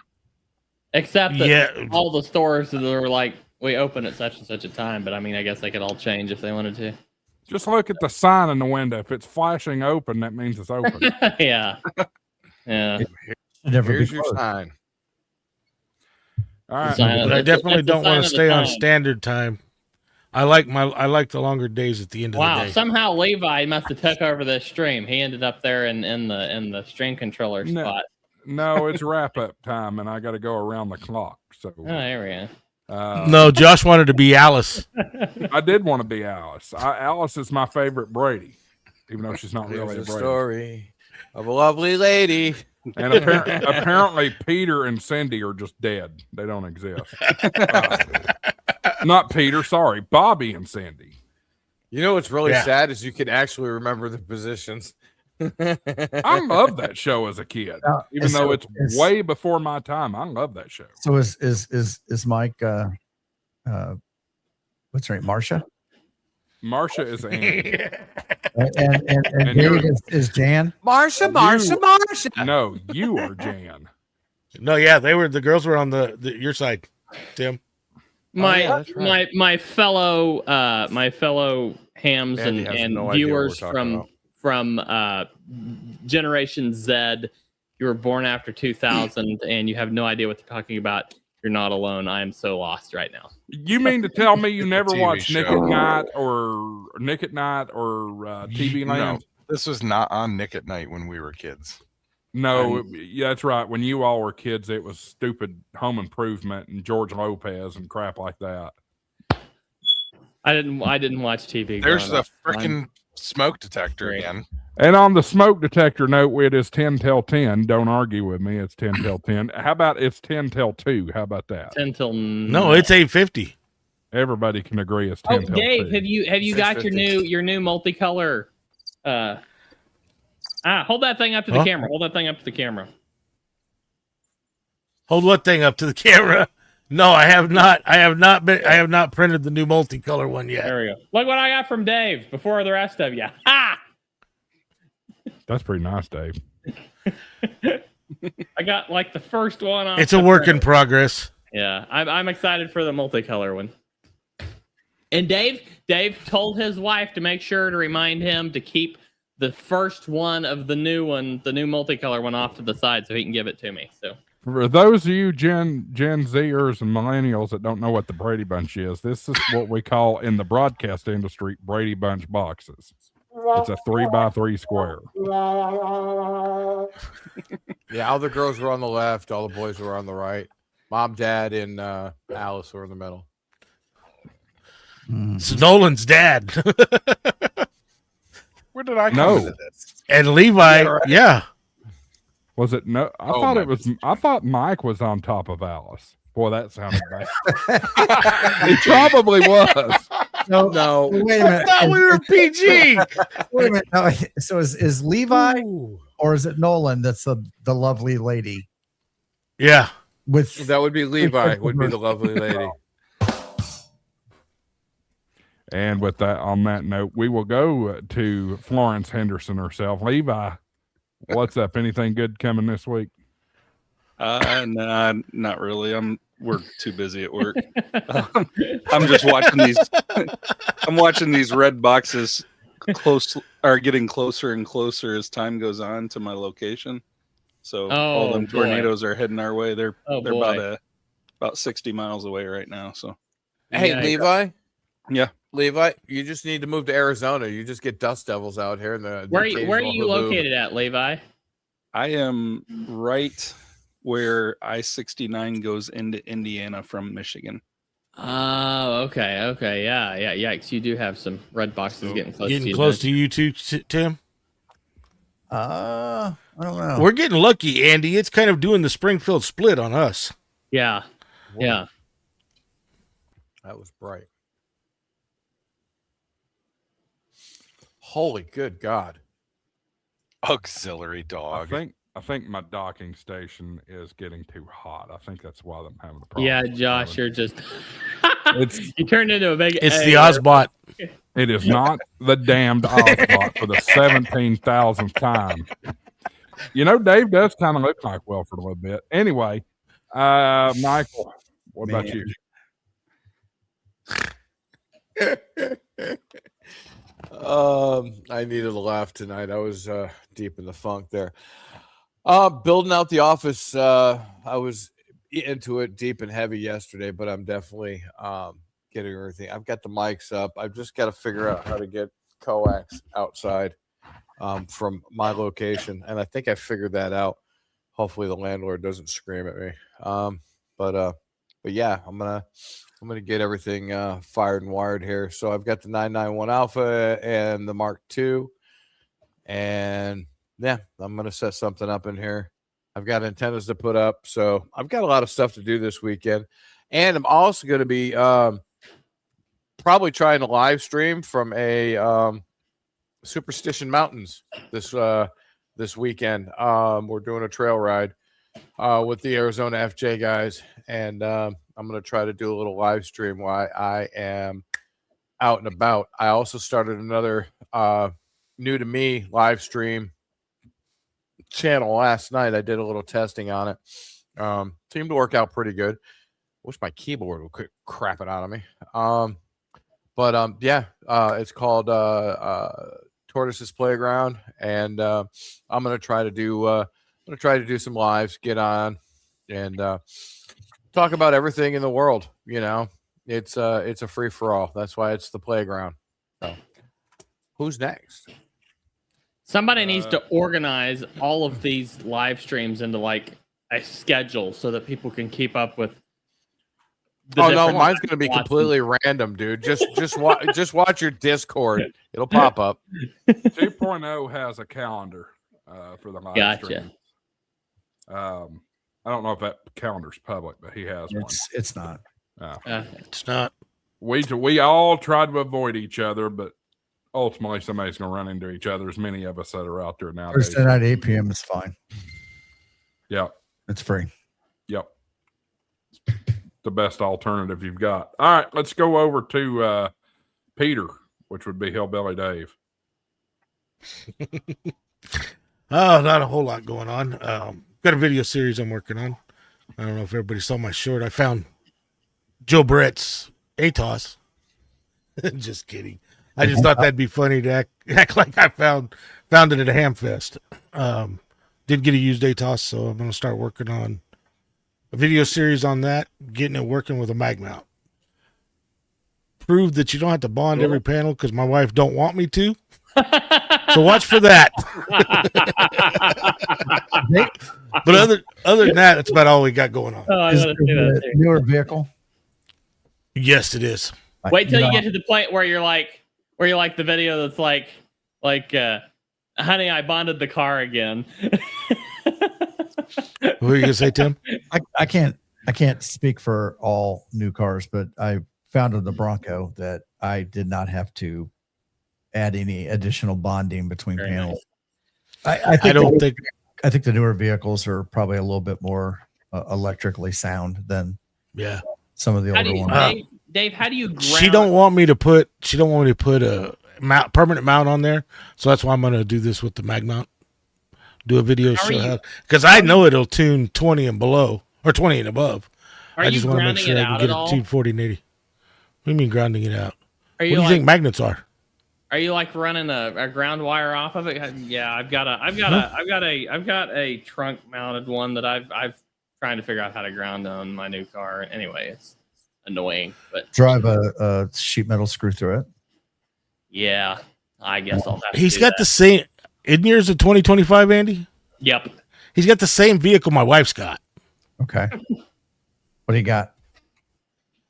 Except that all the stores that are like, we open at such and such a time, but I mean, I guess they could all change if they wanted to. Just look at the sign in the window. If it's flashing open, that means it's open. Yeah. Yeah. Here's your sign. All right. But I definitely don't want to stay on time. standard time. I like the longer days at the end of the Wow. day. Somehow Levi must have took over this stream. He ended up there in the stream controller spot. No, it's wrap up time, and I got to go around the clock. So. Oh, there we go. No, Josh wanted to be Alice. I did want to be Alice. Alice is my favorite Brady, even though she's not really a There's a Brady. story of a lovely lady. And apparently Peter and Cindy are just dead. They don't exist. Not Peter, sorry. Bobby and Cindy. You know what's really sad is you can actually remember the positions. I loved that show as a kid, even though it's way before my time. I love that show. So is Mike? What's her name? Marcia. Marcia is Andy. and Dave is Jan. Marcia. No, you are Jan. No, yeah, the girls were on your side, Tim. My fellow hams Andy has and no idea what we're viewers talking from Generation Z. You were born after 2000 and you have no idea what they're talking about. You're not alone. I am so lost right now. You mean to tell me you never TV watched Nick show. at Night or TV No, Land? this was not on Nick at Night when we were kids. No, yeah, that's right. When you all were kids, it was stupid Home Improvement and George Lopez and crap like that. I didn't watch TV. There's growing the up. freaking smoke detector again. And on the smoke detector note, it is 10 till 10. Don't argue with me. It's 10 till 10. How about it's 10 till 2? How about that? 10 till No, it's 8:50. Everybody can agree it's 10 till Dave, 2. have you got your new multicolor? Hold that thing up to the camera. Hold that thing up to the camera. Hold what thing up to the camera? No, I have not. I have not printed the new multicolor one yet. There we go. Look what I got from Dave before the rest of you. Ha! That's pretty nice, Dave. I got like the first one on. It's a work in progress. Yeah, I'm excited for the multicolor one. And Dave told his wife to make sure to remind him to keep the first one of the new multicolor one off to the side so he can give it to me. So for those of you Gen Zers and millennials that don't know what the Brady Bunch is, this is what we call in the broadcast industry Brady Bunch boxes. It's a 3x3 square. Yeah, all the girls were on the left, all the boys were on the right. Mom, Dad, and Alice were in the middle. It's Nolan's dad. Where did I come No. into this? And Levi, yeah. Was it no? I thought Mike was on top of Alice. Boy, that sounded bad. It probably was. No. Wait a minute. I thought we were PG. Wait a minute. No, so is Levi or is it Nolan that's the lovely lady? Yeah. That would be Levi, would be the lovely lady. And with that, on that note, we will go to Florence Henderson herself. Levi, what's up? Anything good coming this week? Nah, not really. We're too busy at work. I'm just watching these. I'm watching these red boxes getting closer and closer as time goes on to my location. So all them tornadoes are heading our way. They're about 60 miles away right now. So hey, Levi. Yeah. Levi, you just need to move to Arizona. You just get dust devils out here. And where are you located at, Levi? I am right where I-69 goes into Indiana from Michigan. Oh, okay. Yeah. Yikes. You do have some red boxes getting close to you. Getting close to you too, Tim? I don't know. We're getting lucky, Andy. It's kind of doing the Springfield split on us. Yeah. Yeah. That was bright. Holy good God. Auxiliary dog. I think my docking station is getting too hot. I think that's why I'm having a problem. Yeah, Josh, you're just you turned into a big. It's the Ozbot. It is not the damned Ozbot for the 17,000th time. You know, Dave does kind of look like Wilford a little bit. Anyway, Michael, what about you? I needed a laugh tonight. I was deep in the funk there. Building out the office. I was into it deep and heavy yesterday, but I'm definitely getting everything. I've got the mics up. I've just got to figure out how to get coax outside from my location, and I think I figured that out. Hopefully, the landlord doesn't scream at me. But yeah, I'm gonna get everything fired and wired here. So I've got the 991 Alpha and the Mark II, and yeah, I'm gonna set something up in here. I've got antennas to put up, so I've got a lot of stuff to do this weekend, and I'm also going to be probably trying to live stream from a Superstition Mountains this weekend. We're doing a trail ride with the Arizona FJ guys, and I'm going to try to do a little live stream while I am out and about. I also started another new to me live stream channel last night. I did a little testing on it. Seemed to work out pretty good. Wish my keyboard would quit crapping out of me. But yeah, it's called Tortoise's Playground, and I'm gonna try to do some lives, get on, and talk about everything in the world. You know, it's a free for all. That's why it's the playground. So, who's next? Somebody needs to organize all of these live streams into like a schedule so that people can keep up with. Oh no, mine's gonna be completely random, dude. Just watch your Discord. It'll pop up. 2.0 has a calendar for the live stream. I don't know if that calendar's public, but he has one. It's not. It's not. We all try to avoid each other, but ultimately somebody's going to run into each other. As many of us that are out there nowadays. Thursday night 8 p.m. is fine. Yep. It's free. Yep. The best alternative you've got. All right, let's go over to Peter, which would be Hillbilly Dave. Oh, not a whole lot going on. Got a video series I'm working on. I don't know if everybody saw my short. I found Joe Brett's ATOS. Just kidding. I just thought that'd be funny to act like I found it at a ham fest. Did get a used ATOS, so I'm going to start working on a video series on that, getting it working with a mag mount. Prove that you don't have to bond every panel because my wife don't want me to. So watch for that. But other than that, that's about all we got going on. Oh, Is it a newer vehicle? Yes, it is. Wait till you get to the point where you're like the video that's like, honey, I bonded the car again. What were you gonna say, Tim? I can't speak for all new cars, but I found in the Bronco that I did not have to add any additional bonding between panels. I think the newer vehicles are probably a little bit more electrically sound than some of the older ones. Dave, how do you ground? She don't want me to put a permanent mount on there, so that's why I'm gonna do this with the mag mount. Do a video show how, because I know it'll tune 20 and below or 20 and above. I just want to make sure I can get it tuned 40 and 80. What do you mean grounding it out? What do you think magnets are? Are you like running a ground wire off of it? Yeah, I've got a trunk mounted one that I've trying to figure out how to ground on my new car. Anyway, it's annoying, but drive a sheet metal screw through it. Yeah, I guess I'll have to. He's got the same. Isn't yours a 2025, Andy? Yep. He's got the same vehicle my wife's got. Okay. What do you got?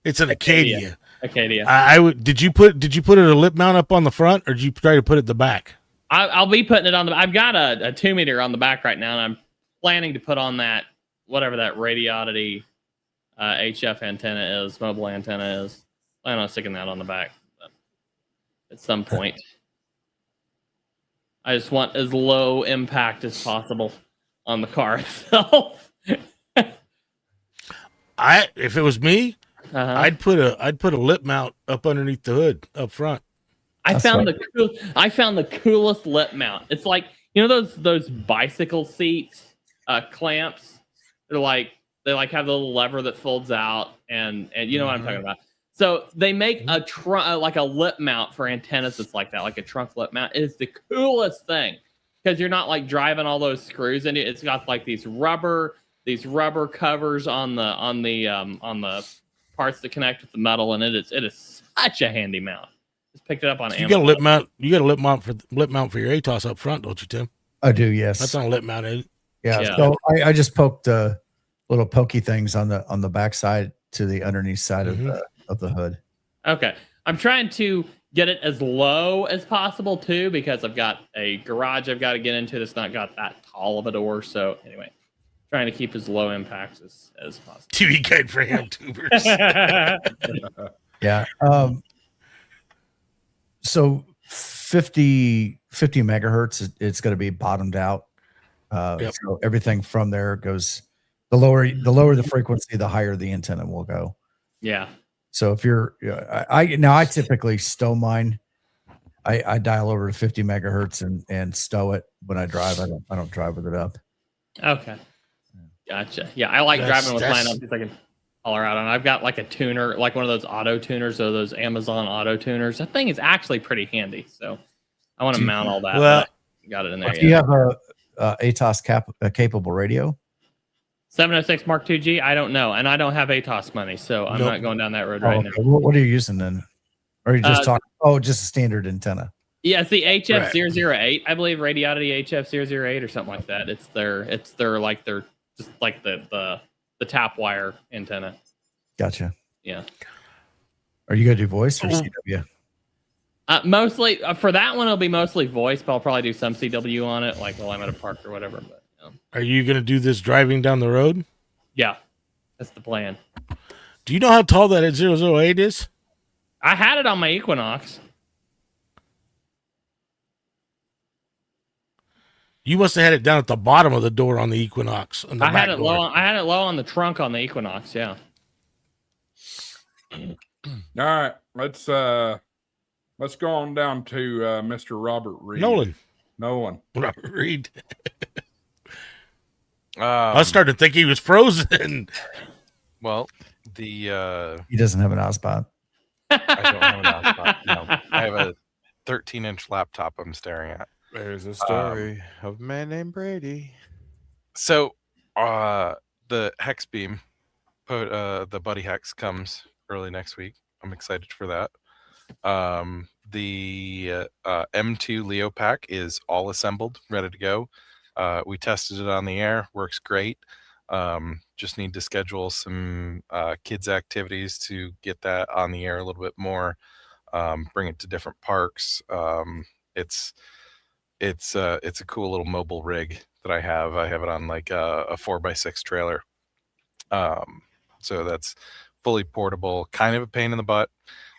It's an Acadia. Acadia. Did you put a lip mount up on the front, or did you try to put it at the back? I'll be putting it on the. I've got a 2 meter on the back right now, and I'm planning to put on that whatever that Radioddity HF antenna is, mobile antenna is. Plan on sticking that on the back at some point. I just want as low impact as possible on the car itself. If it was me, I'd put a lip mount up underneath the hood up front. I found the coolest lip mount. It's like, you know those bicycle seat clamps. They have the little lever that folds out, and you know what I'm talking about. So they make a like a lip mount for antennas that's like that, like a trunk lip mount. It is the coolest thing because you're not like driving all those screws in it. It's got like these rubber covers on the parts that connect with the metal, and it is such a handy mount. Just picked it up on Amazon. You got a lip mount for your ATOS up front, don't you, Tim? I do, yes. That's on a lip mount, isn't it? Yeah. So I just poked little pokey things on the back side to the underneath side of the hood. Okay. I'm trying to get it as low as possible too, because I've got a garage I've got to get into that's not got that tall of a door. So anyway, trying to keep as low impact as possible. TV guide for ham tubers. Yeah. So 50 megahertz, it's going to be bottomed out. So everything from there goes, the lower the frequency, the higher the antenna will go. Yeah. So if you're, I typically stow mine. I dial over to 50 megahertz and stow it when I drive. I don't drive with it up. Okay. Gotcha. Yeah, I like driving with mine up because Colorado, and I've got like a tuner, like one of those auto tuners, or those Amazon auto tuners. That thing is actually pretty handy. So I want to mount all that. Well, but I got it in there. Do you have a ATOS capable radio? 706 Mark II-G? I don't know. And I don't have ATOS money, so I'm not going down that road right now. What are you using then? Or are you just talking? Oh, just a standard antenna. Yeah, it's the HF008, I believe, Radiotti HF008 or something like that. It's their just like the tap wire antenna. Gotcha. Yeah. Are you gonna do voice or CW? Mostly for that one, it'll be mostly voice, but I'll probably do some CW on it, like while I'm at a park or whatever. But are you gonna do this driving down the road? Yeah, that's the plan. Do you know how tall that 008 is? I had it on my Equinox. You must have had it down at the bottom of the door on the Equinox. I had it low on the trunk on the Equinox. Yeah. All right, let's go on down to Mr. Robert Reed. Nolan. Robert Reed. I started to think he was frozen. Well, he doesn't have an hotspot. I don't have an hotspot. No, I have a 13-inch laptop I'm staring at. There's a story of a man named Brady. So, the Hex Beam, the Buddy Hex comes early next week. I'm excited for that. The M2 Leo pack is all assembled, ready to go. We tested it on the air, works great. Just need to schedule some kids activities to get that on the air a little bit more. Bring it to different parks. It's a cool little mobile rig that I have. I have it on like a 4x6 trailer. So that's fully portable, kind of a pain in the butt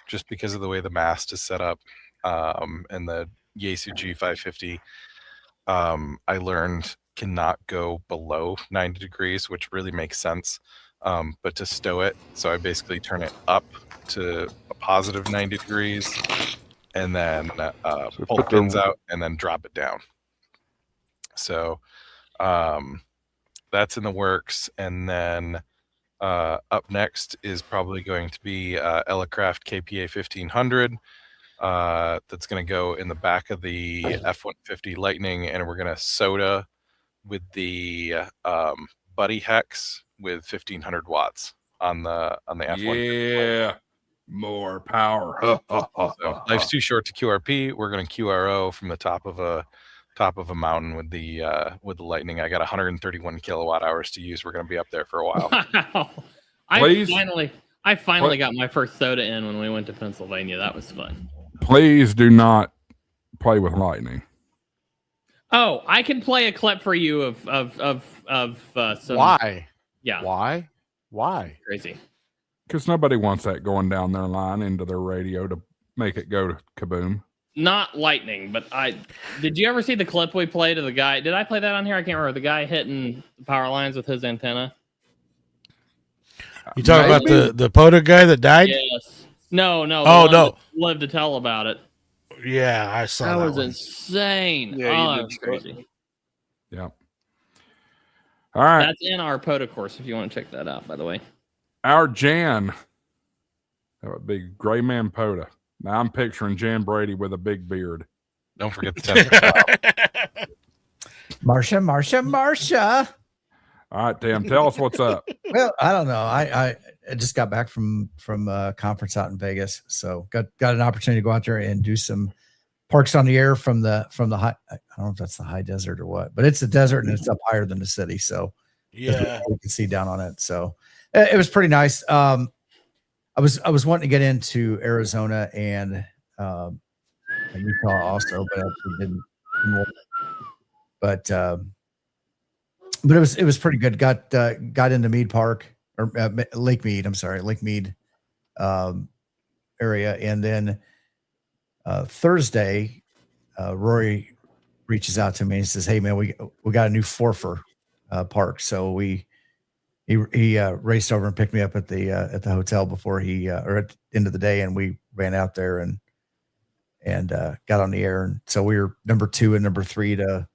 just because of the way the mast is set up. And the Yaesu G550, I learned cannot go below 90 degrees, which really makes sense. But to stow it, so I basically turn it up to a positive 90 degrees and then pull the pins out and then drop it down. So that's in the works. And then up next is probably going to be Elecraft KPA 1500. That's going to go in the back of the F-150 Lightning, and we're going to soda with the Buddy Hex with 1500 watts on the F-150. Yeah, more power. So life's too short to QRP. We're going to QRO from the top of a mountain with the Lightning. I got 131 kilowatt hours to use. We're going to be up there for a while. Wow. I finally got my first soda in when we went to Pennsylvania. That was fun. Please do not play with lightning. Oh, I can play a clip for you of some. Why? Yeah. Why? Crazy. Because nobody wants that going down their line into their radio to make it go to kaboom. Not lightning, but did you ever see the clip we played of the guy? Did I play that on here? I can't remember. The guy hitting the power lines with his antenna. You talking about the POTA guy that died? Yes. No. Oh, no. Lived to tell about it. Yeah, I saw that. That was one. insane. Yeah, that was crazy. Yeah. All right. That's in our POTA course if you want to check that out, by the way. Our Jan. That would be Gray Man Poda. Now I'm picturing Jan Brady with a big beard. Don't forget the 10%. Marsha. All right, Tim, tell us what's up. Well, I don't know. I just got back from a conference out in Vegas, so got an opportunity to go out there and do some parks on the air from the high. I don't know if that's the high desert or what, but it's a desert and it's up higher than the city, so yeah, we can see down on it. So it was pretty nice. I was wanting to get into Arizona and Utah also, but I didn't. But it was pretty good. Got into Mead Park or Lake Mead. I'm sorry, Lake Mead area, and then Thursday, Rory reaches out to me and says, "Hey man, we got a new forfer park." So he raced over and picked me up at the hotel before or at the end of the day, and we ran out there and got on the air. And so we were number 2 and number 3 to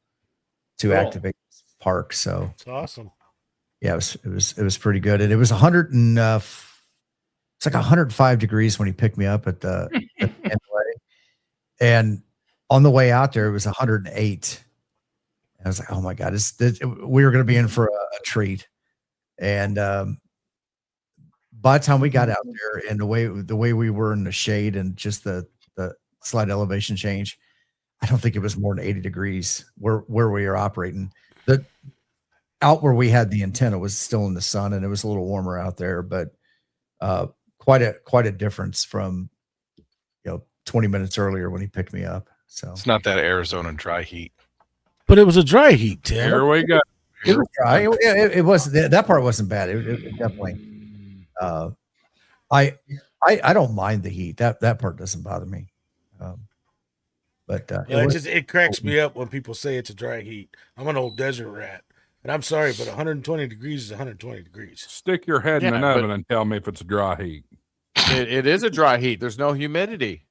activate park. So it's awesome. yeah, it was pretty good. And it was 100 and it's like 105 degrees when he picked me up at the and on the way out there it was 108. And I was like, oh my God, we were going to be in for a treat. And by the time we got out there and the way we were in the shade and just the slight elevation change, I don't think it was more than 80 degrees where we were operating. Out where we had the antenna was still in the sun and it was a little warmer out there, but quite a difference from 20 minutes earlier when he picked me up. So It's not that Arizona dry heat. But it was a dry heat, Tim. Here we go. it was dry. It was that part wasn't bad. It definitely. I don't mind the heat. That part doesn't bother me. But it cracks me up when people say it's a dry heat. I'm an old desert rat, and I'm sorry, but 120 degrees is 120 degrees. Stick your head in an oven and tell me if it's a dry heat. It is a dry heat. There's no humidity.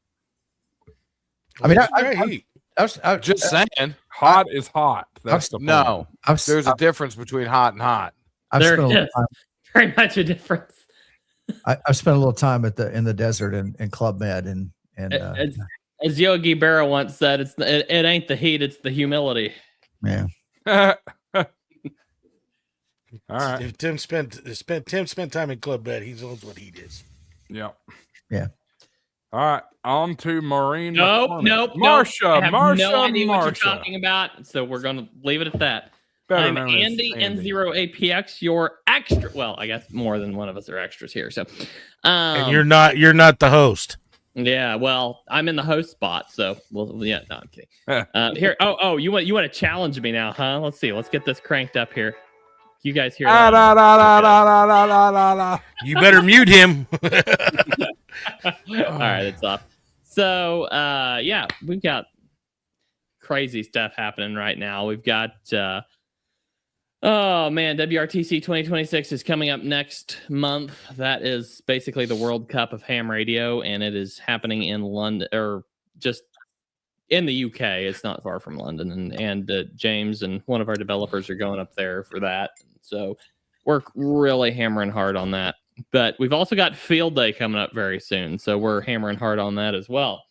I mean, I'm just saying. Hot is hot. That's the point. No. There's a difference between hot and hot. There is very much a difference. I've spent a little time in the desert in Club Med and as Yogi Berra once said, it ain't the heat, it's the humility. Yeah. All right. If Tim spent time in Club Med, he knows what heat is. Yep. Yeah. All right. On to Maureen. Nope. Marsha. I have Marsha. no idea what you're Marsha. talking about, so we're going to leave it at that. Better I'm known as Andy Andy. N0APX, your extra. Well, I guess more than one of us are extras here. So, And you're not the host. Yeah, well, I'm in the host spot, so yeah. No, I'm kidding. Here, you want to challenge me now, huh? Let's see. Let's get this cranked up here. You guys hear that? You better mute him. All right, it's off. So, yeah, we've got crazy stuff happening right now. We've got, oh man, WRTC 2026 is coming up next month. That is basically the World Cup of ham radio, and it is happening in London, or just in the UK. It's not far from London, and James and one of our developers are going up there for that. So we're really hammering hard on that. But we've also got Field Day coming up very soon, so we're hammering hard on that as well.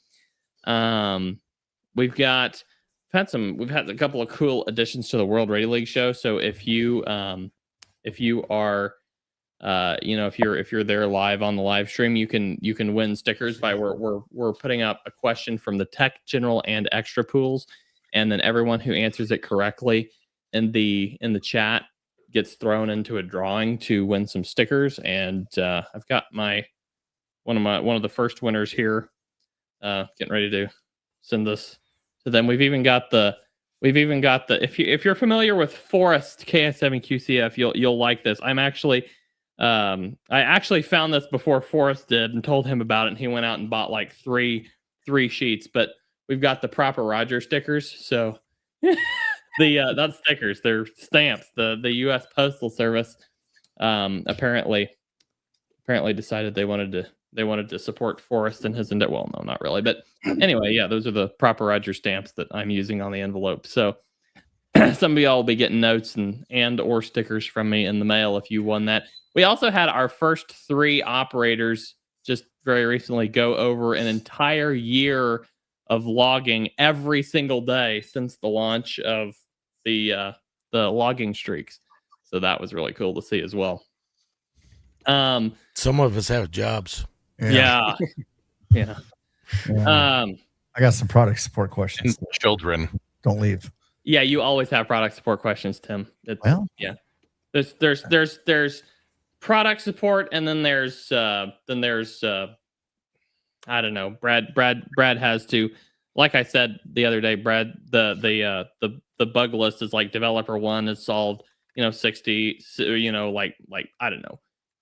We've had a couple of cool additions to the World Radio League show. So if you are, if you're there live on the live stream, you can win stickers by we're putting up a question from the Tech, General, and Extra pools, and then everyone who answers it correctly in the chat gets thrown into a drawing to win some stickers. And I've got one of the first winners here, getting ready to send this to them. We've even got the if you're familiar with Forest KS7QCF, you'll like this. I actually found this before Forrest did and told him about it, and he went out and bought like three sheets. But we've got the Proper Roger stickers. So not stickers, they're stamps. The U.S. Postal Service apparently decided they wanted to support Forrest and his endeavor. Well, no, not really, but anyway, yeah, those are the Proper Roger stamps that I'm using on the envelope. So some of y'all will be getting notes and or stickers from me in the mail if you won that. We also had our first 3 operators just very recently go over an entire year of logging every single day since the launch of the logging streaks. So that was really cool to see as well. Some of us have jobs. Yeah. I got some product support questions. Children. Don't leave. Yeah, you always have product support questions, Tim. Yeah. There's product support, and then there's I don't know. Brad has to, like I said the other day, Brad, the bug list is like developer 1 has solved 60, like I don't know,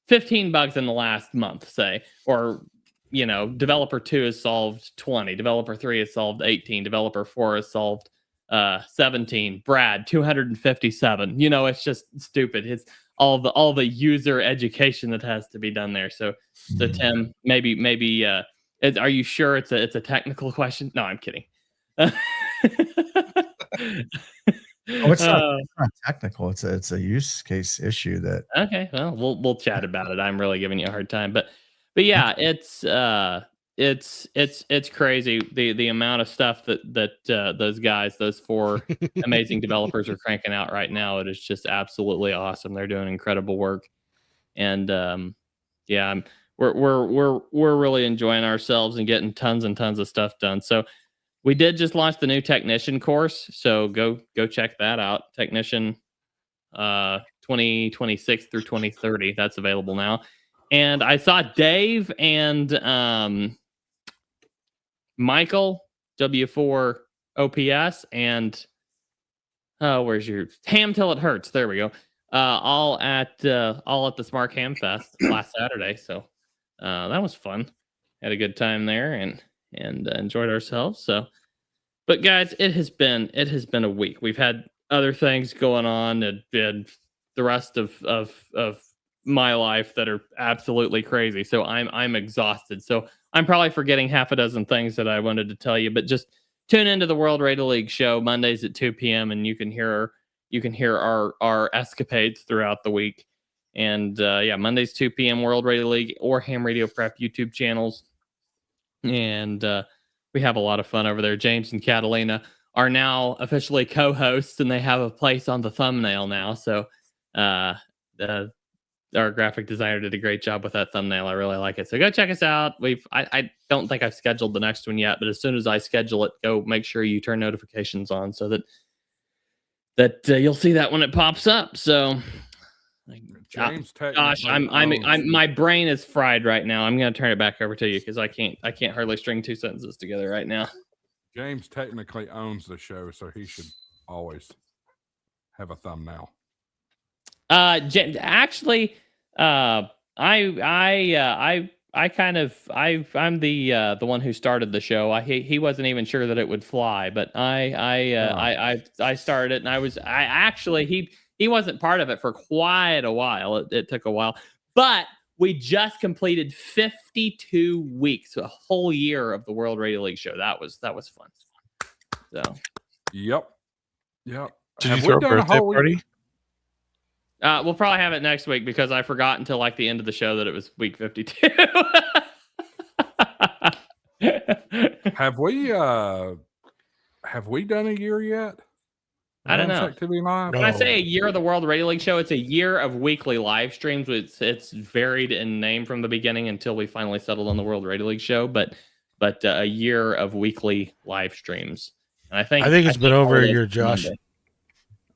15 bugs in the last month, say, or developer 2 has solved 20, developer 3 has solved 18, developer 4 has solved 17, Brad 257. It's just stupid. It's all the user education that has to be done there. So Tim, maybe are you sure it's a technical question? No, I'm kidding. Oh, it's not technical. It's a use case issue that. Okay, well, we'll chat about it. I'm really giving you a hard time, but yeah, it's crazy the amount of stuff that those guys, those 4 amazing developers are cranking out right now. It is just absolutely awesome. They're doing incredible work, and yeah, we're really enjoying ourselves and getting tons and tons of stuff done. So we did just launch the new technician course, so go check that out. Technician 2026 through 2030. That's available now. And I saw Dave and Michael W4 OPS and where's your Ham Till It Hurts? There we go. All at the Smart Ham Fest last Saturday. So that was fun. Had a good time there and enjoyed ourselves. So, but guys, it has been a week. We've had other things going on and the rest of my life that are absolutely crazy. So I'm exhausted. So I'm probably forgetting half a dozen things that I wanted to tell you, but just tune into the World Radio League show Mondays at 2 p.m. and you can hear our escapades throughout the week. And yeah, Mondays 2 p.m. World Radio League or Ham Radio Prep YouTube channels. And we have a lot of fun over there. James and Catalina are now officially co-hosts, and they have a place on the thumbnail now. So our graphic designer did a great job with that thumbnail. I really like it. So go check us out. I don't think I've scheduled the next one yet, but as soon as I schedule it, go make sure you turn notifications on so that you'll see that when it pops up. So James, gosh, I'm my brain is fried right now. I'm gonna turn it back over to you because I can't hardly string 2 sentences together right now. James technically owns the show, so he should always have a thumbnail. Actually, I'm the one who started the show. He wasn't even sure that it would fly, but I started it, and he wasn't part of it for quite a while. It took a while, but we just completed 52 weeks, a whole year of the World Radio League show. That was fun. So, yep. Did you throw a birthday party? We'll probably have it next week because I forgot until like the end of the show that it was week 52. Have we done a year yet? I don't know. HamShackTV Live? When I say a year of the World Radio League show, it's a year of weekly live streams. It's varied in name from the beginning until we finally settled on the World Radio League show, but a year of weekly live streams. And I think it's been over a year, Josh. Monday.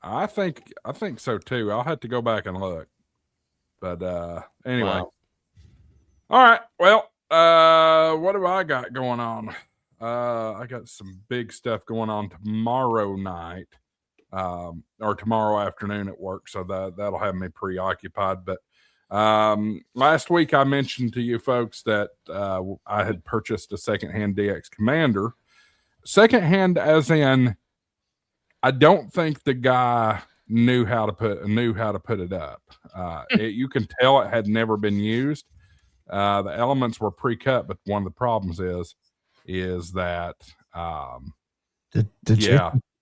I think so too. I'll have to go back and look. But anyway. Wow. All right. Well, what do I got going on? I got some big stuff going on tomorrow night. Or tomorrow afternoon at work, so that'll have me preoccupied. But last week I mentioned to you folks that I had purchased a secondhand DX Commander. Secondhand, as in, I don't think the guy knew how to put it up. You can tell it had never been used. The elements were pre-cut, but one of the problems is that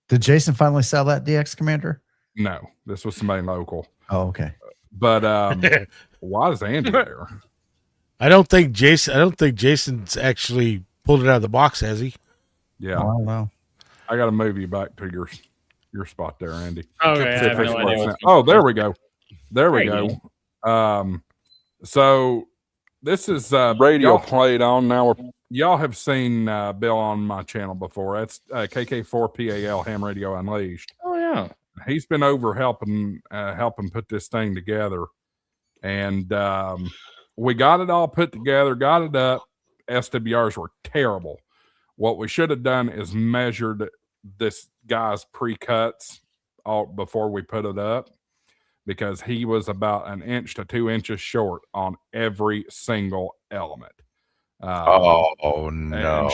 Did Jason finally sell that DX Commander? No, this was somebody local. Oh, okay. But why is Andy there? I don't think Jason's actually pulled it out of the box, has he? Yeah. Oh, I don't know. I got to move you back to your spot there, Andy. Okay. I have no idea there we go. There we go. So this is radio played on now. Y'all have seen Bill on my channel before. That's KK4PAL Ham Radio Unleashed. Oh yeah, he's been over helping put this thing together, and we got it all put together, got it up. SWRs were terrible. What we should have done is measured this guy's pre-cuts all before we put it up, because he was about 1 inch to 2 inches short on every single element. Oh no!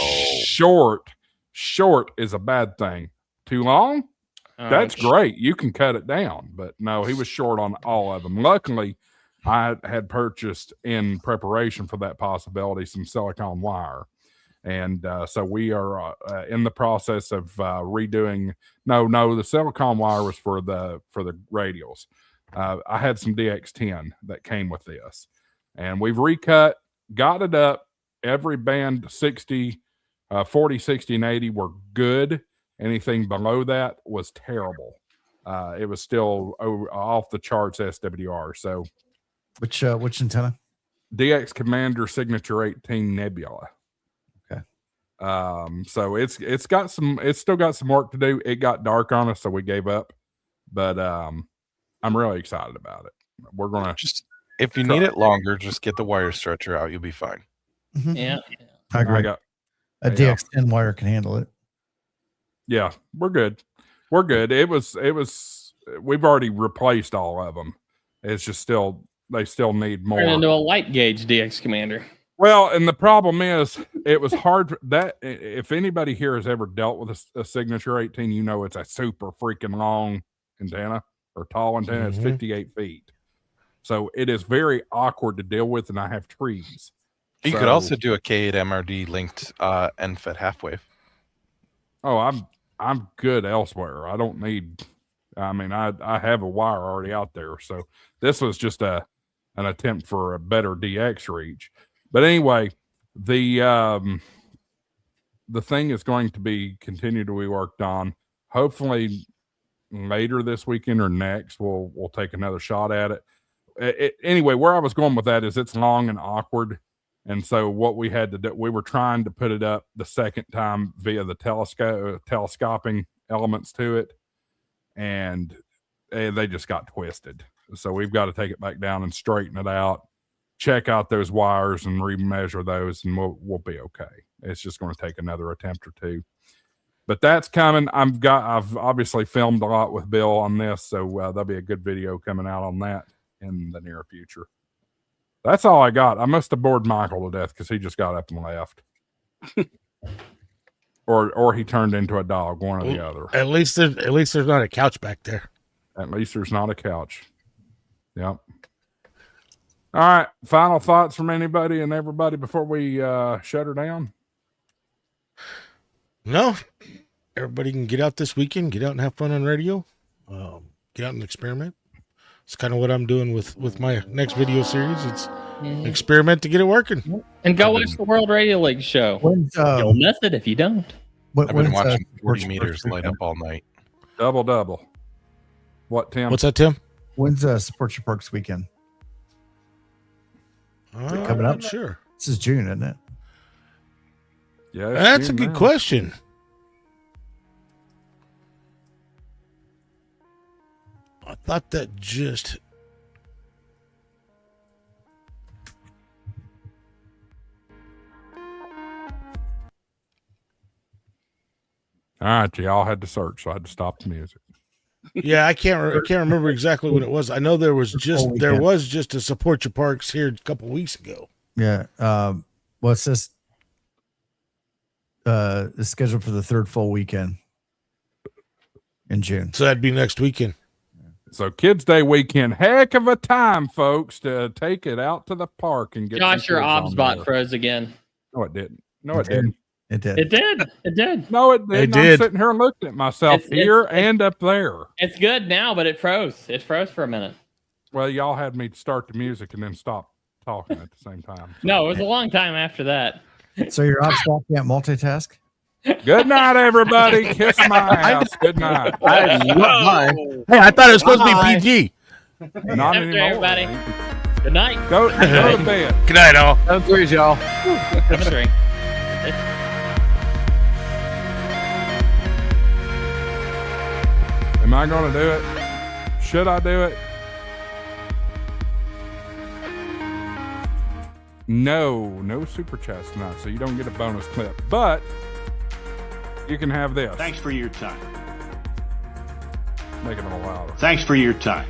Short is a bad thing. Too long? That's great. You can cut it down, but no, he was short on all of them. Luckily, I had purchased in preparation for that possibility some silicone wire, And so we are in the process of redoing. No, the silicone wire was for the radials. I had some DX10 that came with this, and we've recut, got it up. Every band 60, 40, 60, and 80 were good. Anything below that was terrible. It was still off the charts SWR. So, which antenna? DX Commander Signature 18 Nebula. Okay. So it's still got some work to do. It got dark on us, so we gave up. But I'm really excited about it. We're gonna just, if you need it longer, just get the wire stretcher out. You'll be fine. Mm-hmm. Yeah. I agree. A DX10 wire can handle it. Yeah, we're good. We're good. It was. We've already replaced all of them. It's just they still need more. Turn into a light gauge DX Commander. Well, and the problem is, it was hard. That if anybody here has ever dealt with a Signature 18, you know it's a super freaking long antenna or tall antenna. It's 58 feet, so it is very awkward to deal with. And I have trees. You could also do a K8 MRD linked NFET half wave. Oh, I'm good elsewhere. I don't need. I mean, I have a wire already out there. So this was just an attempt for a better DX reach. But anyway, the thing is going to be continued to be worked on. Hopefully later this weekend or next, we'll take another shot at it. Anyway, where I was going with that is it's long and awkward. And so what we had to do, we were trying to put it up the second time via the telescoping elements to it. And they just got twisted. So we've got to take it back down and straighten it out, check out those wires and remeasure those, and we'll be okay. It's just going to take another attempt or two. But that's coming. I've obviously filmed a lot with Bill on this, so there'll be a good video coming out on that in the near future. That's all I got. I must have bored Michael to death because he just got up and left. Or he turned into a dog, one or the other. At least there's not a couch back there. At least there's not a couch. Yep. All right. Final thoughts from anybody and everybody before we shut her down? No. Everybody can get out this weekend, get out and have fun on radio. Get out and experiment. It's kind of what I'm doing with my next video series. It's experiment to get it working. And go watch the World Radio League show. You'll miss it if you don't. I've been watching 40 meters light up all night. Double. What, Tim? What's that, Tim? When's Support Your Parks weekend? Coming up? Sure. This is June, isn't it? Yeah, that's a good question. I thought that just... All right, y'all had to search, so I had to stop the music. Yeah, I can't remember exactly what it was. I know there was just a Support Your Parks here a couple weeks ago. Yeah. What's this? It's scheduled for the third full weekend in June. So that'd be next weekend. So Kids Day weekend, heck of a time, folks, to take it out to the park and get. Josh, your obs bot froze again. No, it didn't. No, it didn't. It did. It did. It did. No, it didn't. I'm sitting here looking at myself and up there. It's good now, but it froze. It froze for a minute. Well, y'all had me start the music and then stop talking at the same time. No, it was a long time after that. So your ops bot can't multitask? Good night, everybody. Kiss my ass. Good night. I love mine. Hey, I thought it was supposed to be PG. Not After anymore. everybody. Good night. Go to bed. Good night, all. Have a great, y'all. Have a drink. Am I going to do it? Should I do it? No super chats tonight, so you don't get a bonus clip. But you can have this. Thanks for your time. Make it a little louder. Thanks for your time.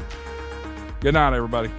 Good night, everybody.